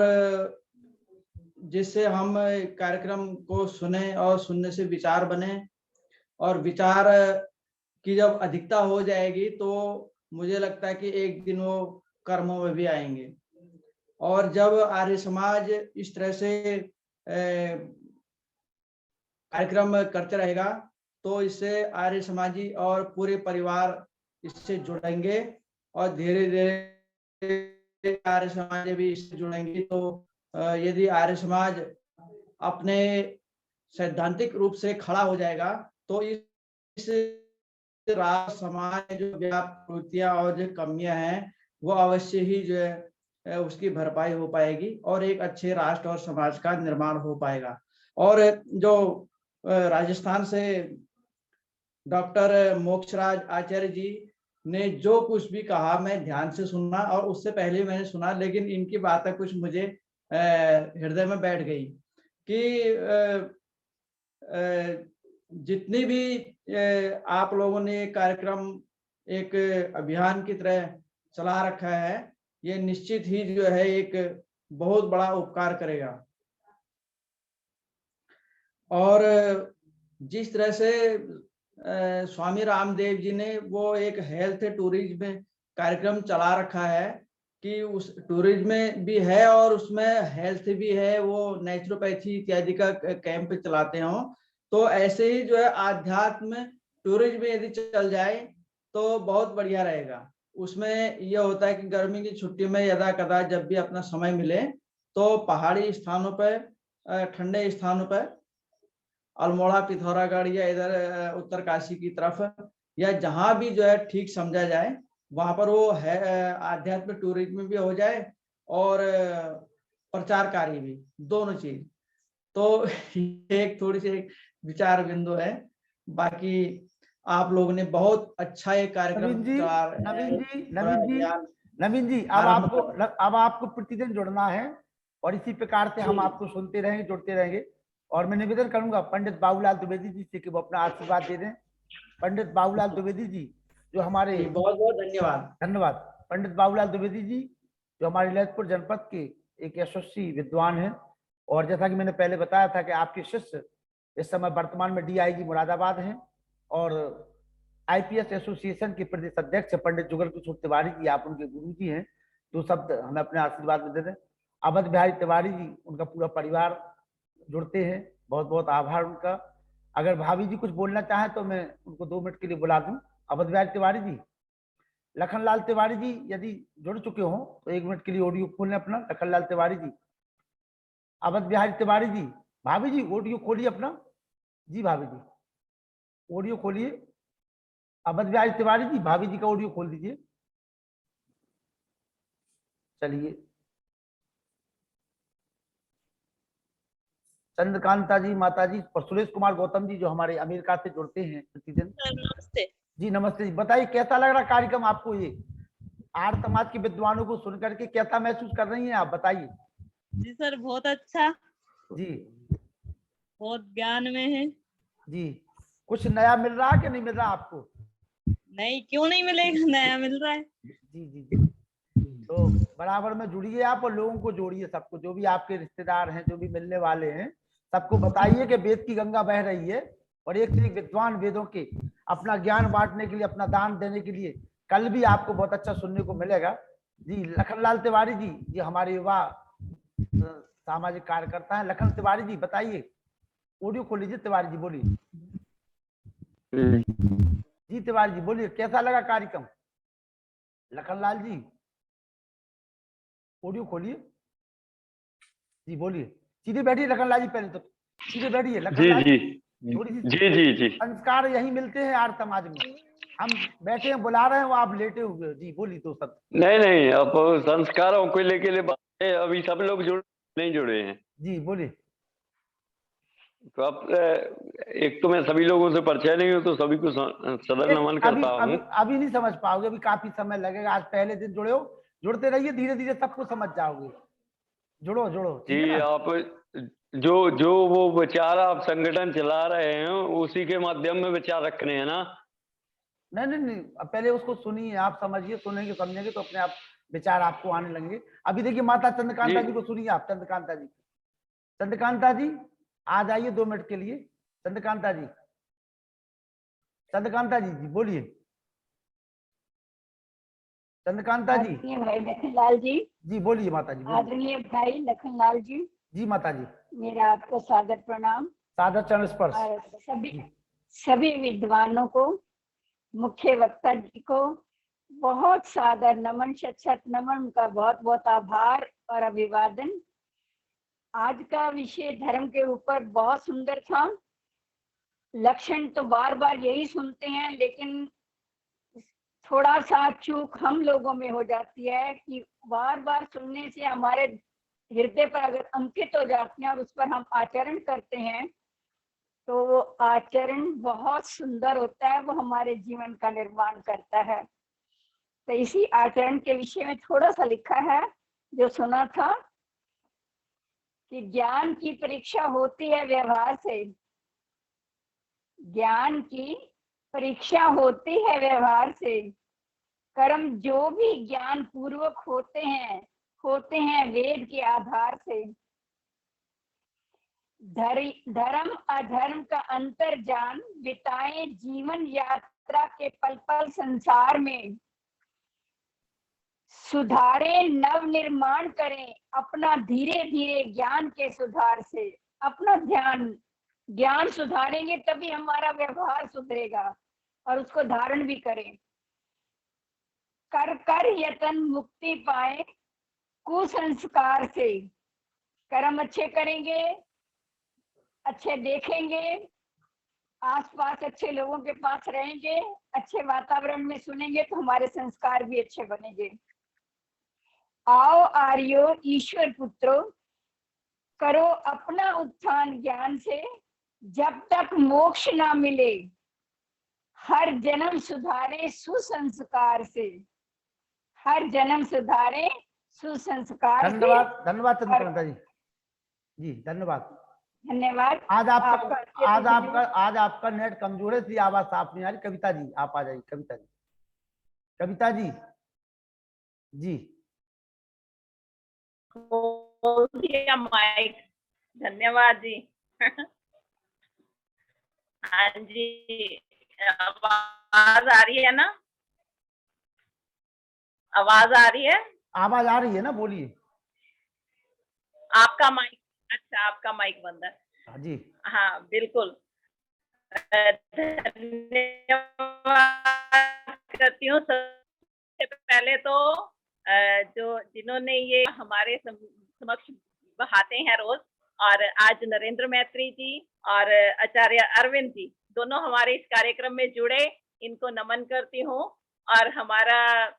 Speaker 7: जिससे हम कार्यक्रम को सुने और सुनने से विचार बने, और विचार की जब अधिकता हो जाएगी तो मुझे लगता है कि एक दिन वो कर्मों में भी आएंगे। और जब आर्य समाज इस तरह से कार्यक्रम करते रहेगा तो इससे आर्य समाजी और पूरे परिवार इससे जुड़ेंगे, और धीरे धीरे आर्य समाज भी इससे जुड़ेंगे। तो यदि आर्य समाज अपने सैद्धांतिक रूप से खड़ा हो जाएगा तो इस इस राष्ट्र समाज में जो व्याप्त त्रुटियां और जो कमियां हैं वो अवश्य ही जो है उसकी भरपाई हो पाएगी और एक अच्छे राष्ट्र और समाज का निर्माण हो पाएगा। और जो राजस्थान से डॉक्टर मोक्षराज आचार्य जी ने जो कुछ भी कहा मैं ध्यान से सुना और उससे पहले मैंने सुना, लेकिन इनकी बातें कुछ मुझे हृदय में बैठ गई कि जितनी भी आप लोगों ने कार्यक्रम एक अभियान की तरह चला रखा है, ये निश्चित ही जो है एक बहुत बड़ा उपकार करेगा। और जिस तरह से स्वामी रामदेव जी ने वो एक हेल्थ टूरिज्म कार्यक्रम चला रखा है कि उस टूरिज्म में भी है और उसमें हेल्थ भी है, वो नेचुरोपैथी इत्यादि का कैंप चलाते हो, तो ऐसे ही जो है आध्यात्म टूरिज्म यदि चल जाए तो बहुत बढ़िया रहेगा। उसमें यह होता है कि गर्मी की छुट्टी में यदा कदा जब भी अपना समय मिले तो पहाड़ी स्थानों पर, ठंडे स्थानों पर, अल्मोड़ा, पिथौरागढ़ या इधर उत्तरकाशी की तरफ या जहां भी जो है ठीक समझा जाए वहां पर वो है आध्यात्मिक टूरिज्म भी हो जाए और प्रचार कार्य भी, दोनों चीज। तो एक थोड़ी सी विचार बिंदु है। बाकी आप लोगों ने बहुत अच्छा एक कार्यक्रम
Speaker 2: नवीन जी अब आपको प्रतिदिन जुड़ना है और इसी प्रकार से हम आपको सुनते रहेंगे, जुड़ते रहेंगे। और मैं निवेदन करूंगा पंडित बाबूलाल द्विवेदी जी से कि वो अपना आशीर्वाद दे दें। पंडित बाबूलाल द्विवेदी जी जो हमारे,
Speaker 7: बहुत बहुत धन्यवाद।
Speaker 2: पंडित बाबूलाल द्विवेदी जी जो हमारे ललितपुर जनपद के एक यशस्वी विद्वान हैं और जैसा कि मैंने पहले बताया था कि आपके शिष्य इस समय वर्तमान में DIG मुरादाबाद हैं और IPS एसोसिएशन के प्रदेश अध्यक्ष पंडित जुगल किशोर तिवारी जी, आप उनके गुरु जी हैं। तो शब्द हमें अपने आशीर्वाद में दे दें। अवध बिहारी तिवारी जी, उनका पूरा परिवार जुड़ते हैं, बहुत बहुत आभार उनका। अगर भाभी जी कुछ बोलना चाहें तो मैं उनको 2 मिनट के लिए बुला दूं। अवध बिहारी तिवारी जी, लखनलाल तिवारी जी यदि जुड़ चुके हो तो 1 मिनट के लिए ऑडियो खोल लें अपना। लखनलाल तिवारी जी, अवध बिहारी तिवारी जी, भाभी जी ऑडियो खोलिए अपना। जी भाभी जी ऑडियो खोलिए। अवध बिहारी तिवारी जी, भाभी जी का ऑडियो खोल दीजिए। चलिए, चंद्रकांता जी, माता जी, और सुरेश कुमार गौतम जी जो हमारे अमेरिका से जुड़ते हैं प्रतिदिन।
Speaker 8: नमस्ते
Speaker 2: जी नमस्ते जी। बताइए कैसा लग रहा कार्यक्रम आपको? ये आर्य समाज के विद्वानों को सुनकर के कैसा महसूस कर रही हैं आप, बताइए।
Speaker 8: जी सर, बहुत अच्छा
Speaker 2: जी,
Speaker 8: बहुत ज्ञान में है
Speaker 2: जी। कुछ नया मिल रहा है कि नहीं मिल रहा आपको?
Speaker 8: नहीं, क्यों नहीं मिलेगा, नया मिल रहा है।
Speaker 2: जी जी जी। तो बराबर में जुड़िए आप और लोगों को जोड़िए, सबको, जो भी आपके रिश्तेदार हैं, जो भी मिलने वाले हैं, सबको बताइए कि वेद की गंगा बह रही है और एक से एक विद्वान वेदों के अपना ज्ञान बांटने के लिए, अपना दान देने के लिए कल भी आपको बहुत अच्छा सुनने को मिलेगा। जी लखनलाल तिवारी जी, ये हमारे युवा सामाजिक कार्यकर्ता हैं। लखन तिवारी जी बताइए, ऑडियो खोल लीजिए। तिवारी जी बोलिए। जी तिवारी जी बोलिए, कैसा लगा कार्यक्रम? लखनलाल जी ऑडियो खोलिए। जी बोलिए, सीधे बैठिए लखनलाल जी, पहले तो सीधे बैठिए लखनलाल जी। थोड़ी सी संस्कार यही मिलते हैं आर्य समाज में। हम बैठे हैं, बुला रहे हैं, वो आप लेटे हुए। जी बोलिए तो सब।
Speaker 9: नहीं, अब संस्कारों को लेके अभी सब लोग नहीं जुड़े हैं।
Speaker 2: जी बोलिए।
Speaker 9: तो अब एक तो मैं सभी लोगों से परिचय नहीं हूँ, तो सभी को सदर नमन करता हूँ।
Speaker 2: अभी नहीं समझ पाओगे, अभी काफी समय लगेगा। आज पहले दिन जुड़े हो, जुड़ते रहिए, धीरे धीरे सबको समझ जाओगे। जुड़ो जुड़ो।
Speaker 9: जी, आप जो वो विचार आप संगठन चला रहे हैं उसी के माध्यम में विचार रखने हैं ना?
Speaker 2: नहीं, अब पहले उसको सुनिए, आप समझिए, सुनेंगे समझेंगे तो अपने आप विचार आपको आने लगेंगे। अभी देखिए माता चंद्रकांता जी को सुनिए आप। चंद्रकांता जी, चंद्रकांता जी आ जाइए 2 मिनट के लिए। चंद्रकांता जी, चंद्रकांता जी, जी बोलिए। चंद्रकांता जी।
Speaker 10: भाई लखनलाल जी।
Speaker 2: जी बोलिए माता जी।
Speaker 10: आदरणीय भाई लखनलाल जी।
Speaker 2: जी माता जी,
Speaker 10: मेरा आपको सादर प्रणाम।
Speaker 2: सादर चरण स्पर्श।
Speaker 10: और सभी विद्वानों को, मुख्य वक्ता जी को बहुत सादर नमन, शत नमन, उनका बहुत बहुत आभार और अभिवादन। आज का विषय धर्म के ऊपर बहुत सुंदर था लक्षण तो बार बार यही सुनते हैं, लेकिन थोड़ा सा चूक हम लोगों में हो जाती है कि बार बार सुनने से हमारे हृदय पर अगर अंकित हो जाते हैं और उस पर हम आचरण करते हैं तो वो आचरण बहुत सुंदर होता है, वो हमारे जीवन का निर्माण करता है। तो इसी आचरण के विषय में थोड़ा सा लिखा है जो सुना था कि ज्ञान की परीक्षा होती है व्यवहार से, ज्ञान की परीक्षा होती है व्यवहार से, कर्म जो भी ज्ञान पूर्वक होते हैं वेद के आधार से। धर्म अधर्म का अंतर जान बिताए जीवन यात्रा के पल पल संसार में, सुधारे नव निर्माण करें अपना धीरे धीरे ज्ञान के सुधार से। अपना ज्ञान सुधारेंगे तभी हमारा व्यवहार सुधरेगा और उसको धारण भी करें। कर कर यतन मुक्ति पाए कुसंस्कार से, कर्म अच्छे करेंगे, अच्छे देखेंगे, आसपास अच्छे लोगों के पास रहेंगे, अच्छे वातावरण में सुनेंगे तो हमारे संस्कार भी अच्छे बनेंगे। आओ आर्यो ईश्वर पुत्रो, करो अपना उत्थान ज्ञान से, जब तक मोक्ष ना मिले हर जन्म सुधारे सुसंस्कार से। हर जन्म सुधारे सुसंस्कार से।
Speaker 2: धन्यवाद, धन्यवाद चंद्रकांता जी, धन्यवाद।
Speaker 10: धन्यवाद।
Speaker 2: आज आपका नेट कमजोर है, इसलिए आवाज साफ नहीं आ रही। कविता जी आप आ जाइए। कविता जी जी
Speaker 11: माइक। धन्यवाद जी। हाँ जी, आवाज आ रही है ना? आवाज आ रही है?
Speaker 2: आवाज आ रही है ना, बोलिए।
Speaker 11: आपका माइक, अच्छा आपका माइक बंद है।
Speaker 2: हाँ जी,
Speaker 11: हाँ बिल्कुल। धन्यवाद करती हूँ। सबसे पहले तो जो जिन्होंने ये हमारे समक्ष बहाते हैं रोज, और आज नरेंद्र मैत्री जी और आचार्य अरविंद जी दोनों हमारे इस कार्यक्रम में जुड़े, इनको नमन करती हूँ। और हमारा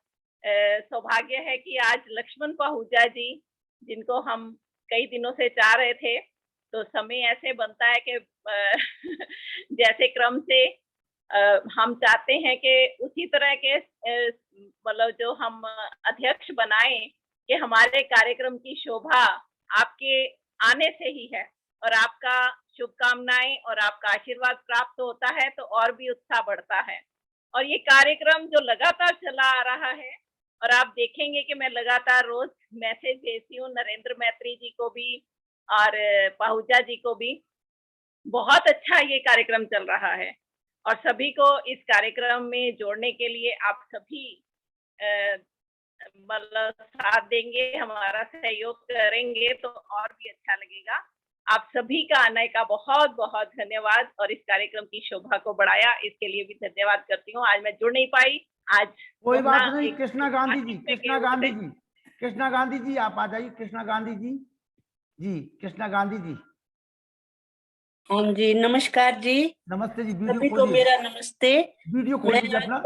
Speaker 11: सौभाग्य है कि आज लक्ष्मण पहूजा जी, जिनको हम कई दिनों से चाह रहे थे, तो समय ऐसे बनता है कि जैसे क्रम से हम चाहते हैं कि उसी तरह के मतलब जो हम अध्यक्ष बनाए कि हमारे कार्यक्रम की शोभा आपके आने से ही है, और आपका शुभकामनाएं और आपका आशीर्वाद प्राप्त होता है तो और भी उत्साह बढ़ता है। और ये कार्यक्रम जो लगातार चला आ रहा है, और आप देखेंगे कि मैं लगातार रोज मैसेज भेजती हूँ नरेंद्र मैत्री जी को भी और पहूजा जी को भी। बहुत अच्छा ये कार्यक्रम चल रहा है, और सभी को इस कार्यक्रम में जोड़ने के लिए आप सभी मतलब साथ देंगे, हमारा सहयोग करेंगे तो और भी अच्छा लगेगा। आप सभी का आने का बहुत बहुत धन्यवाद, और इस कार्यक्रम की शोभा को बढ़ाया, इसके लिए भी धन्यवाद करती हूँ। आज मैं जुड़ नहीं पाई। आज
Speaker 2: कोई बात नहीं। कृष्णा गांधी जी आप आ जाइए। कृष्णा गांधी जी, कृष्णा गांधी जी।
Speaker 12: हाँ जी, नमस्कार जी।
Speaker 2: नमस्ते जी।
Speaker 12: सभी को मेरा नमस्ते।
Speaker 2: वीडियो खोल लीजिए अपना।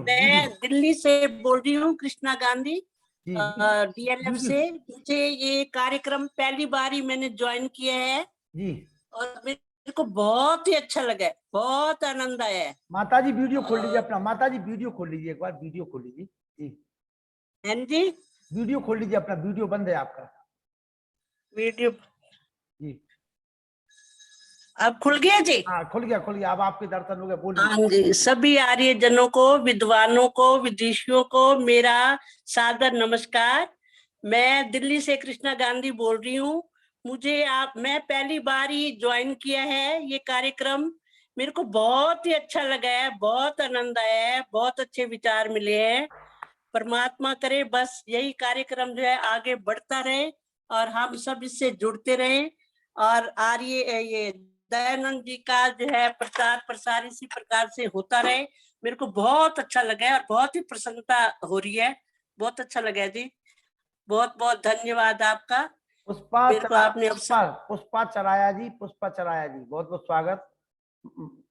Speaker 12: मैं दिल्ली से बोल रही हूँ, कृष्णा गांधी, DLF से। मुझे ये कार्यक्रम पहली बार ही मैंने ज्वाइन किया है
Speaker 2: जी, और
Speaker 12: मेरे को बहुत ही अच्छा लगा है, बहुत आनंद आया है।
Speaker 2: माता जी वीडियो खोल लीजिए अपना। माता जी वीडियो खोल लीजिए, एक बार वीडियो खोल लीजिए जी।
Speaker 12: हाँ जी,
Speaker 2: वीडियो खोल लीजिए अपना। वीडियो बंद है आपका।
Speaker 12: वीडियो
Speaker 2: जी
Speaker 12: अब खुल गया जी?
Speaker 2: हाँ खुल गया। अब आपके दर्शन हो गए। बोलिए।
Speaker 12: हाँ जी, सभी आर्य जनों को, विद्वानों को, विदेशियों को मेरा सादर नमस्कार। मैं दिल्ली से कृष्णा गांधी बोल रही हूँ। मैं पहली बार ही ज्वाइन किया है ये कार्यक्रम। मेरे को बहुत ही अच्छा लगा है, बहुत आनंद आया है, बहुत अच्छे विचार मिले हैं। परमात्मा करे बस यही कार्यक्रम जो है आगे बढ़ता रहे और हम सब इससे जुड़ते रहें, और आर्य ये दयानंद जी का जो है प्रचार प्रसार इसी प्रकार से होता रहे। मेरे को बहुत अच्छा लगा है और बहुत ही प्रसन्नता हो रही है। बहुत अच्छा लगा जी। बहुत बहुत धन्यवाद आपका।
Speaker 2: पुष्पा चराया जी, बहुत बहुत स्वागत।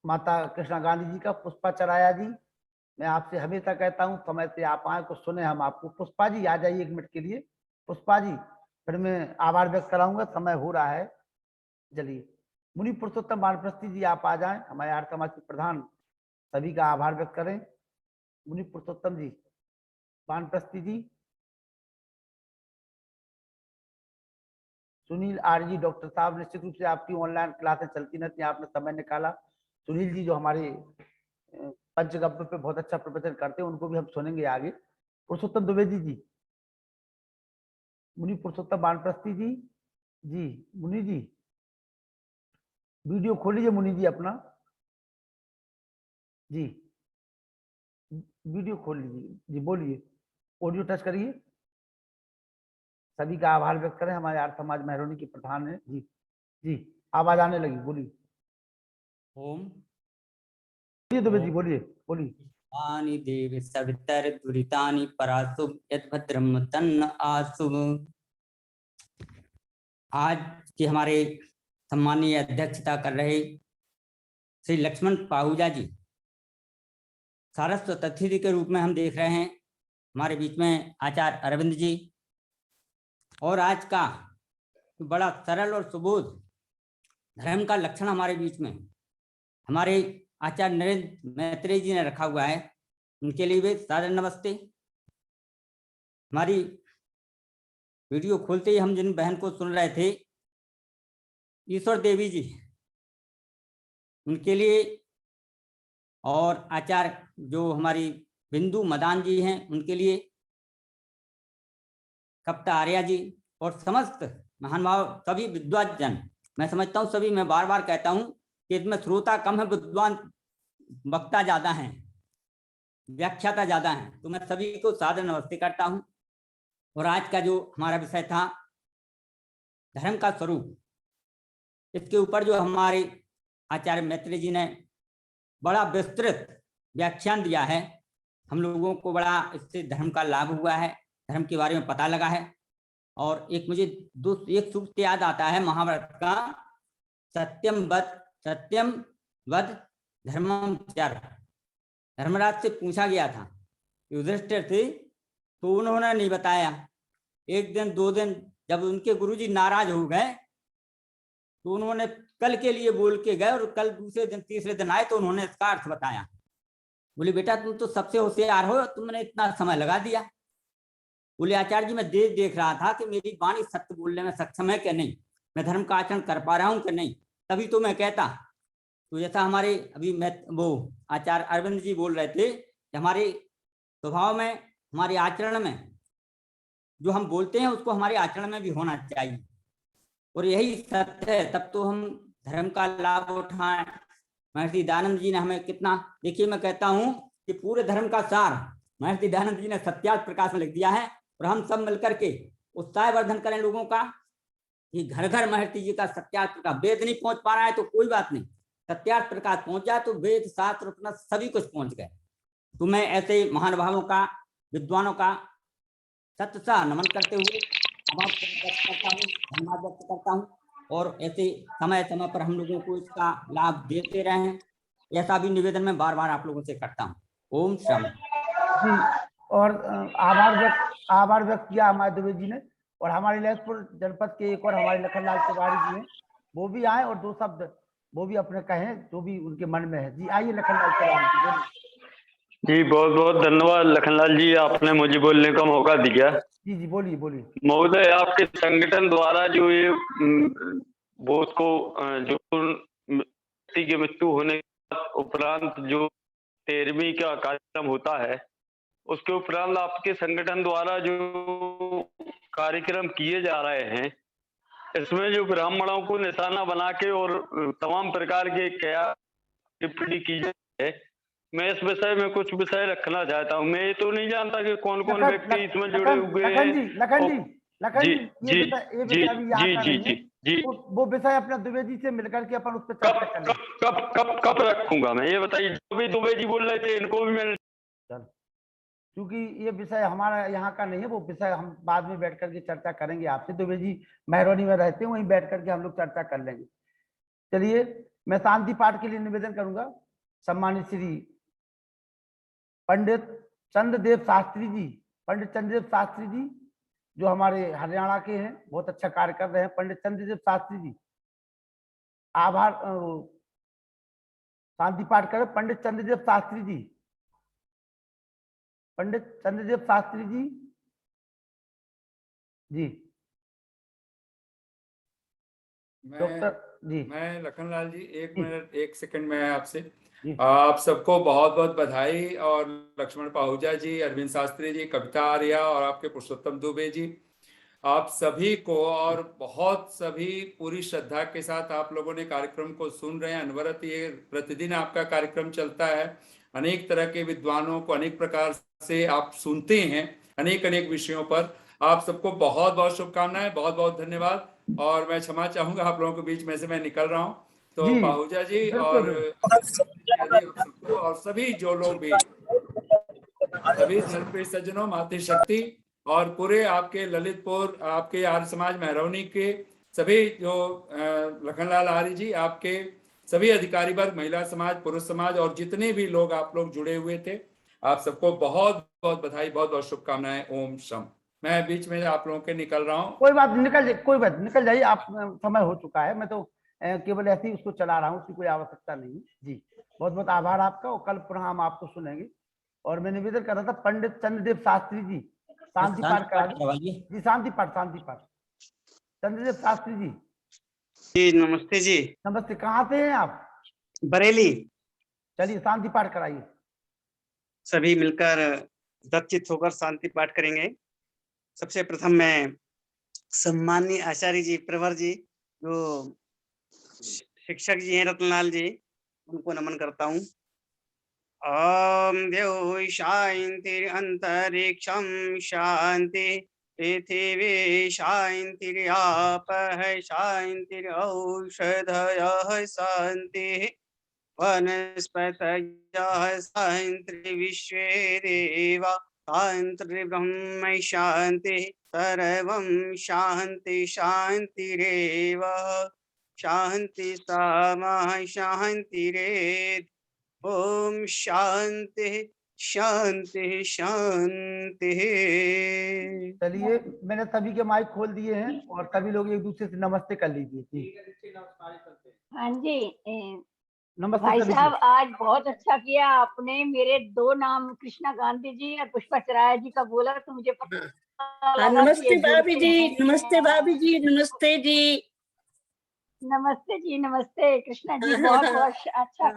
Speaker 2: माता कृष्णा गांधी जी का पुष्पाचराया जी, मैं आपसे हमेशा कहता हूँ समय से आप आए, कुछ सुने हम आपको। पुष्पा जी आ जाइए 1 मिनट के लिए, पुष्पा जी, फिर मैं आभार व्यक्त कराऊंगा, समय हो रहा है। चलिए मुनि पुरुषोत्तम वानप्रस्थी जी आप आ जाएं, हमारे आर्य समाज के प्रधान, सभी का आभार व्यक्त करें। मुनि पुरुषोत्तम जी वानप्रस्थी जी, सुनील आर्य जी, डॉक्टर साहब, निश्चित रूप से आपकी ऑनलाइन क्लासें चलती रहती हैं, आपने समय निकाला। सुनील जी जो हमारे पंचगव्य पे बहुत अच्छा प्रवचन करते हैं, उनको भी हम सुनेंगे आगे। पुरुषोत्तम द्विवेदी जी, मुनि पुरुषोत्तम वानप्रस्थी जी, जी मुनि जी वीडियो खोलिए मुनि जी अपना, जी वीडियो खोल लीजिए जी, बोलिए, ऑडियो टच करिए। सभी का आभार व्यक्त करें, हमारे आर्य समाज मेहरौनी के प्रधान है जी। जी आवाज आने लगी, बोलिए।
Speaker 13: ओम
Speaker 2: द्विवेदी जी बोलिए, बोलिए।
Speaker 13: आनि देवी सवितर दुरितानि पराशुभ यद्भद्रम तन्न आशुभ। आज के हमारे सम्मानीय अध्यक्षता कर रहे श्री लक्ष्मण पाहूजा जी, सारस्वत अतिथि के रूप में हम देख रहे हैं हमारे बीच में आचार्य अरविंद जी। और आज का बड़ा सरल और सुबोध धर्म का लक्षण हमारे बीच में हमारे आचार्य नरेंद्र मैत्री जी ने रखा हुआ है, उनके लिए भी सादर नमस्ते। हमारी वीडियो खोलते ही हम जिन बहन को सुन रहे थे, ईश्वर देवी जी, उनके लिए, और आचार्य जो हमारी बिंदु मदान जी हैं उनके लिए, कप्ता आर्या जी और समस्त महान भाव सभी विद्वान जन। मैं समझता हूँ सभी, मैं बार बार कहता हूँ कि इसमें श्रोता कम है, विद्वान वक्ता ज्यादा हैं, व्याख्याता ज्यादा हैं, तो मैं सभी को सादर नमस्ते करता हूँ। और आज का जो हमारा विषय था धर्म का स्वरूप, इसके ऊपर जो हमारे आचार्य मैत्री जी ने बड़ा विस्तृत व्याख्यान दिया है, हम लोगों को बड़ा इससे धर्म का लाभ हुआ है, धर्म के बारे में पता लगा है। और एक मुझे एक सूक्त याद आता है महाभारत का, सत्यम वद धर्मम चर। धर्मराज से पूछा गया था युधिष्ठिर से, तो उन्होंने नहीं बताया। 1 दिन 2 दिन जब उनके गुरुजी नाराज हो गए, तो उन्होंने कल के लिए बोल के गए, और कल दूसरे दिन तीसरे दिन आए तो उन्होंने इसका अर्थ बताया। बोले बेटा तुम तो सबसे होशियार हो, तुमने इतना समय लगा दिया। बोले आचार्य जी मैं देख रहा था कि मेरी वाणी सत्य बोलने में सक्षम है कि नहीं, मैं धर्म का आचरण कर पा रहा हूँ कि नहीं, तभी तो मैं कहता। तो जैसा हमारे अभी वो आचार्य अरविंद जी बोल रहे थे, हमारे स्वभाव में, हमारे आचरण में जो हम बोलते हैं उसको हमारे आचरण में भी होना चाहिए, और यही सत्य है, तब तो हम धर्म का लाभ उठाएं। महर्षि दयानंद जी ने हमें कितना, देखिए मैं कहता हूँ कि पूरे धर्म का सार महर्षि दयानंद जी ने सत्यार्थ प्रकाश में लिख दिया है, और हम सब मिलकर के उत्साह वर्धन करें लोगों का कि घर घर महर्षि जी का सत्यार्थ प्रकाश। वेद नहीं पहुंच पा रहा है तो कोई बात नहीं, सत्यार्थ प्रकाश पहुंच जाए तो वेद शास्त्र अपना सभी कुछ पहुंच गए। तो मैं ऐसे महान भावों का, विद्वानों का सत्सा नमन करते हुए धन्यवाद व्यक्त करता हूँ, और ऐसे समय समय पर हम लोगों को इसका लाभ देते रहें, ऐसा भी निवेदन मैं बार बार आप लोगों से करता हूँ। ओम शांति।
Speaker 2: और आभार व्यक्त किया हमारे द्विवेदी जी ने, और हमारे ललितपुर जनपद के एक और हमारे लखनलाल तिवारी जी हैं, वो भी आए और 2 शब्द वो भी अपने कहें जो भी उनके मन में है। जी आइए लखनलाल तिवारी
Speaker 9: जी। बहुत बहुत धन्यवाद लखनलाल जी, आपने मुझे बोलने का मौका दिया।
Speaker 2: जी जी बोलिए बोलिए।
Speaker 9: महोदय आपके संगठन द्वारा जो ये बोध को जो व्यक्ति की मृत्यु होने के उपरांत जो 13वीं का कार्यक्रम होता है, उसके उपरांत आपके संगठन द्वारा जो कार्यक्रम किए जा रहे हैं, इसमें जो ब्राह्मणों को निशाना बना के और तमाम प्रकार के क्या टिप्पणी की जाती है, मैं इस विषय में कुछ विषय रखना चाहता हूँ। मैं ये तो नहीं जानता कि कौन कौन व्यक्ति इसमें जुड़े हुए हैं।
Speaker 2: लखन जी, वो विषय अपना द्विवेदी से मिलकर के अपन उस पर चर्चा करेंगे।
Speaker 9: कब रखूंगा मैं, ये बताइए। जो भी द्विवेदी बोल रहे थे इनको भी मैंने,
Speaker 2: क्योंकि ये विषय हमारा यहाँ का नहीं है, वो विषय हम बाद में बैठ करके चर्चा करेंगे आपसे। द्विवेदी मेहरौनी में रहते हैं, वहीं बैठ करके हम लोग चर्चा कर लेंगे। चलिए मैं शांति पाठ के लिए निवेदन करूंगा सम्मानित श्री पंडित चंद्रदेव शास्त्री जी, पंडित चंद्रदेव शास्त्री जी जो हमारे हरियाणा के हैं, बहुत अच्छा कार्य कर रहे हैं। पंडित चंद्रदेव शास्त्री जी, आभार, शांति पाठ करें। पंडित चंद्रदेव शास्त्री जी, पंडित चंद्रदेव शास्त्री जी जी।
Speaker 1: मैं लखनलाल जी, 1 मिनट 1 सेकंड में आपसे, आप सबको बहुत बहुत बधाई। और लक्ष्मण पाहुजा जी, अरविंद शास्त्री जी, कविता आर्या और आपके पुरुषोत्तम दुबे जी, आप सभी को और बहुत सभी पूरी श्रद्धा के साथ आप लोगों ने कार्यक्रम को सुन रहे हैं। अनवरत ये प्रतिदिन आपका कार्यक्रम चलता है। अनेक तरह के विद्वानों को अनेक प्रकार से आप सुनते हैं, अनेक अनेक विषयों पर। आप सबको बहुत बहुत शुभकामनाएं, बहुत बहुत धन्यवाद। और मैं क्षमा चाहूंगा आप लोगों के बीच में से मैं निकल रहा हूं, तो पाहुजा जी और सभी जो लोग भी, सभी धर्मप्रिय सज्जनों, मातृशक्ति और पूरे आपके ललितपुर, आपके आर्य समाज महरौनी के सभी जो लखनलाल आर्य जी, आपके सभी अधिकारी वर्ग, महिला समाज, पुरुष समाज और जितने भी लोग आप लोग जुड़े हुए थे, आप सबको बहुत बहुत बधाई, बहुत बहुत शुभकामनाएं। ओम शम। मैं बीच में आप लोगों के निकल रहा हूँ।
Speaker 2: कोई बात निकल, कोई बात निकल जाइए, आप समय हो चुका है। मैं तो केवल ऐसे ही उसको चला रहा हूँ, उसकी कोई आवश्यकता नहीं जी। बहुत बहुत आभार आपका, और कल पुनः हम आपको सुनेंगे। और मैं निवेदन कर रहा था पंडित चंद्रदेव शास्त्री जी, शांति पाठ करा जी। शांति पाठ, शांति पाठ। चंद्रदेव शास्त्री जी
Speaker 14: जी, नमस्ते जी।
Speaker 2: नमस्ते। कहाँ से हैं आप?
Speaker 14: बरेली।
Speaker 2: चलिए शांति पाठ कराइए।
Speaker 14: सभी मिलकर दत्तचित्त होकर शांति पाठ करेंगे। सबसे प्रथम मैं सम्माननीय आचार्य जी, प्रवर जी, जो शिक्षक जी हैं, रत्नलाल जी, उनको नमन करता हूँ। ओम द्यौः शान्तिरन्तरिक्षं शान्ति, पृथिवी शान्तिरापः शान्तिरौषधयः शान्तिः, वनस्पतयः शान्तिर्विश्वे देवा शान्तिर्ब्रह्म शान्तिः, सर्वं शान्ति शान्तिरेव, शान्ति सामा शान्तिरेव। ओम शांति शांति शांति।
Speaker 2: चलिए, मैंने सभी के माइक खोल दिए हैं और सभी लोग एक दूसरे से नमस्ते कर लीजिए।
Speaker 10: हाँ जी,
Speaker 2: नमस्ते
Speaker 10: भाई साहब, आज बहुत अच्छा किया आपने। मेरे 2 नाम कृष्णा गांधी जी और पुष्पा चराया जी का बोला तो मुझे पता लगा।
Speaker 12: नमस्ते भाभी जी, नमस्ते भाभी जी, नमस्ते जी।
Speaker 10: नमस्ते जी, नमस्ते कृष्णा जी, बहुत बहुत अच्छा।